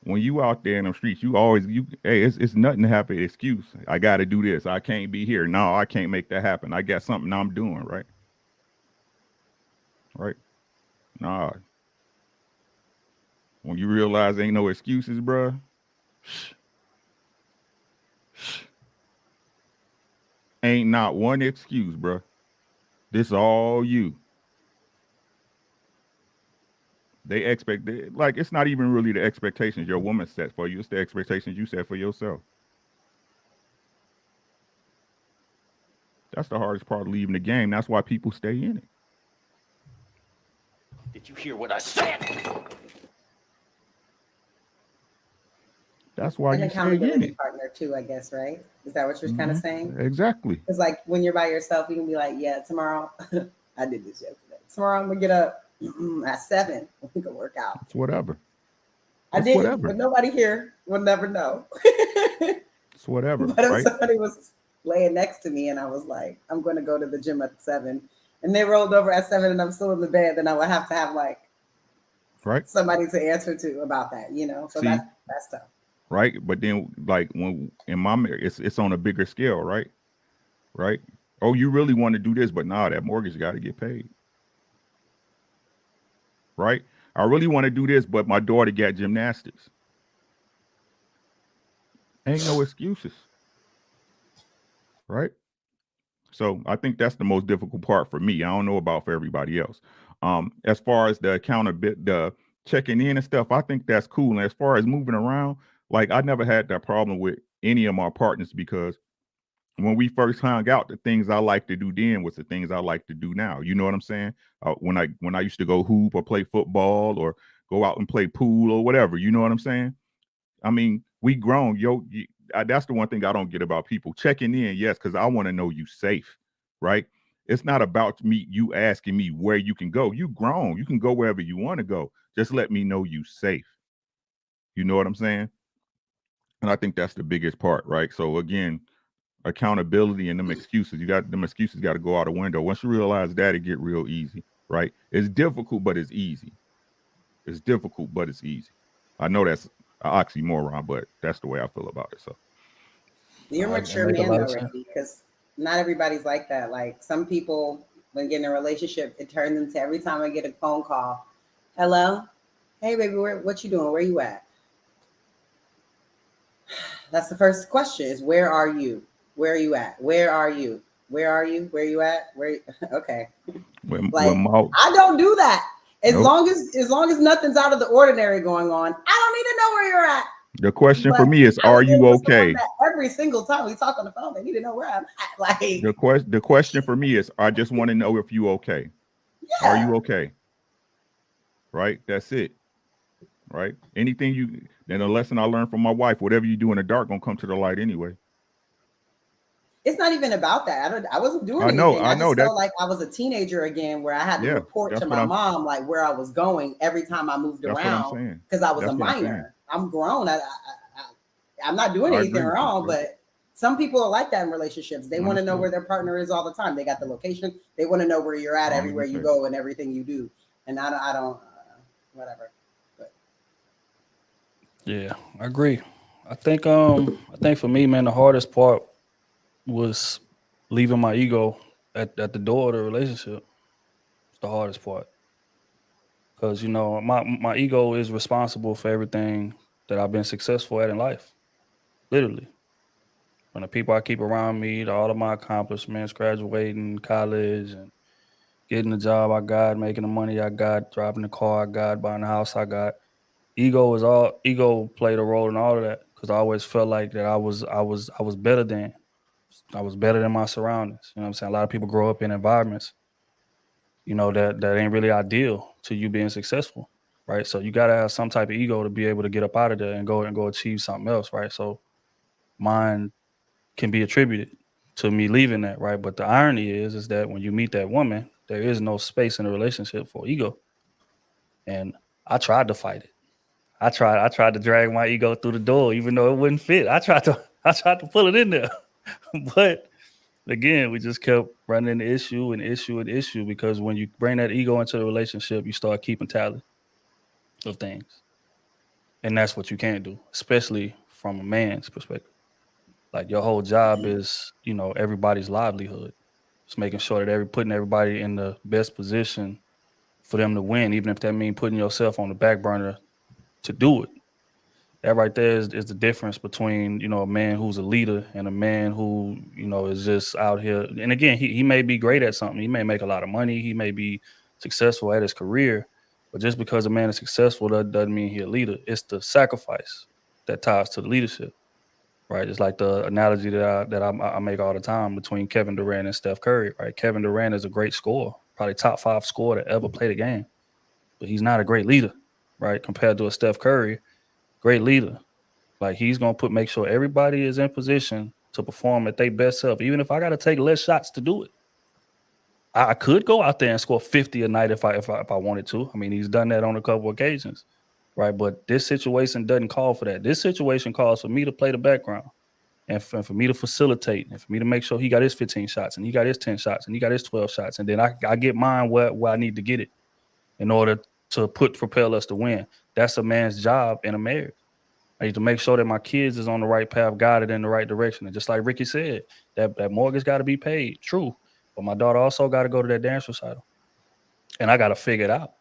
When you out there in the streets, hey, it's nothing to have an excuse. I got to do this. I can't be here. No, I can't make that happen. I got something I'm doing, right? Right? Nah. When you realize ain't no excuses, bruh, ain't not one excuse, bruh. This all you. Like it's not even really the expectations your woman set for you. It's the expectations you set for yourself. That's the hardest part of leaving the game. That's why people stay in it. Did you hear what I said? That's why An you stay in accountability it. partner too, I guess, right? Is that what you're kind of saying? Exactly. Because like when you're by yourself, you can be like, yeah, tomorrow I did this yesterday. Tomorrow I'm gonna get up at 7. We can work out. It's whatever. I It's did, whatever. but nobody here will never know. It's whatever, But if right? somebody was laying next to me and I was like, I'm going to go to the gym at 7, and they rolled over at 7 and I'm still in the bed, then I would have to have like Right. somebody to answer to about that, So See, that's tough. right? But then, like when in my marriage, it's on a bigger scale, right? Right? Oh, you really want to do this, but nah, that mortgage got to get paid, right? I really want to do this, but my daughter got gymnastics. Ain't no excuses, right? So I think that's the most difficult part for me. I don't know about for everybody else. As far as the accountability, the checking in and stuff, I think that's cool. And as far as moving around, like I never had that problem with any of my partners because when we first hung out, the things I like to do then was the things I like to do now. You know what I'm saying? When I used to go hoop or play football or go out and play pool or whatever, you know what I'm saying? I mean, we grown. That's the one thing I don't get about people checking in. Yes, because I want to know you safe, right? It's not about you asking me where you can go. You grown. You can go wherever you want to go. Just let me know you safe. You know what I'm saying? And I think that's the biggest part, right? So again, accountability and them excuses. Them excuses got to go out the window. Once you realize that, it get real easy, right? It's difficult, but it's easy. It's difficult, but it's easy. I know that's an oxymoron, but that's the way I feel about it. So You're a That mature make a man lot though, of sense. Ricky, because not everybody's like that. Like some people, when getting a relationship, it turns into every time I get a phone call, hello, hey baby, what you doing? Where you at? That's the first question: is where are you? Where are you at? Where are you? Where are you? Where you at? Where? Okay. when Like Maul, I don't do that. As nope. long as nothing's out of the ordinary going on, I don't need to know where you're at. The question But for me is, I are was you dealing with someone okay? that every single time we talk on the phone, they need to know where I'm at. Like, The question for me is, I just want to know if you okay. Are yeah, you okay? Right? That's it. Right? Anything then a lesson I learned from my wife, whatever you do in the dark gonna come to the light anyway. it's not even about that. I wasn't doing I anything. I know just that. felt like I was a teenager again, where I had to Yeah, report to that's what my mom like where I was going every time I moved that's what I'm around saying. because I was a That's what I'm saying. minor. I'm grown. I'm not doing I anything agree with you, wrong, sis. but some people are like that in relationships. They want to know Understood. where their partner is all the time. They got the location. They want to know where you're at Long as everywhere you you safe. go and everything you do. And I don't whatever. But Yeah, I agree. I think for me, man, the hardest part was leaving my ego at the door of the relationship. It's the hardest part. Because my ego is responsible for everything that I've been successful at in life. Literally. From the people I keep around me to all of my accomplishments, graduating college and getting the job I got, making the money I got, driving the car I got, buying the house I got. Ego played a role in all of that because I always felt like that I was better than. I was better than my surroundings. You know what I'm saying? A lot of people grow up in environments, that ain't really ideal to you being successful. Right. So you gotta have some type of ego to be able to get up out of there and go achieve something else. Right. So mine can be attributed to me leaving that, right? But the irony is that when you meet that woman, there is no space in a relationship for ego. And I tried to fight it. I tried to drag my ego through the door, even though it wouldn't fit. I tried to pull it in there. But again, we just kept running into issue and issue and issue because when you bring that ego into the relationship, you start keeping tally of things. And that's what you can't do, especially from a man's perspective. Like your whole job is, everybody's livelihood. It's making sure that putting everybody in the best position for them to win, even if that means putting yourself on the back burner to do it. That right there is the difference between, a man who's a leader and a man who, is just out here. And again, he may be great at something. He may make a lot of money. He may be successful at his career. But just because a man is successful, that doesn't mean he's a leader. It's the sacrifice that ties to the leadership. Right, it's like the analogy that I make all the time between Kevin Durant and Steph Curry. Right, Kevin Durant is a great scorer, probably top 5 scorer to ever play the game, but he's not a great leader. Right, compared to a Steph Curry, great leader. Like he's gonna make sure everybody is in position to perform at their best self, even if I got to take less shots to do it. I could go out there and score 50 a night if I wanted to. I mean, he's done that on a couple occasions, right? But this situation doesn't call for that. This situation calls for me to play the background and for me to facilitate and for me to make sure he got his 15 shots and he got his 10 shots and he got his 12 shots. And then I get mine where I need to get it in order to propel us to win. That's a man's job in a marriage. I need to make sure that my kids is on the right path, guided in the right direction. And just like Ricky said, that mortgage got to be paid. True. But my daughter also got to go to that dance recital. And I got to figure it out.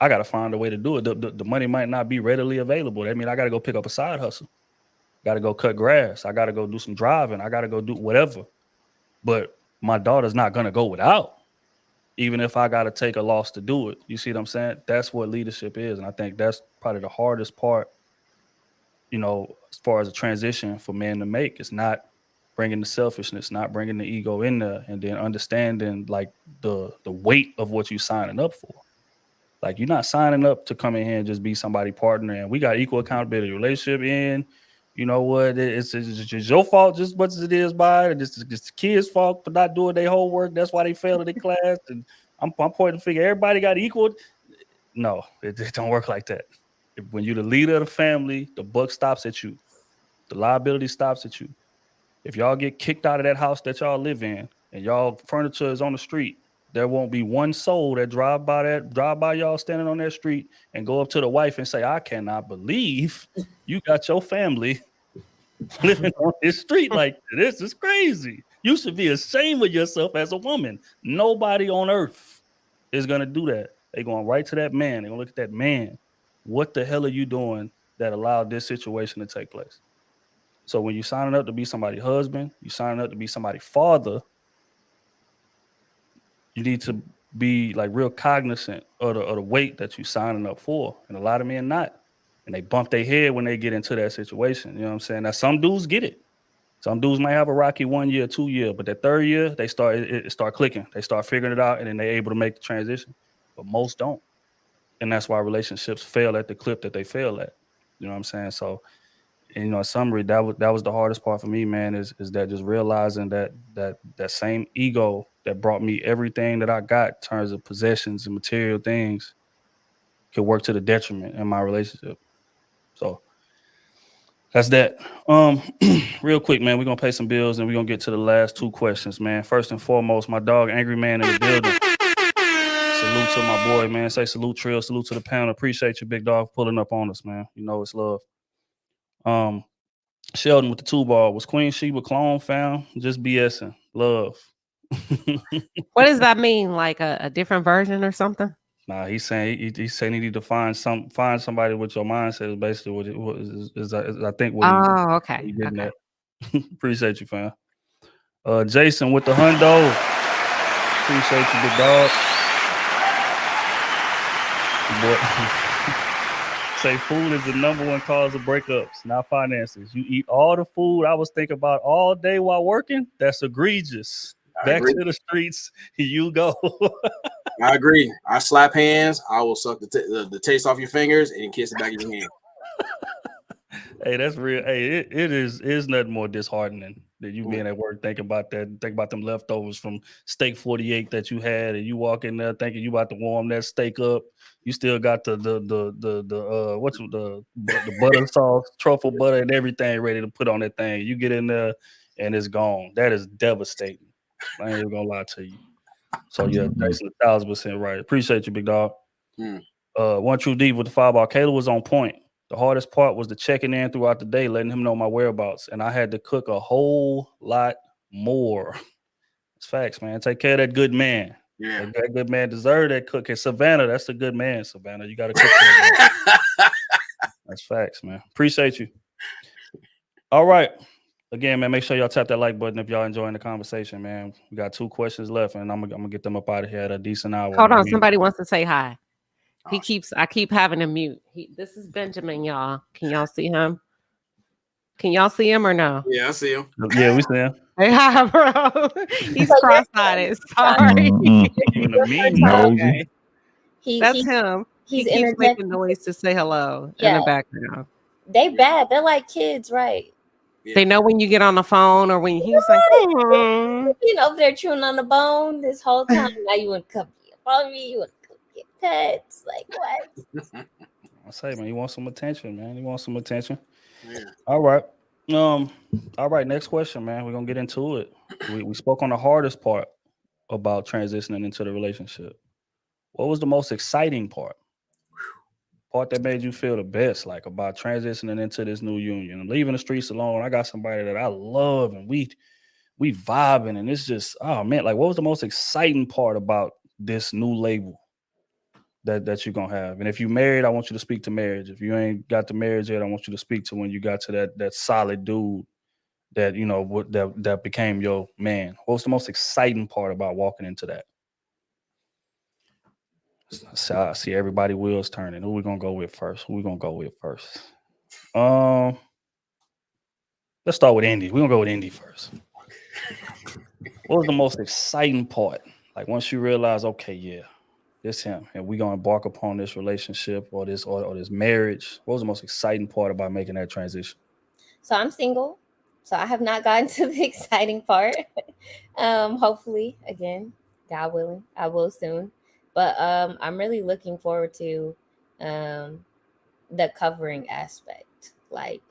I got to find a way to do it. The money might not be readily available. That means I got to go pick up a side hustle. Got to go cut grass. I got to go do some driving. I got to go do whatever. But my daughter's not going to go without, even if I got to take a loss to do it. You see what I'm saying? That's what leadership is. And I think that's probably the hardest part, as far as a transition for men to make. It's not bringing the selfishness, not bringing the ego in there, and then understanding like the weight of what you're signing up for. Like, you're not signing up to come in here and just be somebody partner. And we got equal accountability. Relationship in, you know what? It's your fault just as much as it is mine. And it's the kids' fault for not doing their homework. That's why they failed in the class. And I'm pointing the finger. Everybody got equal. No, it don't work like that. When you're the leader of the family, the buck stops at you. The liability stops at you. If y'all get kicked out of that house that y'all live in and y'all furniture is on the street, there won't be one soul that drive by y'all standing on that street and go up to the wife and say, I cannot believe you got your family living on this street like this. Is crazy. You should be ashamed of yourself as a woman. Nobody on earth is going to do that. They're going right to that man. They're going to look at that man. What the hell are you doing that allowed this situation to take place? So when you're signing up to be somebody's husband, you're signing up to be somebody's father, you need to be like real cognizant of the weight that you're signing up for. And a lot of men not. And they bump their head when they get into that situation. You know what I'm saying? Now, some dudes get it. Some dudes might have a rocky 1 year, 2 year, but that third year, they start clicking. They start figuring it out, and then they're able to make the transition. But most don't. And that's why relationships fail at the clip that they fail at. You know what I'm saying? So, and, in summary, that was the hardest part for me, man, is that just realizing that same ego that brought me everything that I got in terms of possessions and material things could work to the detriment in my relationship. So that's that. Real quick, man, we're gonna pay some bills and we're gonna get to the last two questions, man. First and foremost, my dog Angry Man in the building. Salute to my boy, man. Say salute, Trill. Salute to the panel. Appreciate you, big dog, pulling up on us, man. You know it's love. Sheldon with the 2-ball. Was Queen Sheba clone found? Just BSing. Love. What does that mean? Like a different version or something? Nah, he's saying he's saying he need to find somebody with your mindset. Is basically what is I think what Oh, okay. he getting at. Appreciate you, fam. Jason with the hundo. Appreciate you, big dog. Boy. Say food is the #1 cause of breakups, not finances. You eat all the food I was thinking about all day while working. That's egregious. Back to the streets, you go. I agree. I slap hands. I will suck the taste off your fingers and kiss the back of your hand. Hey, that's real. Hey, it is nothing more disheartening than you being at work thinking about that. Think about them leftovers from steak 48 that you had, and you walk in there thinking you about to warm that steak up. You still got the butter sauce, truffle butter, and everything ready to put on that thing. You get in there and it's gone. That is devastating. I ain't even gonna lie to you. So yeah, Jason, 1,000% right. Appreciate you, big dog. One True Deep with the 5-ball. Kayla was on point. The hardest part was the checking in throughout the day, letting him know my whereabouts, and I had to cook a whole lot more. It's facts, man. Take care of that good man. Yeah, that good man deserves that cook. And Savannah, that's a good man. Savannah, you got to cook that. That's facts, man. Appreciate you. All right. Again, man, make sure y'all tap that like button if y'all enjoying the conversation, man. We got 2 questions left, and I'm gonna get them up out of here at a decent hour. Hold on, somebody wants to say hi. I keep having to mute. This is Benjamin, y'all. Can y'all see him? Can y'all see him or no? Yeah, I see him. Yeah, we see him. Hey, hi, bro. He's cross-eyed. Sorry. Okay. That's him. He keeps making noise to say hello in the background. They bad. They're like kids, right? Yeah. They know when you get on the phone or when he's like, you know, they're chewing on the bone this whole time. Now you want to come follow me. You want to get pets. Like what? I say, man, he wants some attention, man. He wants some attention. Yeah. All right. All right. Next question, man. We're gonna get into it. We spoke on the hardest part about transitioning into the relationship. What was the most exciting part? Part that made you feel the best, like about transitioning into this new union and leaving the streets alone. I got somebody that I love and we vibing, and it's just, oh man, like what was the most exciting part about this new label that you're gonna have? And if you married, I want you to speak to marriage. If you ain't got the marriage yet, I want you to speak to when you got to that solid dude that you know that became your man. What was the most exciting part about walking into that? So I see everybody wheels turning. Who we gonna go with first? Let's start with Indy. We're gonna go with Indy first. What was the most exciting part? Like once you realize, okay, yeah, This him, and we gonna embark upon this relationship or this marriage. What was the most exciting part about making that transition? So I'm single. So I have not gotten to the exciting part. Hopefully, again, God willing, I will soon. But I'm really looking forward to um, the covering aspect, like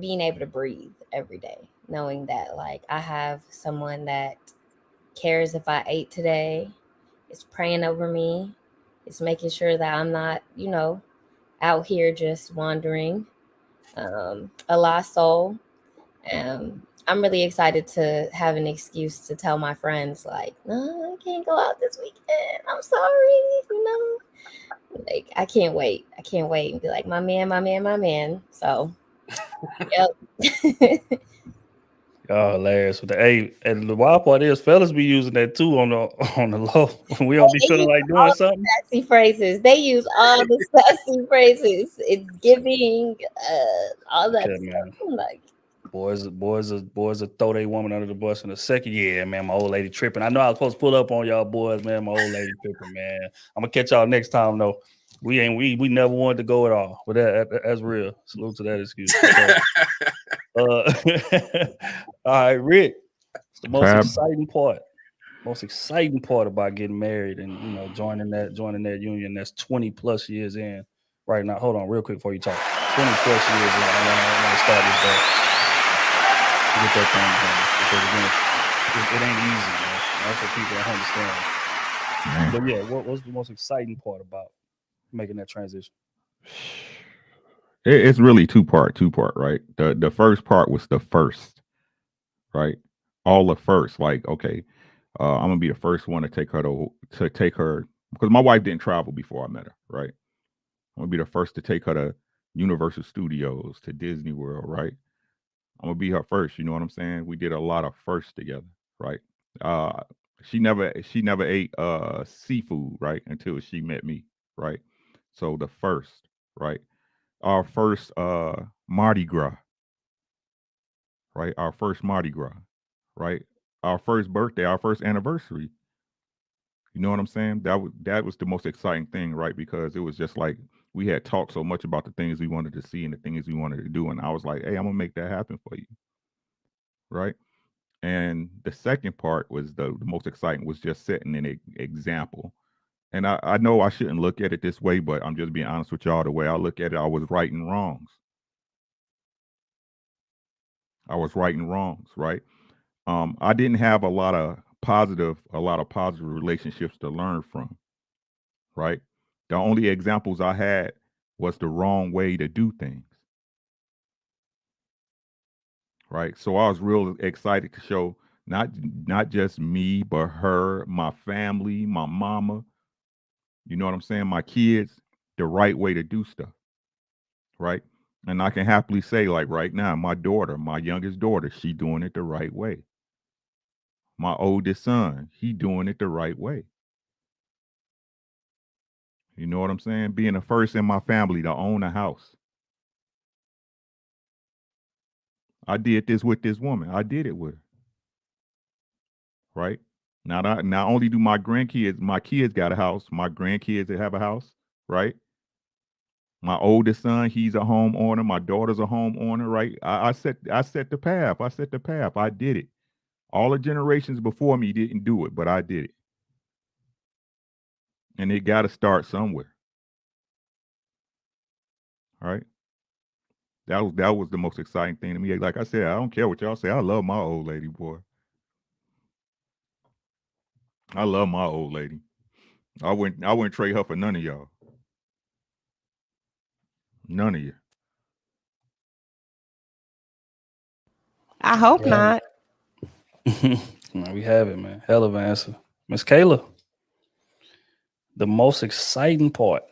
being able to breathe every day, knowing that like I have someone that cares if I ate today, is praying over me, is making sure that I'm not, out here just wandering, a lost soul. I'm really excited to have an excuse to tell my friends, like, no, I can't go out this weekend. I'm sorry, Like, I can't wait. I can't wait and be like, my man, my man, my man. So, yep. Oh, hilarious with the and the wild part is fellas be using that too on the low. We don't be They feeling use like doing all the something. sassy phrases. They use all the sassy phrases. It's giving all that Okay, stuff. man. I'm like, Boys will throw their woman under the bus in a second. Yeah, man, my old lady tripping. I know I was supposed to pull up on y'all boys, man. My old lady tripping, man. I'm gonna catch y'all next time though. We never wanted to go at all. But that's real. Salute to that excuse. All right, Rick. It's the most Fab. exciting part. Most exciting part about getting married and joining that union that's 20 plus years in right now. Hold on, real quick before you talk. 20 plus years in. I want to start this back. Get that thing done because again, it ain't easy, man. That's what people don't understand. Man. But yeah, what was the most exciting part about making that transition? It's really two part, right? The first part was the first, right? All the first, like, okay, I'm gonna be the first one to take her because my wife didn't travel before I met her, right? I'm gonna be the first to take her to Universal Studios, to Disney World, right? I'm gonna be her first. You know what I'm saying? We did a lot of firsts together, right? Uh, she never ate seafood, right, until she met me, right? So the first, right? Our first Mardi Gras, right? Our first Mardi Gras, right? Our first birthday, our first anniversary. You know what I'm saying? That was the most exciting thing, right? Because it was just like we had talked so much about the things we wanted to see and the things we wanted to do, and I was like, "Hey, I'm gonna make that happen for you," right? And the second part was the most exciting was just setting an example. And I know I shouldn't look at it this way, but I'm just being honest with y'all. The way I look at it, I was righting wrongs. I was righting wrongs, right? I didn't have a lot of positive relationships to learn from, right? The only examples I had was the wrong way to do things, right? So I was real excited to show not just me, but her, my family, my mama, you know what I'm saying, my kids, the right way to do stuff, right? And I can happily say, like right now, my daughter, my youngest daughter, she doing it the right way. My oldest son, he doing it the right way. You know what I'm saying? Being the first in my family to own a house. I did this with this woman. I did it with her, right? Not only do my kids got a house, my grandkids have a house, right? My oldest son, he's a homeowner. My daughter's a homeowner, right? I set the path. I set the path. I did it. All the generations before me didn't do it, but I did it. And it got to start somewhere, right? That was the most exciting thing to me. Like I said, I don't care what y'all say. I love my old lady, boy. I love my old lady. I wouldn't trade her for none of y'all. None of you. I hope Yeah. not. No, we have it, man. Hell of an answer. Miss Kayla, the most exciting part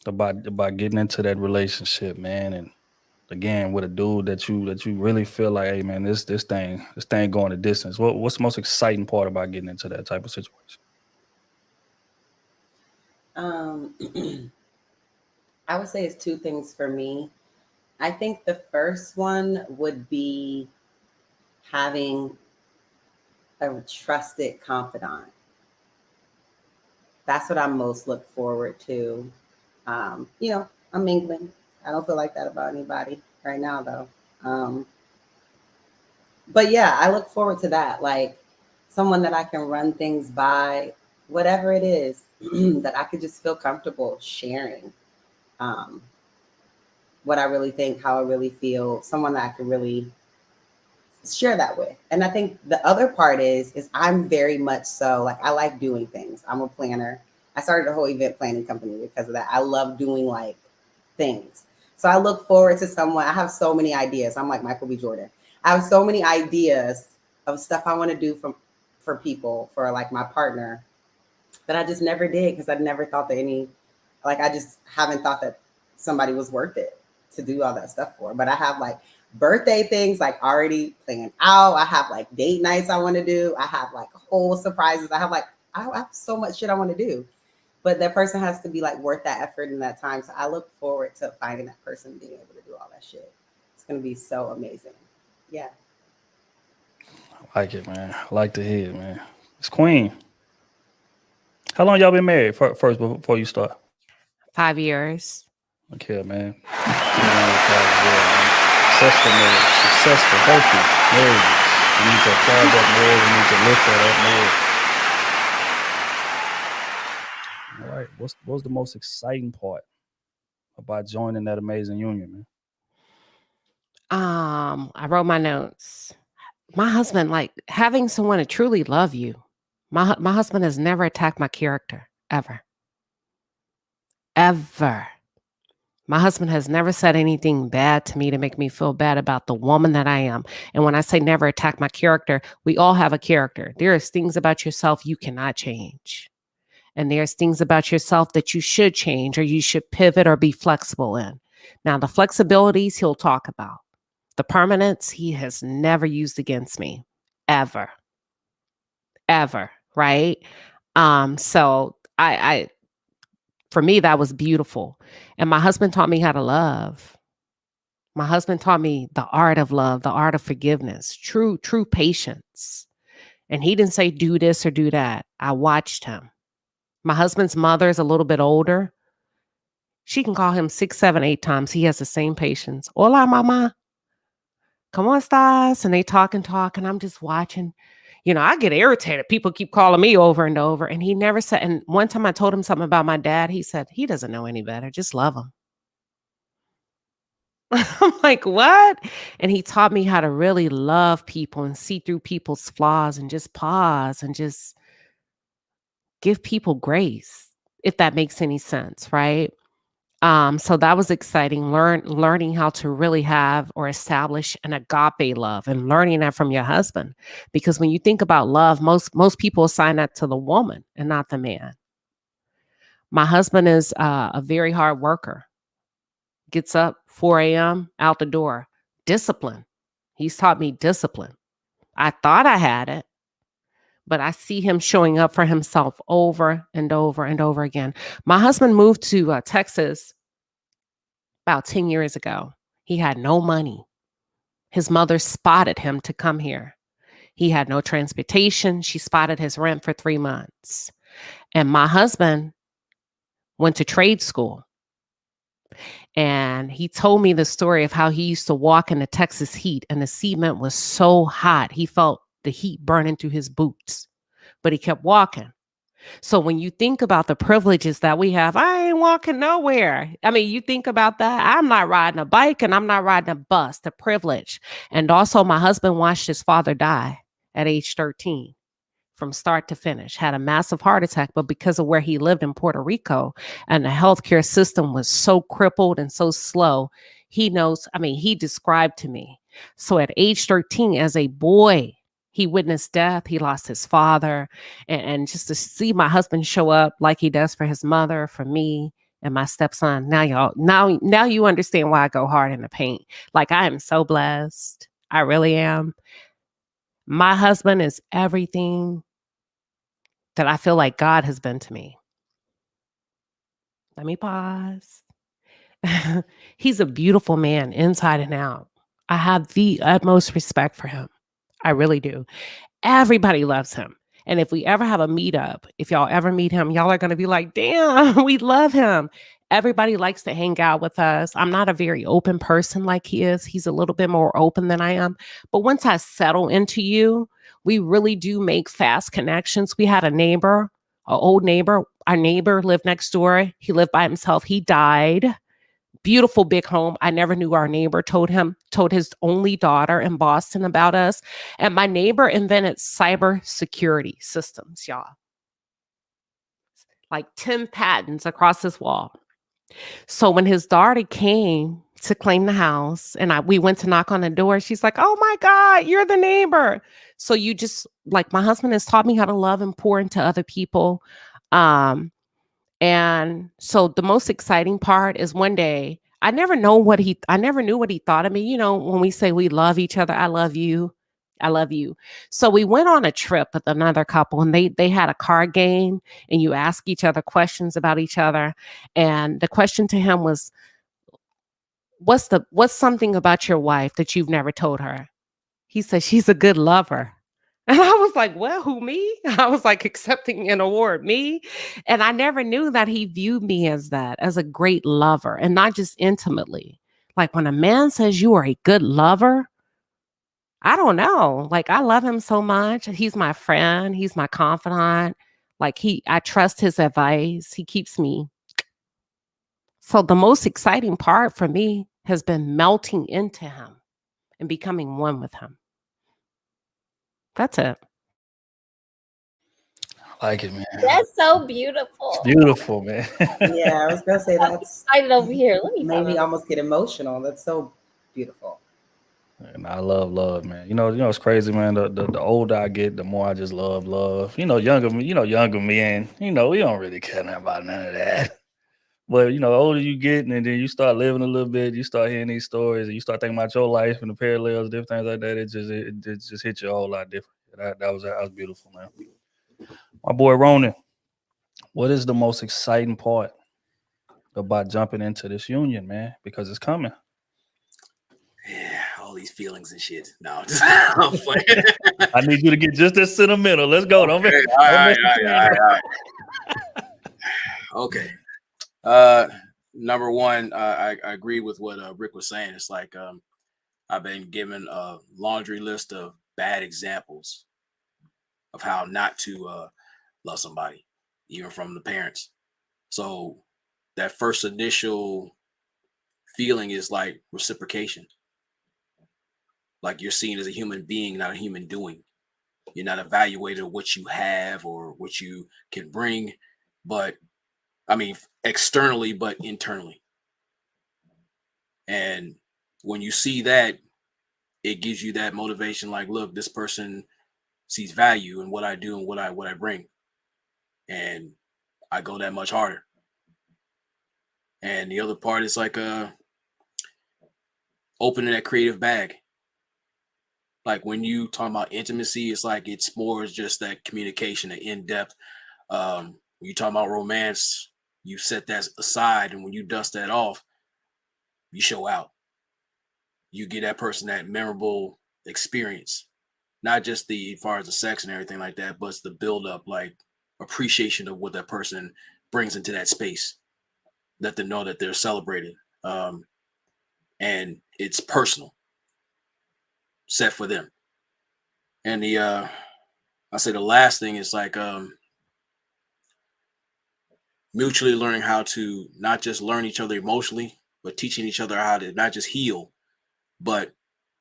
about getting into that relationship, man, and again with a dude that you really feel like, hey man, this thing going the distance. What's the most exciting part about getting into that type of situation? Um, I would say it's two things for me. I think the first one would be having a trusted confidant. that's what I most look forward to. You know, I'm mingling. I don't feel like that about anybody right now, though. But yeah, I look forward to that. Like someone that I can run things by, whatever it is, that I could just feel comfortable sharing um, what I really think, how I really feel, someone that I could really share that with. And I think the other part is I'm very much so like I like doing things. I'm a planner. I started a whole event planning company because of that. I love doing like things. So I look forward to someone. I have so many ideas. I'm like Michael B. Jordan. I have so many ideas of stuff I want to do for people, for like my partner, that I just never did because I never thought that I just haven't thought that somebody was worth it to do all that stuff for. But I have like birthday things like already planned out. I have like date nights I want to do. I have like whole surprises. I have so much shit I want to do. But that person has to be like worth that effort and that time. So I look forward to finding that person being able to do all that shit. It's gonna be so amazing. Yeah. I like it, man. I like to hear it, man. It's Queen. How long y'all been married first before you start? 5 years. Okay, man. Successful marriage. Successful, healthy marriages. We need to applaud that more. We need to lift that up more. All right. What's the most exciting part about joining that amazing union, man? I wrote my notes. My husband, like having someone to truly love you. My husband has never attacked my character, ever. Ever. My husband has never said anything bad to me to make me feel bad about the woman that I am. And when I say never attack my character, we all have a character. There is things about yourself you cannot change. And there's things about yourself that you should change or you should pivot or be flexible in. Now, the flexibilities he'll talk about. The permanence he has never used against me. Ever. Ever. Right? So I for me, that was beautiful. And my husband taught me how to love. My husband taught me the art of love, the art of forgiveness, true patience. And he didn't say do this or do that. I watched him. My husband's mother is a little bit older. She can call him 6, 7, 8 times. He has the same patience. Hola, mama. ¿Cómo estás? And they talk, and I'm just watching. You know, I get irritated. People keep calling me over and over. And he never said, and one time I told him something about my dad. He said, he doesn't know any better. Just love him. I'm like, what? And he taught me how to really love people and see through people's flaws and just pause and just give people grace, if that makes any sense, right? So that was exciting. Learning how to really have or establish an agape love and learning that from your husband. Because when you think about love, most people assign that to the woman and not the man. My husband is a very hard worker. Gets up 4 a.m., out the door. Discipline. He's taught me discipline. I thought I had it, but I see him showing up for himself over and over and over again. My husband moved to Texas about 10 years ago. He had no money. His mother spotted him to come here. He had no transportation. She spotted his rent for 3 months. And my husband went to trade school. And he told me the story of how he used to walk in the Texas heat and the cement was so hot. He felt the heat burning through his boots, but he kept walking. So when you think about the privileges that we have, I ain't walking nowhere. I mean, you think about that. I'm not riding a bike and I'm not riding a bus, the privilege. And also my husband watched his father die at age 13. From start to finish, had a massive heart attack, but because of where he lived in Puerto Rico and the healthcare system was so crippled and so slow, he described to me. So at age 13, as a boy, he witnessed death. He lost his father. And just to see my husband show up like he does for his mother, for me, and my stepson. Now you understand why I go hard in the paint. Like, I am so blessed. I really am. My husband is everything that I feel like God has been to me. Let me pause. He's a beautiful man inside and out. I have the utmost respect for him. I really do. Everybody loves him. And if we ever have a meetup, if y'all ever meet him, y'all are going to be like, damn, we love him. Everybody likes to hang out with us. I'm not a very open person like he is. He's a little bit more open than I am. But once I settle into you, we really do make fast connections. We had a neighbor, an old neighbor. Our neighbor lived next door. He lived by himself. He died. Beautiful big home. I never knew our neighbor told his only daughter in Boston about us. And my neighbor invented cyber security systems, y'all. Like 10 patents across his wall. So when his daughter came to claim the house and we went to knock on the door, she's like, oh my God, you're the neighbor. So you just, like, my husband has taught me how to love and pour into other people. And so the most exciting part is one day, I never knew what he thought of me. You know, when we say we love each other, I love you. I love you. So we went on a trip with another couple and they had a card game and you ask each other questions about each other. And the question to him was, what's something about your wife that you've never told her? He said, she's a good lover. And I was like, well, who, me? I was like, accepting an award, me? And I never knew that he viewed me as that, as a great lover, and not just intimately. Like when a man says you are a good lover, I don't know. Like, I love him so much. He's my friend. He's my confidant. Like I trust his advice. He keeps me. So the most exciting part for me has been melting into him and becoming one with him. That's it. I like it, man. That's so beautiful. It's beautiful, man. Yeah, I was gonna say I'm that's excited over here. Let me made me find almost get emotional. That's so beautiful. And I love, man. You know, it's crazy, man. The older I get, the more I just love. Younger men, we don't really care nothing about none of that. But the older you get, and then you start living a little bit, you start hearing these stories, and you start thinking about your life and the parallels, different things like that. It just hits you a whole lot different. That was beautiful, man. My boy Ronan, what is the most exciting part about jumping into this union, man? Because it's coming. Yeah, all these feelings and shit. No, just I'm playing. I need you to get just as sentimental. Let's go. Okay, all right. Okay. Number one, I agree with what Rick was saying. It's like I've been given a laundry list of bad examples of how not to love somebody, even from the parents. So that first initial feeling is like reciprocation. Like you're seen as a human being, not a human doing. You're not evaluated what you have or what you can bring, but I mean externally, but internally. And when you see that, it gives you that motivation. Like, look, this person sees value in what I do and what I bring, and I go that much harder. And the other part is like opening that creative bag. Like when you talk about intimacy, it's like it's more just that communication, the in depth. When you talk about romance, you set that aside, and when you dust that off, you show out. You get that person that memorable experience, not just the as far as the sex and everything like that, but it's the build up, like appreciation of what that person brings into that space. Let them know that they're celebrated, and it's personal, set for them. And I say the last thing is like mutually learning how to not just learn each other emotionally, but teaching each other how to not just heal, but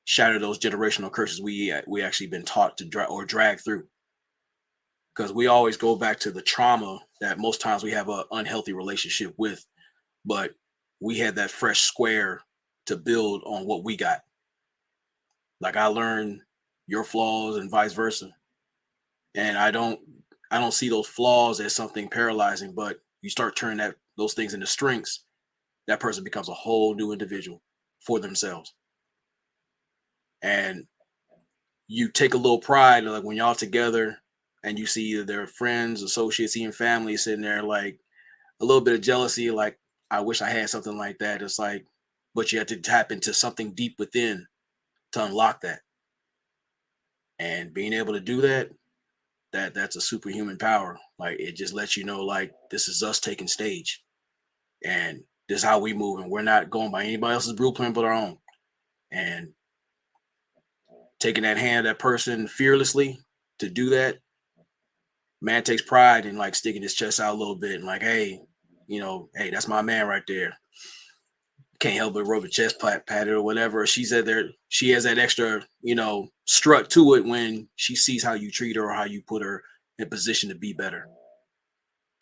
shatter those generational curses we actually been taught to drag through. Because we always go back to the trauma that most times we have an unhealthy relationship with, but we had that fresh square to build on what we got. Like I learned your flaws and vice versa, and I don't see those flaws as something paralyzing, but you start turning those things into strengths, that person becomes a whole new individual for themselves. And you take a little pride, like when y'all together and you see either their friends, associates, even family sitting there, like a little bit of jealousy, like, I wish I had something like that. It's like, but you have to tap into something deep within to unlock that. And being able to do that, that's a superhuman power. Like it just lets you know, like this is us taking stage, and this is how we move, and we're not going by anybody else's blueprint but our own. And taking that hand, that person fearlessly to do that, man takes pride in like sticking his chest out a little bit and like, hey, hey, that's my man right there. Can't help but rub a chest pat it or whatever. She said she has that extra, strut to it when she sees how you treat her or how you put her in position to be better.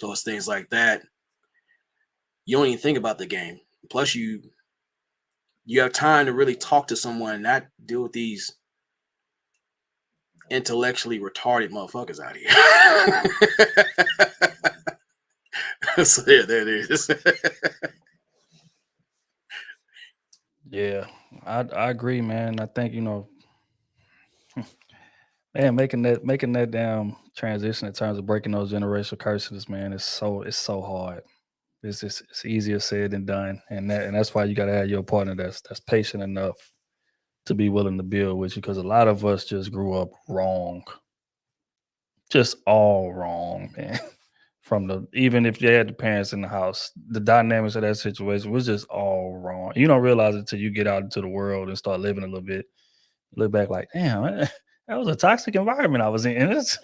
So it's things like that. You don't even think about the game. Plus, you have time to really talk to someone and not deal with these intellectually retarded motherfuckers out here. So yeah, there it is. Yeah, I agree, man. I think man, making that damn transition in terms of breaking those generational curses, man, it's so hard. It's easier said than done, and that's why you got to have your partner that's patient enough to be willing to build with you, because a lot of us just grew up wrong, just all wrong, man. Even if you had the parents in the house, the dynamics of that situation was just all wrong. You don't realize it till you get out into the world and start living a little bit. Look back like, damn, that was a toxic environment I was in. This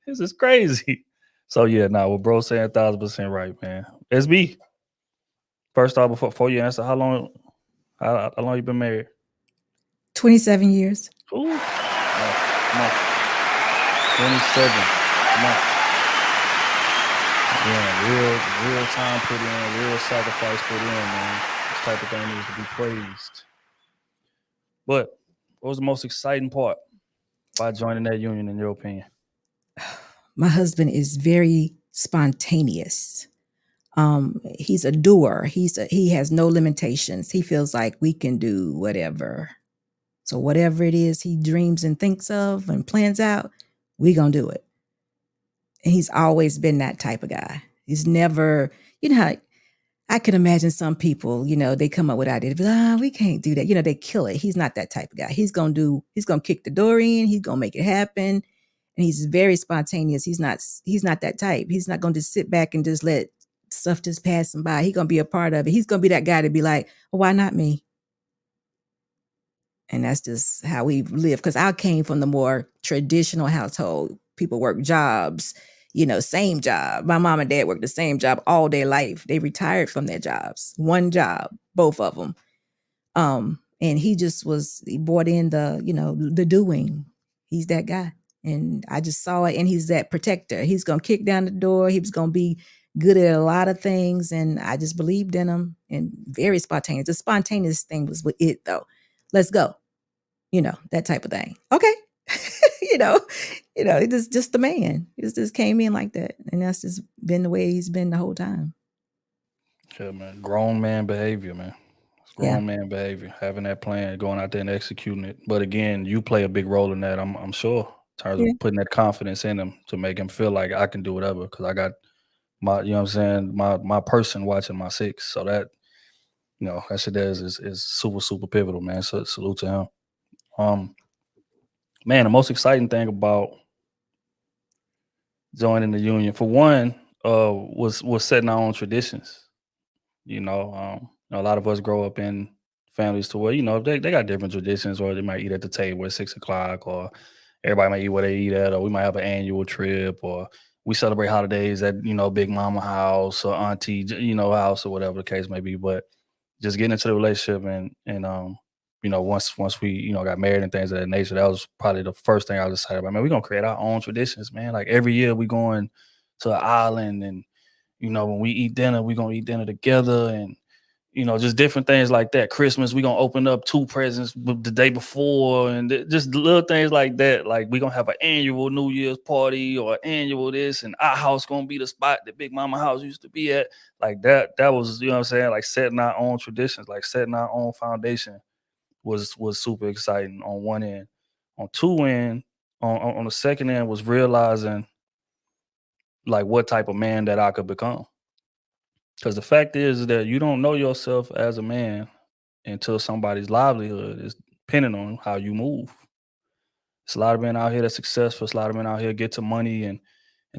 is crazy. So yeah, what bro saying 1,000% right, man. SB, first off, before you answer, how long you been married? 27 years. Ooh. Come on. 27. Come on. Yeah, real time put in, real sacrifice put in, man. This type of thing needs to be praised. But what was the most exciting part by joining that union, in your opinion? My husband is very spontaneous. He's a doer. He has no limitations. He feels like we can do whatever. So whatever it is he dreams and thinks of and plans out, we gonna do it. And he's always been that type of guy. He's never, how I can imagine some people, they come up with ideas, but we can't do that. They kill it. He's not that type of guy. He's gonna kick the door in, he's gonna make it happen. And he's very spontaneous. He's not that type. He's not gonna just sit back and just let stuff just pass him by. He's gonna be a part of it. He's gonna be that guy to be like, well, why not me? And that's just how we live. Because I came from the more traditional household. People work jobs, same job. My mom and dad worked the same job all their life. They retired from their jobs. One job, both of them. And he brought in the doing. He's that guy. And I just saw it. And he's that protector. He's going to kick down the door. He was going to be good at a lot of things. And I just believed in him, and very spontaneous. The spontaneous thing was with it, though. Let's go. That type of thing. Okay. It just the man. It just came in like that. And that's just been the way he's been the whole time. Yeah, man. Grown man behavior, man. It's grown man behavior. Having that plan, going out there and executing it. But again, you play a big role in that, I'm sure, in terms of putting that confidence in him to make him feel like I can do whatever. Because I got my, you know what I'm saying, my person watching my six. So that, that shit there is super, super pivotal, man. So salute to him. Man, the most exciting thing about joining the union, for one, was setting our own traditions. A lot of us grow up in families to where, they got different traditions, or they might eat at the table at 6:00, or everybody might eat where they eat at, or we might have an annual trip, or we celebrate holidays at, Big Mama house or auntie, house, or whatever the case may be. But just getting into the relationship and once we, got married and things of that nature, that was probably the first thing I was excited about. Man, we're gonna create our own traditions, man. Like every year we going to an island, and when we eat dinner, we're gonna eat dinner together, and just different things like that. Christmas, we're gonna open up 2 presents the day before, and just little things like that. Like we're gonna have an annual New Year's party or annual this, and our house gonna be the spot that Big Mama house used to be at. Like that was, what I'm saying, like setting our own traditions, like setting our own foundation was super exciting on one end. On two end, on the second end, was realizing like what type of man that I could become. Because the fact is that you don't know yourself as a man until somebody's livelihood is depending on how you move. It's a lot of men out here that's successful. It's a lot of men out here get to money and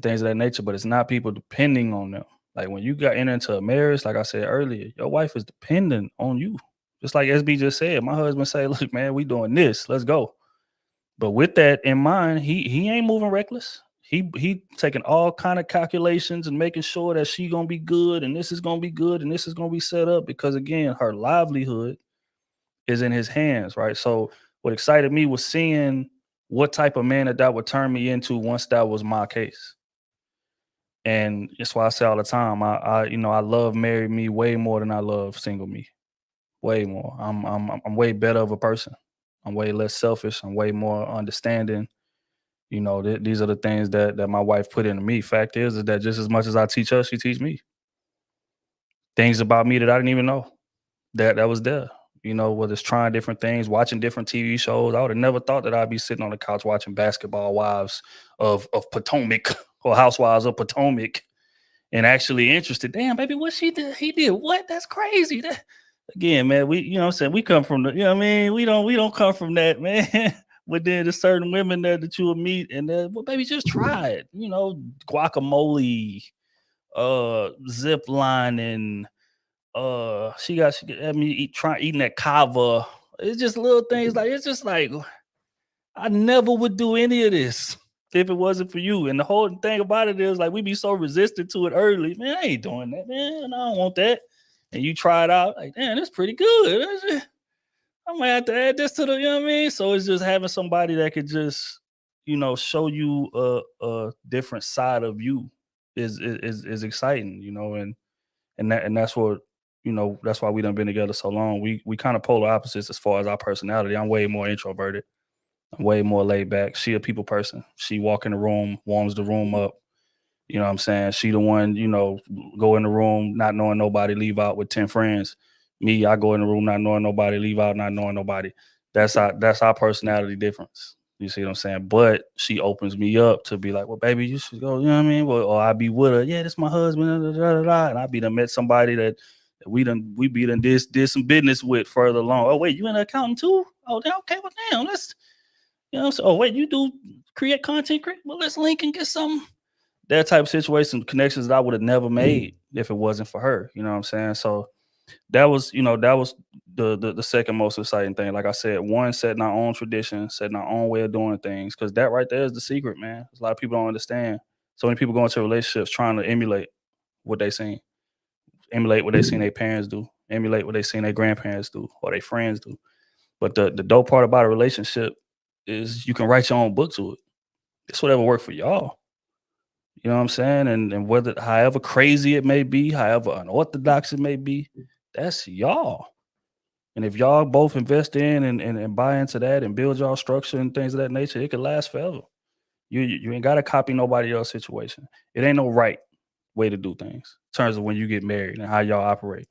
things of that nature, but it's not people depending on them. Like when you got into a marriage, like I said earlier, your wife is dependent on you. Just like SB just said, my husband say, look, man, we doing this. Let's go. But with that in mind, he ain't moving reckless. He taking all kind of calculations and making sure that she gonna be good and this is gonna be good and this is gonna be set up because again, her livelihood is in his hands, right? So what excited me was seeing what type of man that would turn me into once that was my case. And that's why I say all the time, I love married me way more than I love single me. Way more. I'm way better of a person. I'm way less selfish. I'm way more understanding. You know, these are the things that my wife put into me. Fact is that just as much as I teach her, she teach me things about me that I didn't even know that was there. You know, whether it's trying different things, watching different TV shows. I would have never thought that I'd be sitting on the couch watching Basketball Wives of Potomac or Housewives of Potomac and actually interested. Damn, baby, what she did? He did what? That's crazy. Again, man, we, you know what I'm saying? We come from the, you know what I mean? We don't come from that, man. But then there's certain women that you will meet and well, baby, just try it. You know, guacamole, zip lining, she had me eating that kava. It's just little things like it's just like I never would do any of this if it wasn't for you. And the whole thing about it is like we be so resistant to it early. Man, I ain't doing that, man. I don't want that. And you try it out, like, damn, that's pretty good. I might have to add this to the, you know what I mean? So it's just having somebody that could just, you know, show you a different side of you is exciting, you know, and that's what, you know, that's why we done been together so long. We kind of polar opposites as far as our personality. I'm way more introverted. I'm way more laid back. She a people person. She walk in the room, warms the room up. You know what I'm saying? She the one, you know, go in the room not knowing nobody, leave out with 10 friends. Me, I go in the room not knowing nobody, leave out not knowing nobody. That's our personality difference. You see what I'm saying? But she opens me up to be like, well, baby, you should go, you know what I mean? Well, or I be with her. Yeah, this my husband, and I be done met somebody that we be done did some business with further along. Oh, wait, you in accounting too? Oh, okay, well, damn, let's, you know, so, oh, wait, you do create content? Well, let's link and get some. That type of situation, connections that I would have never made if it wasn't for her. You know what I'm saying? So that was, you know, that was the second most exciting thing. Like I said, one, setting our own tradition, setting our own way of doing things, because that right there is the secret, man. A lot of people don't understand. So many people go into relationships trying to emulate what they seen, emulate what they seen their parents do, emulate what they seen their grandparents do or their friends do. But the dope part about a relationship is you can write your own book to it. It's whatever worked for y'all. You know what I'm saying? And whether, however crazy it may be, however unorthodox it may be, that's y'all. And if y'all both invest in and buy into that and build y'all structure and things of that nature, it could last forever. You ain't got to copy nobody else's situation. It ain't no right way to do things in terms of when you get married and how y'all operate.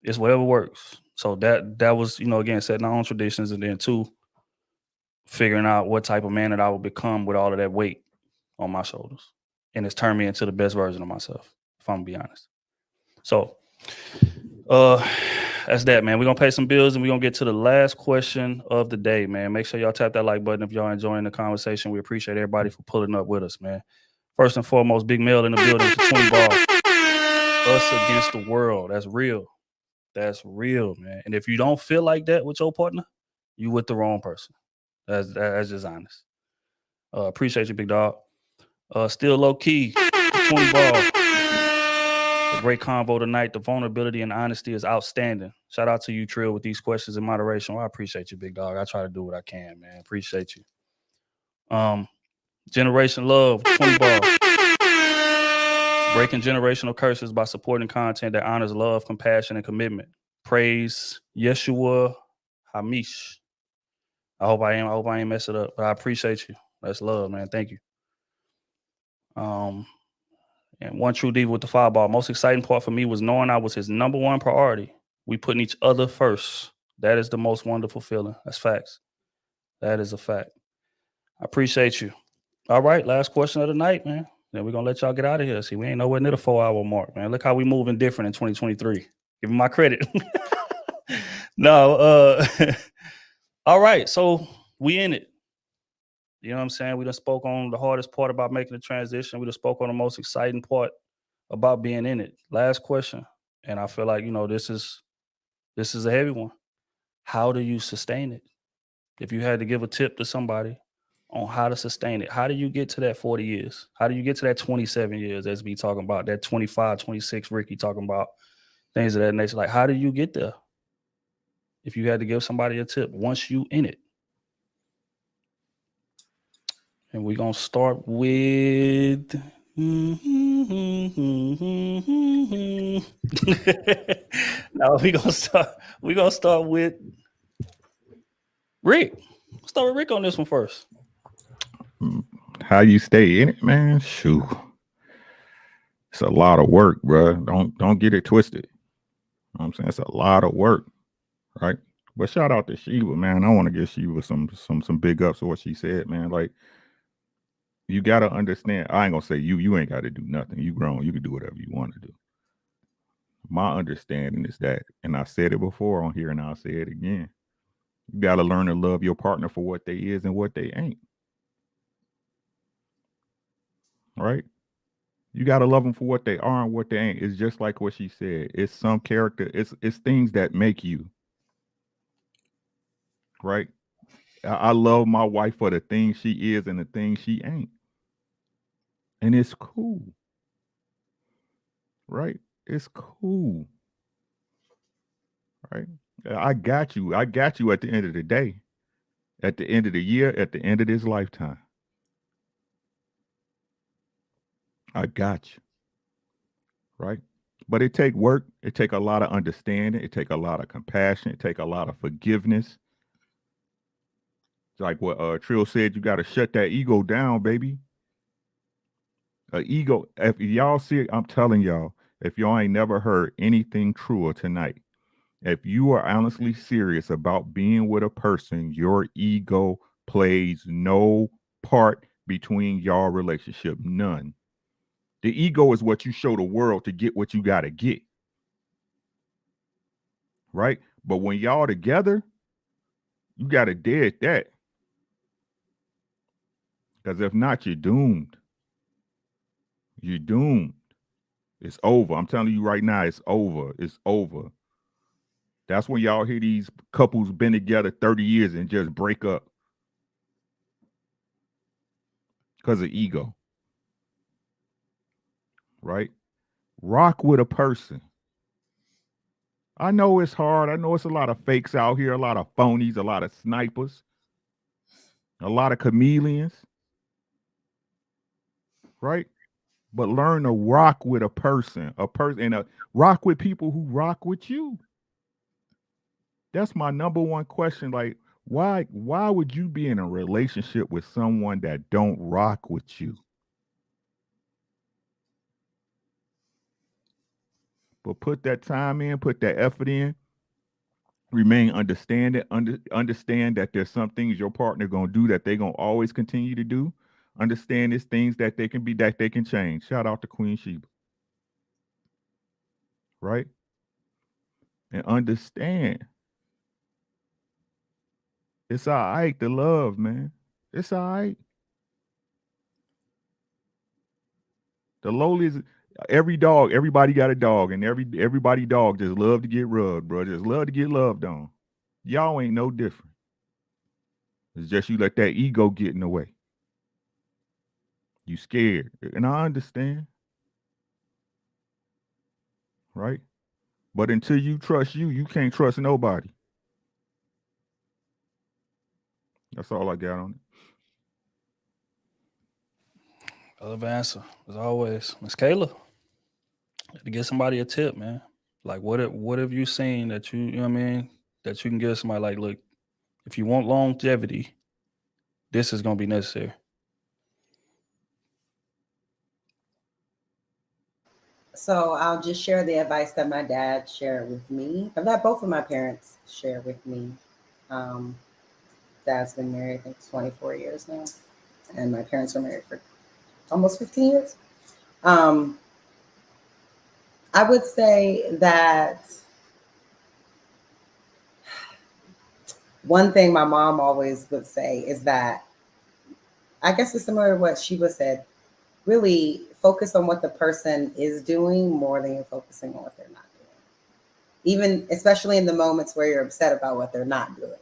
It's whatever works. So that was, you know, again, setting our own traditions, and then two, figuring out what type of man that I would become with all of that weight on my shoulders. And it's turned me into the best version of myself, if I'm gonna be honest. So that's that, man. We're gonna pay some bills and we're gonna get to the last question of the day, man. Make sure y'all tap that like button if y'all enjoying the conversation. We appreciate everybody for pulling up with us, man. First and foremost, Big Mel in the building with the 20 ball. Us against the world. That's real. That's real, man. And if you don't feel like that with your partner, you with the wrong person. That's just honest. Appreciate you, big dog. Still low key, 20 ball. A great convo tonight. The vulnerability and honesty is outstanding. Shout out to you, Trill, with these questions in moderation. Well, I appreciate you, big dog. I try to do what I can, man. Appreciate you. Generation Love, 20 ball. Breaking generational curses by supporting content that honors love, compassion, and commitment. Praise Yeshua Hamish. I hope I ain't mess it up, but I appreciate you. That's love, man. Thank you. And One True Diva with the fireball. Most exciting part for me was knowing I was his number one priority. We putting each other first. That is the most wonderful feeling. That's facts. That is a fact. I appreciate you. All right, last question of the night, man. Then we're gonna let y'all get out of here. See, we ain't nowhere near the 4-hour mark, man. Look how we moving different in 2023. Give me my credit. No, all right. So we in it. You know what I'm saying? We done spoke on the hardest part about making the transition. We done spoke on the most exciting part about being in it. Last question, and I feel like, you know, this is a heavy one. How do you sustain it? If you had to give a tip to somebody on how to sustain it, how do you get to that 40 years? How do you get to that 27 years as we talking about, that 25, 26, Ricky talking about things of that nature? Like, how do you get there? If you had to give somebody a tip once you in it. And we're gonna start with now we're gonna start with Rick. Let's start with Rick on this one first. How you stay in it, man? Shoot, it's a lot of work, bro. Don't get it twisted. You know what I'm saying, it's a lot of work, right? But shout out to Sheba, man. I want to give Sheba some big ups for what she said, man. Like, you gotta understand. I ain't gonna say you ain't got to do nothing. You grown. You can do whatever you want to do. My understanding is that, and I said it before on here, and I'll say it again. You gotta learn to love your partner for what they is and what they ain't. Right? You gotta love them for what they are and what they ain't. It's just like what she said. It's some character. It's things that make you. Right? I love my wife for the things she is and the things she ain't. And it's cool. Right? It's cool. Right? I got you. I got you at the end of the day, at the end of the year, at the end of this lifetime. I got you. Right? But it take work. It take a lot of understanding. It take a lot of compassion. It take a lot of forgiveness. It's like what Trill said, you got to shut that ego down, baby. Ego, if y'all see it, I'm telling y'all, if y'all ain't never heard anything truer tonight, if you are honestly serious about being with a person, your ego plays no part between y'all relationship. None. The ego is what you show the world to get what you got to get. Right? But when y'all together, you got to dead that. Because if not, you're doomed. You're doomed. It's over. I'm telling you right now, it's over. It's over. That's when y'all hear these couples been together 30 years and just break up because of ego. Right? Rock with a person. I know it's hard. I know it's a lot of fakes out here, a lot of phonies, a lot of snipers, a lot of chameleons. Right? But learn to rock with a person, and rock with people who rock with you. That's my number one question. Like, why would you be in a relationship with someone that don't rock with you? But put that time in, put that effort in, remain understand that there's some things your partner gonna do that they gonna always continue to do. Understand there's things that they can change. Shout out to Queen Sheba. Right? And understand. It's all right to love, man. It's all right. The lowliest, everybody got a dog, and everybody dog just love to get rubbed, bro. Just love to get loved on. Y'all ain't no different. It's just you let that ego get in the way. You scared, and I understand, right? But until you trust you can't trust nobody. That's all I got on it. I love answer as always, Miss Kayla. To give somebody a tip, man. Like, what have you seen that you know what I mean, that you can give somebody, like, look, if you want longevity, this is gonna be necessary. So I'll just share the advice that my dad shared with me, and that both of my parents shared with me. Dad's been married, I think, 24 years now, and my parents were married for almost 15 years. I would say that one thing my mom always would say is that I guess it's similar to what Sheba said. Really focus on what the person is doing more than you're focusing on what they're not doing. Even especially in the moments where you're upset about what they're not doing.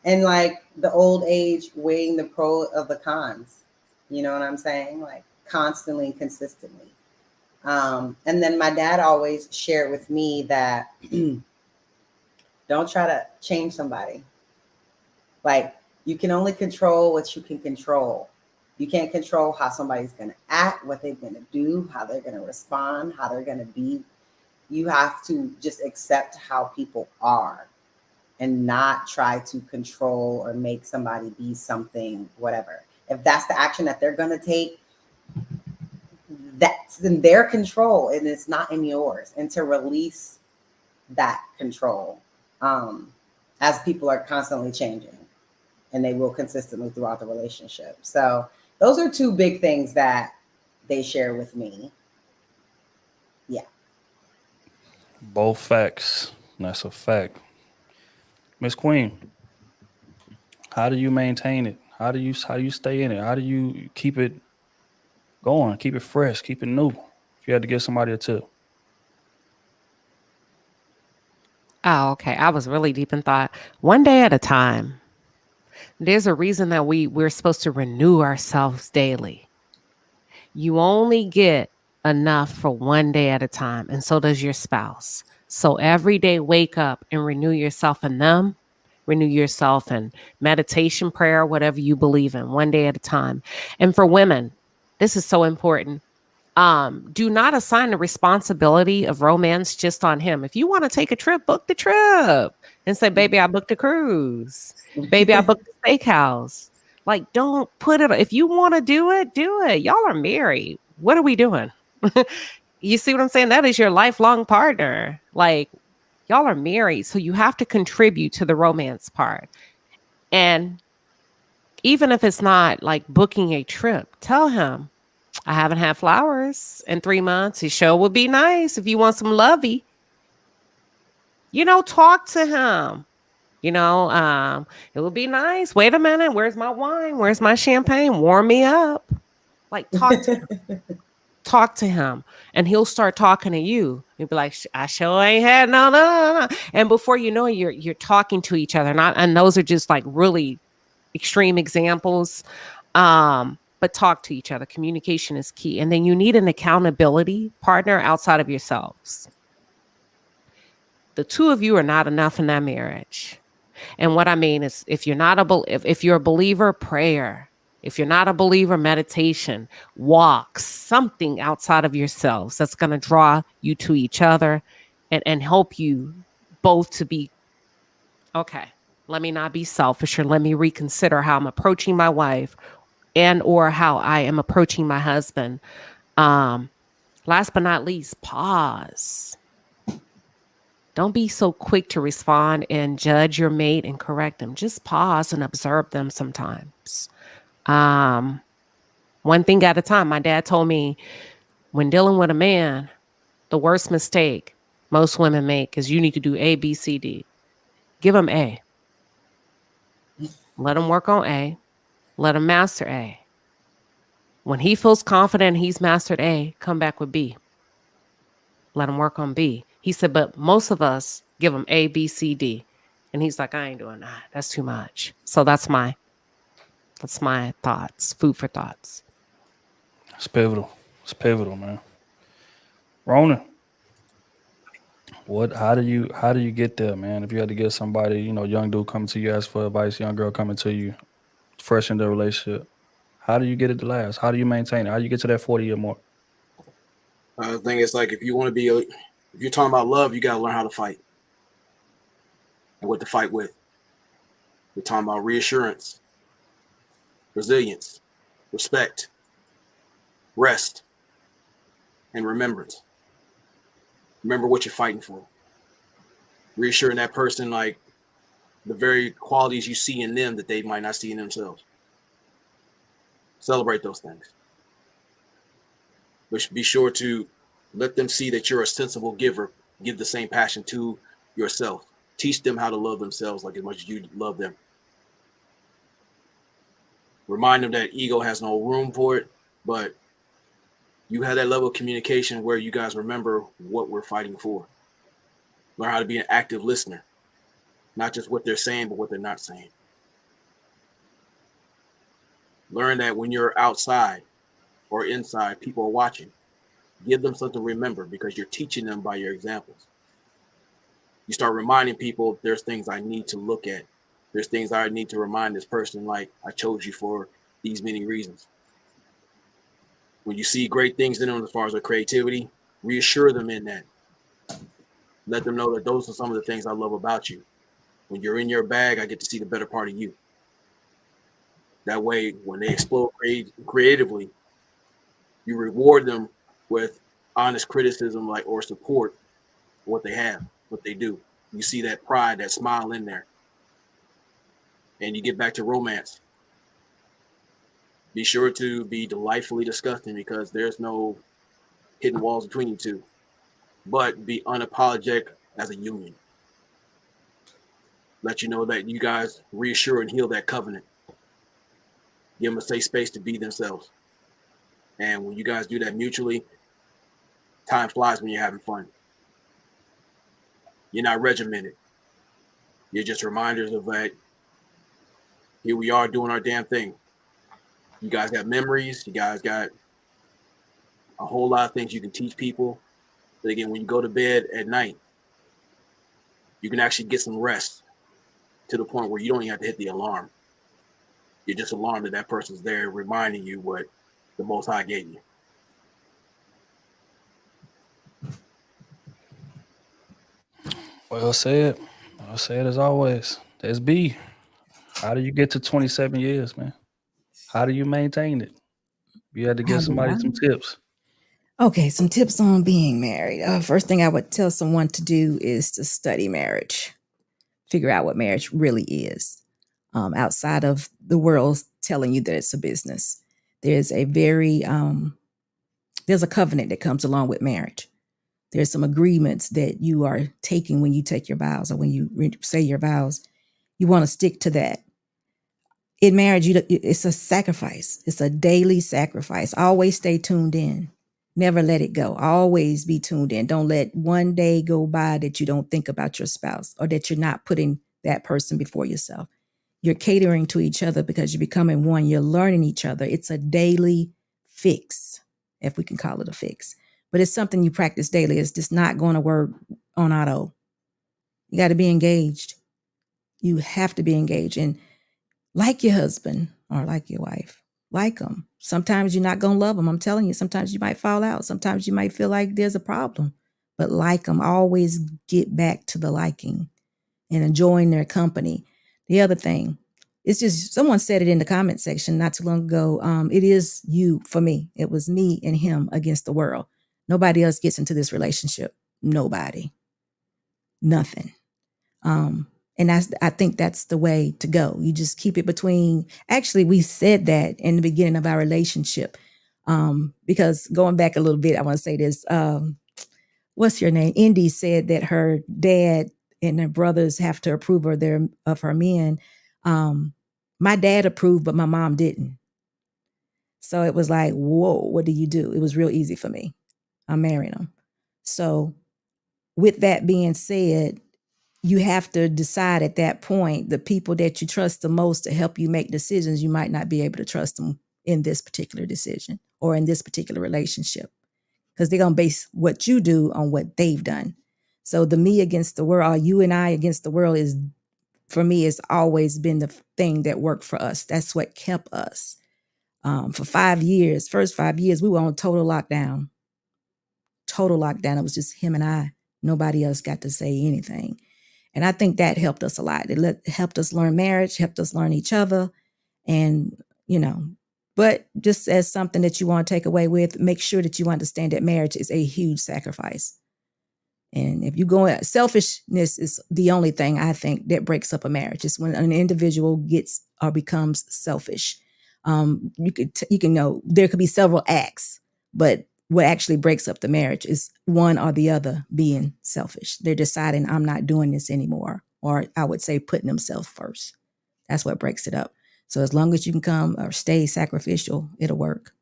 And like the old age, weighing the pro of the cons. You know what I'm saying? Like constantly and consistently. And then my dad always shared with me that don't try to change somebody. Like you can only control what you can control. You can't control how somebody's going to act, what they're going to do, how they're going to respond, how they're going to be. You have to just accept how people are and not try to control or make somebody be something, whatever. If that's the action that they're going to take, that's in their control and it's not in yours. And to release that control as people are constantly changing and they will consistently throughout the relationship. So those are two big things that they share with me. Yeah. Both facts. That's a fact. Miss Queen, how do you maintain it? How do you stay in it? How do you keep it going, keep it fresh, keep it new? If you had to give somebody a tip. Oh, okay. I was really deep in thought. One day at a time. There's a reason that we're supposed to renew ourselves daily. You only get enough for one day at a time, and so does your spouse. So every day, wake up and renew yourself in them, renew yourself in meditation, prayer, whatever you believe in, one day at a time. And for women, this is so important. Do not assign the responsibility of romance just on him. If you want to take a trip, book the trip and say, baby, I booked a cruise. Baby, I booked a steakhouse. Like, don't put it, if you want to do it, do it. Y'all are married. What are we doing? You see what I'm saying? That is your lifelong partner. Like, y'all are married. So you have to contribute to the romance part. And even if it's not like booking a trip, tell him, I haven't had flowers in 3 months. It sure would be nice if you want some lovey. Talk to him. It would be nice. Wait a minute. Where's my wine? Where's my champagne? Warm me up. Like, talk to him. Talk to him. And he'll start talking to you. He'll be like, I sure ain't had no. And before you know it, you're talking to each other. And those are just like really extreme examples. But talk to each other. Communication is key. And then you need an accountability partner outside of yourselves. The two of you are not enough in that marriage. And what I mean is, if you're a believer, prayer. If you're not a believer, meditation, walk, something outside of yourselves that's going to draw you to each other and help you both to be, okay, let me not be selfish, or let me reconsider how I'm approaching my wife and or how I am approaching my husband. Last but not least, pause. Don't be so quick to respond and judge your mate and correct them. Just pause and observe them sometimes. One thing at a time. My dad told me, when dealing with a man, the worst mistake most women make is you need to do A, B, C, D. Give him A. Let him work on A. Let him master A. When he feels confident he's mastered A, come back with B. Let him work on B. He said, but most of us give him A, B, C, D. And he's like, I ain't doing that. That's too much. So that's my thoughts, food for thoughts. It's pivotal. It's pivotal, man. Rona, how do you get there, man? If you had to get somebody, young dude coming to you, ask for advice, young girl coming to you, fresh in their relationship, how do you get it to last? How do you maintain it? How do you get to that 40-year mark? The thing is, like, if you're talking about love, you got to learn how to fight and what to fight with. We're talking about reassurance, resilience, respect, rest, and remembrance. Remember what you're fighting for. Reassuring that person, like, the very qualities you see in them that they might not see in themselves. Celebrate those things. But be sure to let them see that you're a sensible giver. Give the same passion to yourself. Teach them how to love themselves like as much as you love them. Remind them that ego has no room for it, but you have that level of communication where you guys remember what we're fighting for. Learn how to be an active listener, not just what they're saying, but what they're not saying. Learn that when you're outside or inside, people are watching. Give them something to remember because you're teaching them by your examples. You start reminding people there's things I need to look at. There's things I need to remind this person, like I chose you for these many reasons. When you see great things in them as far as their creativity, reassure them in that. Let them know that those are some of the things I love about you. When you're in your bag, I get to see the better part of you. That way, when they explode creatively, you reward them with honest criticism, like or support what they have, what they do. You see that pride, that smile in there. And you get back to romance. Be sure to be delightfully disgusting because there's no hidden walls between you two. But be unapologetic as a union. Let you know that you guys reassure and heal that covenant. Give them a safe space to be themselves. And when you guys do that mutually, time flies when you're having fun. You're not regimented. You're just reminders of that. Here we are doing our damn thing. You guys got memories. You guys got a whole lot of things you can teach people. But again, when you go to bed at night, you can actually get some rest to the point where you don't even have to hit the alarm. You're just alarmed that that person's there reminding you what the Most High gave you. Well said. Well said as always. That's B. How do you get to 27 years, man? How do you maintain it? You had to give somebody some tips. Okay, some tips on being married. First thing I would tell someone to do is to study marriage, figure out what marriage really is, outside of the world telling you that it's a business. There's a there's a covenant that comes along with marriage. There's some agreements that you are taking when you take your vows or when you say your vows. You want to stick to that. In marriage, it's a sacrifice. It's a daily sacrifice. Always stay tuned in. Never let it go. Always be tuned in. Don't let one day go by that you don't think about your spouse or that you're not putting that person before yourself. You're catering to each other because you're becoming one. You're learning each other. It's a daily fix, if we can call it a fix. But it's something you practice daily. It's just not going to work on auto. You got to be engaged. You have to be engaged. And like your husband or like your wife, like them. Sometimes you're not going to love them. I'm telling you, sometimes you might fall out. Sometimes you might feel like there's a problem. But like them, always get back to the liking and enjoying their company. The other thing, it's just someone said it in the comment section not too long ago. It is you for me. It was me and him against the world. Nobody else gets into this relationship. Nobody. Nothing. And I think that's the way to go. You just keep it between. Actually, we said that in the beginning of our relationship. Because going back a little bit, I want to say this. What's your name? Indy said that her dad and her brothers have to approve of her men. My dad approved, but my mom didn't. So it was like, whoa, what do you do? It was real easy for me. I'm marrying him. So with that being said, you have to decide at that point, the people that you trust the most to help you make decisions, you might not be able to trust them in this particular decision or in this particular relationship, because they're going to base what you do on what they've done. So the me against the world, or you and I against the world, is, for me, has always been the thing that worked for us. That's what kept us. For 5 years, first 5 years, we were on total lockdown. Total lockdown. It was just him and I. Nobody else got to say anything. And I think that helped us a lot. It helped us learn marriage, helped us learn each other. And, but just as something that you want to take away with, make sure that you understand that marriage is a huge sacrifice. And if you go, selfishness is the only thing I think that breaks up a marriage. It's when an individual gets or becomes selfish. You can know there could be several acts, but what actually breaks up the marriage is one or the other being selfish. They're deciding, I'm not doing this anymore. Or I would say putting themselves first. That's what breaks it up. So as long as you can come or stay sacrificial, it'll work.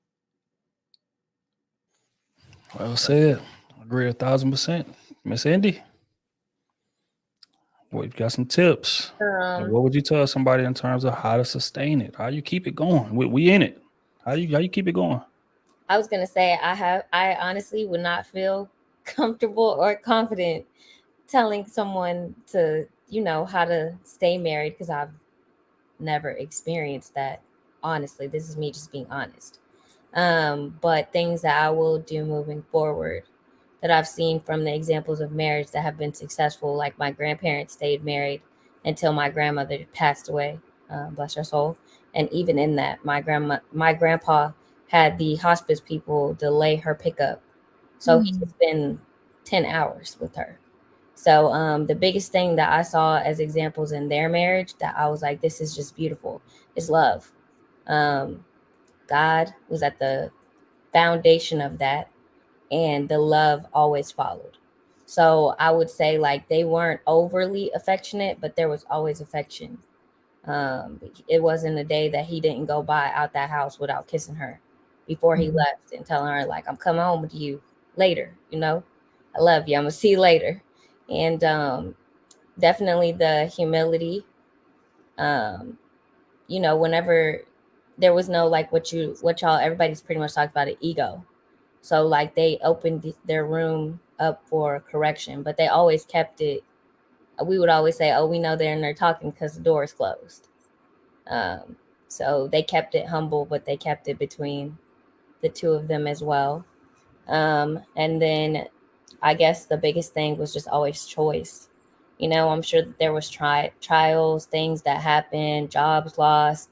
Well said. I agree 1,000%. Miss Indy, well, you got some tips. And what would you tell somebody in terms of how to sustain it? How you keep it going? We in it. How you keep it going? I was gonna say I honestly would not feel comfortable or confident telling someone to, how to stay married, because I've never experienced that. Honestly, this is me just being honest. But things that I will do moving forward that I've seen from the examples of marriage that have been successful, like my grandparents stayed married until my grandmother passed away, bless her soul. And even in that, my grandpa had the hospice people delay her pickup, so he could spend 10 hours with her. So the biggest thing that I saw as examples in their marriage that I was like, this is just beautiful, is love. God was at the foundation of that, and the love always followed. So I would say, like, they weren't overly affectionate, but there was always affection. It wasn't a day that he didn't go by out that house without kissing her before he left and telling her, like, I'm coming home with you later, I love you, I'm gonna see you later. And definitely the humility. Whenever there was no, like, what y'all, everybody's pretty much talked about, it, ego. So like they opened their room up for correction, but they always kept it. We would always say, "Oh, we know they're in there talking because the door is closed." So they kept it humble, but they kept it between the two of them as well. And then I guess the biggest thing was just always choice. I'm sure that there was trials, things that happened, jobs lost,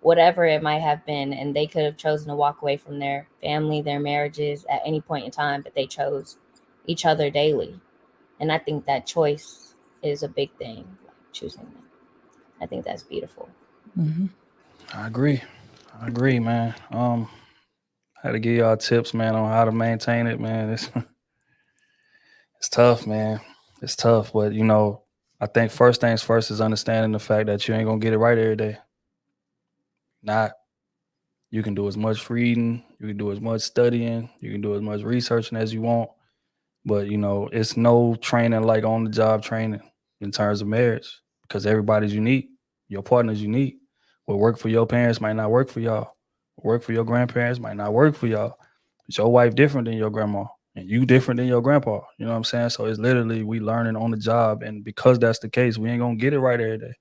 whatever it might have been, and they could have chosen to walk away from their family, their marriages at any point in time, but they chose each other daily. And I think that choice is a big thing, like choosing them. I think that's beautiful. I agree, man. Had to give y'all tips, man, on how to maintain it, man. It's tough, man. It's tough, but I think first things first is understanding the fact that you ain't gonna get it right every day. Not. You can do as much reading, you can do as much studying, you can do as much researching as you want, but it's no training like on the job training in terms of marriage, because everybody's unique. Your partner's unique. What work for your parents might not work for y'all. What work for your grandparents might not work for y'all. But your wife different than your grandma, and you different than your grandpa. You know what I'm saying? So it's literally we learning on the job, and because that's the case, we ain't gonna get it right every day.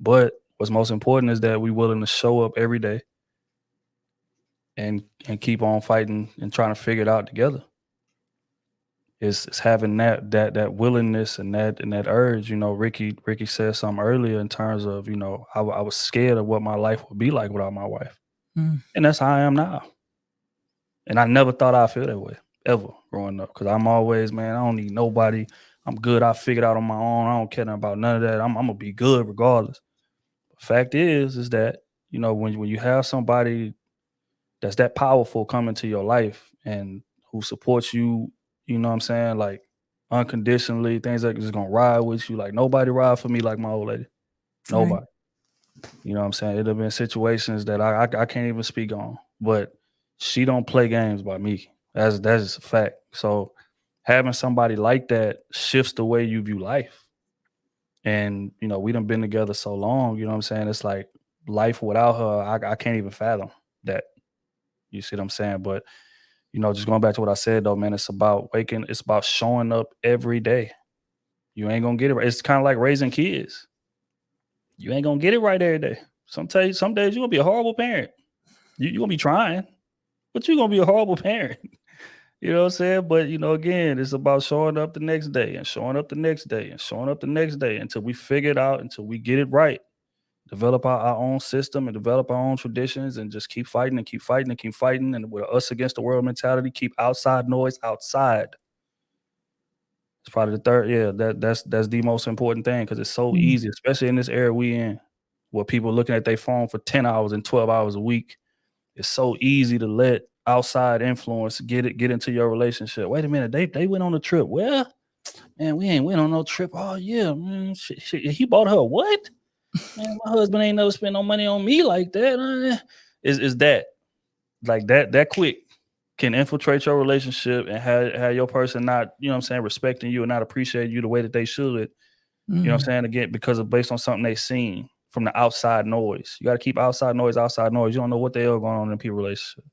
But what's most important is that we willing to show up every day and keep on fighting and trying to figure it out together. It's having that willingness and that urge. Ricky said something earlier in terms of I was scared of what my life would be like without my wife, and that's how I am now. And I never thought I'd feel that way ever growing up, because I'm always, man, I don't need nobody. I'm good. I figured out on my own. I don't care about none of that. I'm gonna be good regardless. The fact is that when you have somebody that's that powerful come into your life and who supports you, you know what I'm saying, like unconditionally, things that just gonna ride with you. Like nobody ride for me like my old lady. Nobody. Right. You know what I'm saying? It have been situations that I can't even speak on, but she don't play games by me. That's just a fact. So having somebody like that shifts the way you view life. And we done been together so long, you know what I'm saying? It's like life without her, I can't even fathom that. You see what I'm saying? But just going back to what I said though, man, it's about showing up every day. You ain't gonna get it right. It's kind of like raising kids. You ain't gonna get it right every day. Some days you're gonna be a horrible parent. You're gonna be trying, but you're gonna be a horrible parent. You know what I'm saying? But again, it's about showing up the next day and showing up the next day and showing up the next day until we figure it out, until we get it right. Develop our own system and develop our own traditions and just keep fighting and keep fighting and keep fighting. And with us against the world mentality, keep outside noise outside. It's probably the third. Yeah, that's the most important thing, because it's so easy, especially in this era we in, where people are looking at their phone for 10 hours and 12 hours a week. It's so easy to let outside influence get into your relationship. Wait a minute, they went on a trip. Well, man, we ain't went on no trip all year. Man, he bought her what? Man, my husband ain't never spent no money on me like that. Is that like that quick can infiltrate your relationship and have your person not, you know what I'm saying, respecting you and not appreciating you the way that they should. You know what I'm saying? Again, because of based on something they seen from the outside noise. You got to keep outside noise, outside noise. You don't know what the hell going on in people's relationship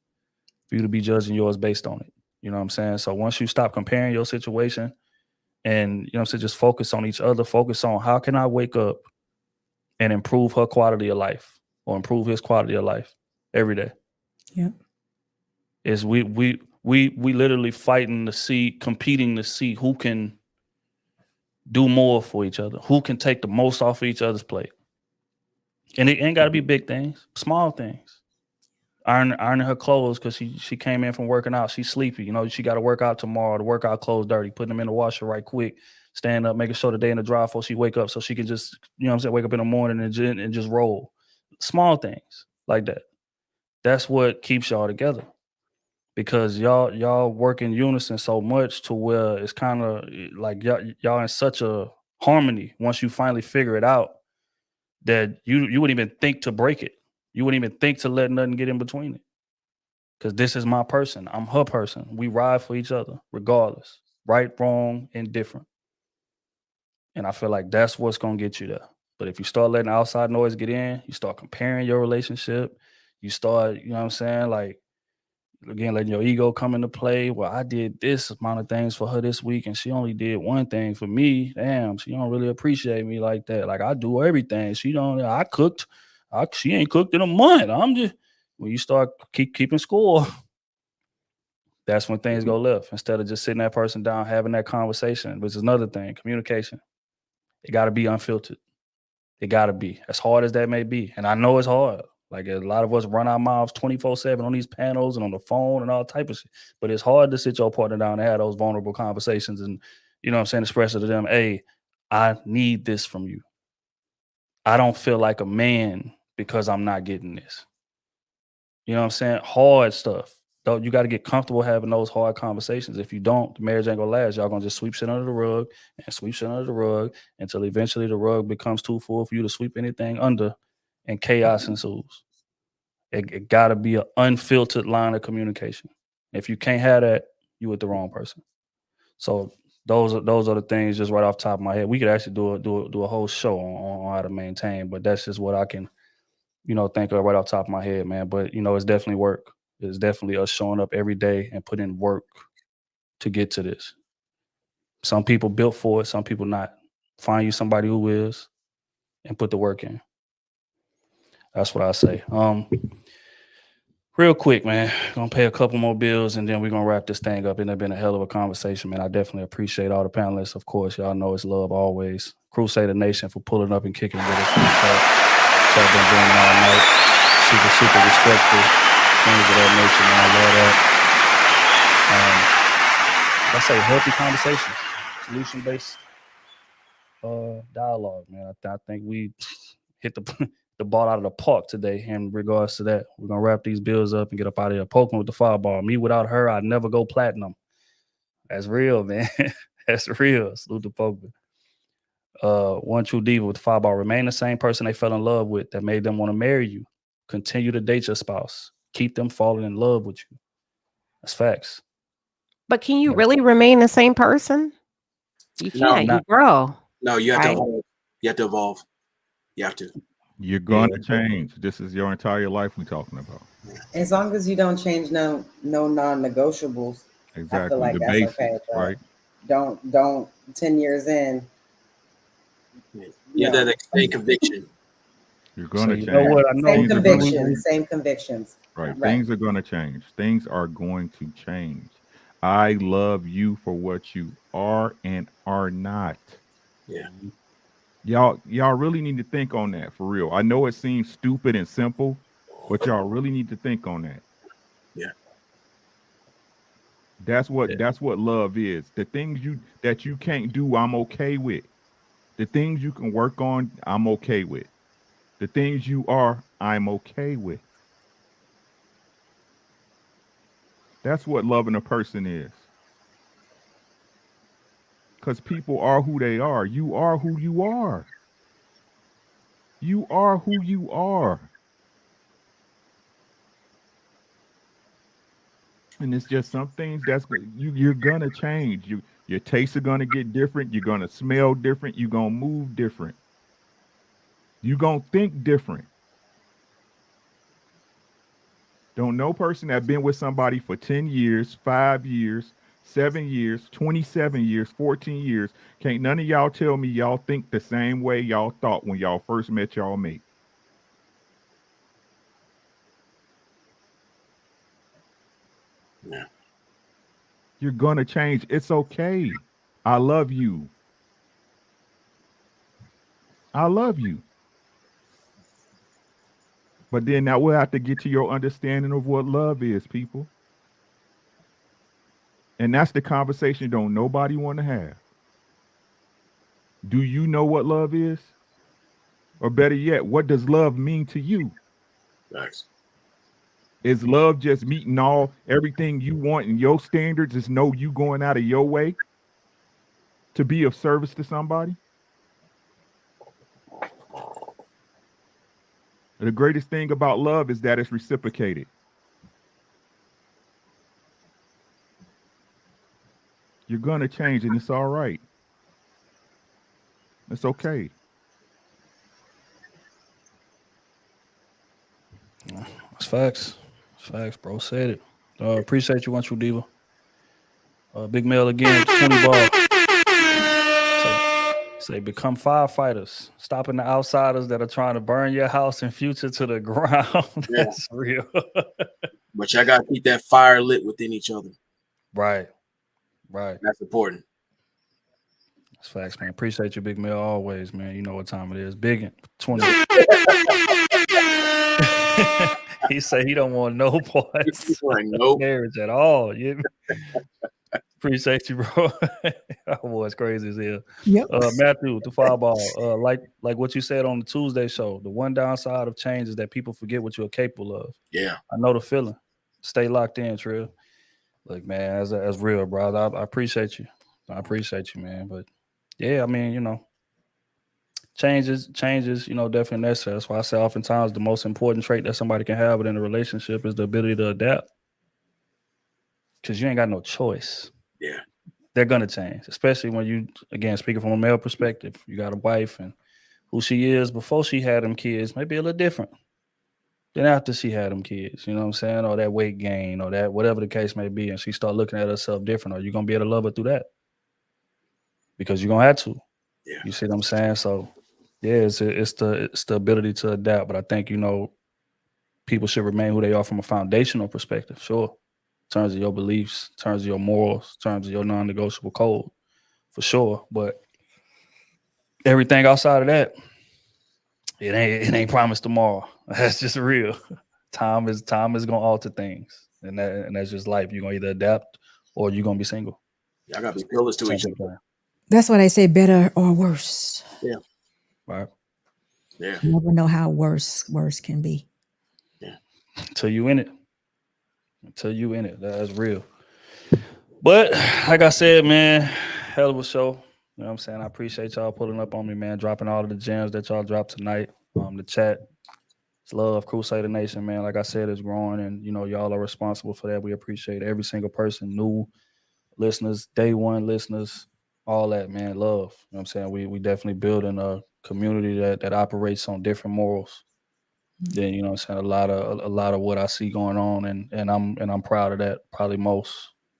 for you to be judging yours based on it. You know what I'm saying? So once you stop comparing your situation and, you know what I'm saying, just focus on each other, focus on how can I wake up and improve her quality of life or improve his quality of life every day. Yeah. Is we literally fighting to see, competing to see who can do more for each other, who can take the most off of each other's plate. And it ain't got to be big things, small things. Ironing her clothes because she came in from working out. She's sleepy. You know, she got to work out tomorrow. The workout clothes dirty. Putting them in the washer right quick. Stand up, making sure the day in the dry before she wake up so she can just, you know what I'm saying, wake up in the morning and just roll. Small things like that. That's what keeps y'all together. Because y'all work in unison so much to where it's kind of like y'all in such a harmony once you finally figure it out that you wouldn't even think to break it. You wouldn't even think to let nothing get in between it. Because this is my person. I'm her person. We ride for each other regardless. Right, wrong, indifferent. And I feel like that's what's going to get you there. But if you start letting outside noise get in, you start comparing your relationship, you start, you know what I'm saying, like, again, letting your ego come into play. Well, I did this amount of things for her this week, and she only did one thing for me. Damn, she don't really appreciate me like that. Like I do everything. She don't. I cooked. She ain't cooked in a month. I'm just. When you start keeping score, that's when things go left. Instead of just sitting that person down, having that conversation, which is another thing, communication. It got to be unfiltered. It got to be, as hard as that may be. And I know it's hard. Like a lot of us run our mouths 24/7 on these panels and on the phone and all type of shit. But it's hard to sit your partner down and have those vulnerable conversations and, you know what I'm saying, express it to them, hey, I need this from you. I don't feel like a man because I'm not getting this. You know what I'm saying? Hard stuff. Though you got to get comfortable having those hard conversations. If you don't, the marriage ain't gonna last. Y'all gonna just sweep shit under the rug and sweep shit under the rug until eventually the rug becomes too full for you to sweep anything under, and chaos ensues. It got to be an unfiltered line of communication. If you can't have that, you with the wrong person. So those are the things just right off the top of my head. We could actually do a whole show on how to maintain, but that's just what I can, you know, think of right off the top of my head, man. But you know, it's definitely work. It's definitely us showing up every day and putting in work to get to this. Some people built for it, some people not. Find you somebody who is and put the work in. That's what I say. Real quick, man. Gonna pay a couple more bills and then we're gonna wrap this thing up. And it's been a hell of a conversation, man. I definitely appreciate all the panelists. Of course, y'all know it's love always. Crusader Nation for pulling up and kicking with us. Y'all been doing it all night. Super respectful. Things of that nature, man. I love that. I say healthy conversation, solution-based dialogue, man. I think we hit the ball out of the park today in regards to that. We're gonna wrap these bills up and get up out of here. Poking with the fireball. Me without her, I'd never go platinum. That's real, man. That's real. Salute to Poker. One True Diva with the fireball. Remain the same person they fell in love with that made them want to marry you. Continue to date your spouse. Keep them falling in love with you. That's facts. But can you really remain the same person? You can't. You grow. No, you have to evolve. You have to evolve. You have to. You're going to change. This is your entire life we're talking about. As long as you don't change no non-negotiables. Exactly. I feel like the that's basics, okay. right? Don't 10 years in. You have that same conviction. You're going to change. You know what? I know. Same convictions. Right. Things are going to change. Things are going to change. I love you for what you are and are not. Yeah. Y'all really need to think on that for real. I know it seems stupid and simple, but y'all really need to think on that. Yeah. That's what love is. The things that you can't do, I'm okay with. The things you can work on, I'm okay with. The things you are, I'm okay with. That's what loving a person is. Because people are who they are. You are who you are. You are who you are. And it's just some things you're gonna change. Your tastes are gonna get different. You're gonna smell different. You're gonna move different. You're gonna think different. Don't no person that been with somebody for 10 years, 5 years, 7 years, 27 years, 14 years, can't none of y'all tell me y'all think the same way y'all thought when y'all first met y'all mate. Yeah. You're gonna change. It's okay. I love you. I love you. But then now we'll have to get to your understanding of what love is, people. And that's the conversation don't nobody want to have. Do you know what love is? Or better yet, what does love mean to you? Thanks. Is love just meeting everything you want and your standards is no you going out of your way to be of service to somebody? The greatest thing about love is that it's reciprocated. You're going to change and it's all right. It's okay. It's facts. It's facts, bro. Said it. Appreciate you, One True Diva. Big Mel again, 20 ball. Say become firefighters, stopping the outsiders that are trying to burn your house and future to the ground. That's real. But y'all gotta keep that fire lit within each other. Right. Right. That's important. That's facts, man. Appreciate you, Big Mel, always, man. You know what time it is. Big 20. He said he don't want no parts Nope. marriage at all. You appreciate you, bro. That was crazy as hell. Yep. Matthew, the fireball. Like what you said on the Tuesday show, the one downside of change is that people forget what you're capable of. Yeah. I know the feeling. Stay locked in, Trill. Like, man, as real, bro. I appreciate you. I appreciate you, man. But yeah, I mean, you know, changes, you know, definitely necessary. That's why I say oftentimes the most important trait that somebody can have within a relationship is the ability to adapt. Because you ain't got no choice. Yeah. They're gonna change, especially when you, again, speaking from a male perspective, you got a wife and who she is before she had them kids may be a little different than after she had them kids. You know what I'm saying? Or that weight gain, or that whatever the case may be, and she start looking at herself different. Are you gonna be able to love her through that? Because you're gonna have to. Yeah. You see what I'm saying? So yeah, it's the ability to adapt. But I think, you know, people should remain who they are from a foundational perspective, sure. In terms of your beliefs, in terms of your morals, in terms of your non-negotiable code, for sure. But everything outside of that, it ain't promised tomorrow. That's just real. Time is gonna alter things. And that's just life. You're gonna either adapt or you're gonna be single. Y'all gotta be pillars to each other. That's why they say better or worse. Yeah. Right. Yeah. You never know how worse can be. Yeah. Until you in it. That's real. But like I said, man, hell of a show. You know what I'm saying? I appreciate y'all pulling up on me, man, dropping all of the gems that y'all dropped tonight. The chat. It's love, Crusader Nation, man. Like I said, it's growing, and you know, y'all are responsible for that. We appreciate every single person, new listeners, day one listeners, all that, man. Love. You know what I'm saying? We definitely building a community that operates on different morals. Then, you know what I'm saying, a lot of what I see going on, and I'm proud of that. Probably most,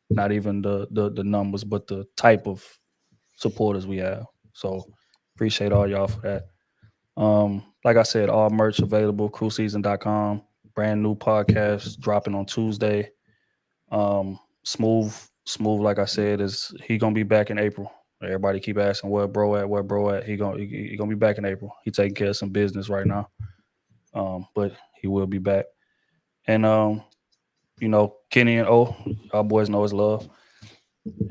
not even the numbers, but the type of supporters we have. So appreciate all y'all for that. Like I said, all merch available, cruiseason.com. Brand new podcast dropping on Tuesday. Smooth, like I said, he gonna be back in April. Everybody keep asking where bro at. He gonna be back in April. He taking care of some business right now. But he will be back. And you know, Kenny and O, our boys know his love.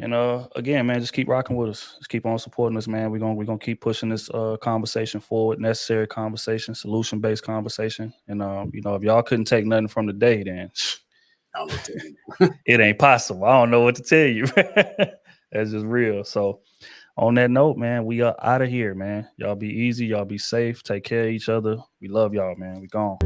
And again, man, just keep rocking with us. Just keep on supporting us, man. We're gonna keep pushing this conversation forward, necessary conversation, solution-based conversation. And you know, if y'all couldn't take nothing from the day, then it ain't possible. I don't know what to tell you. That's just real. So On that note, man, we are out of here, man. Y'all be easy. Y'all be safe. Take care of each other. We love y'all, man. We gone.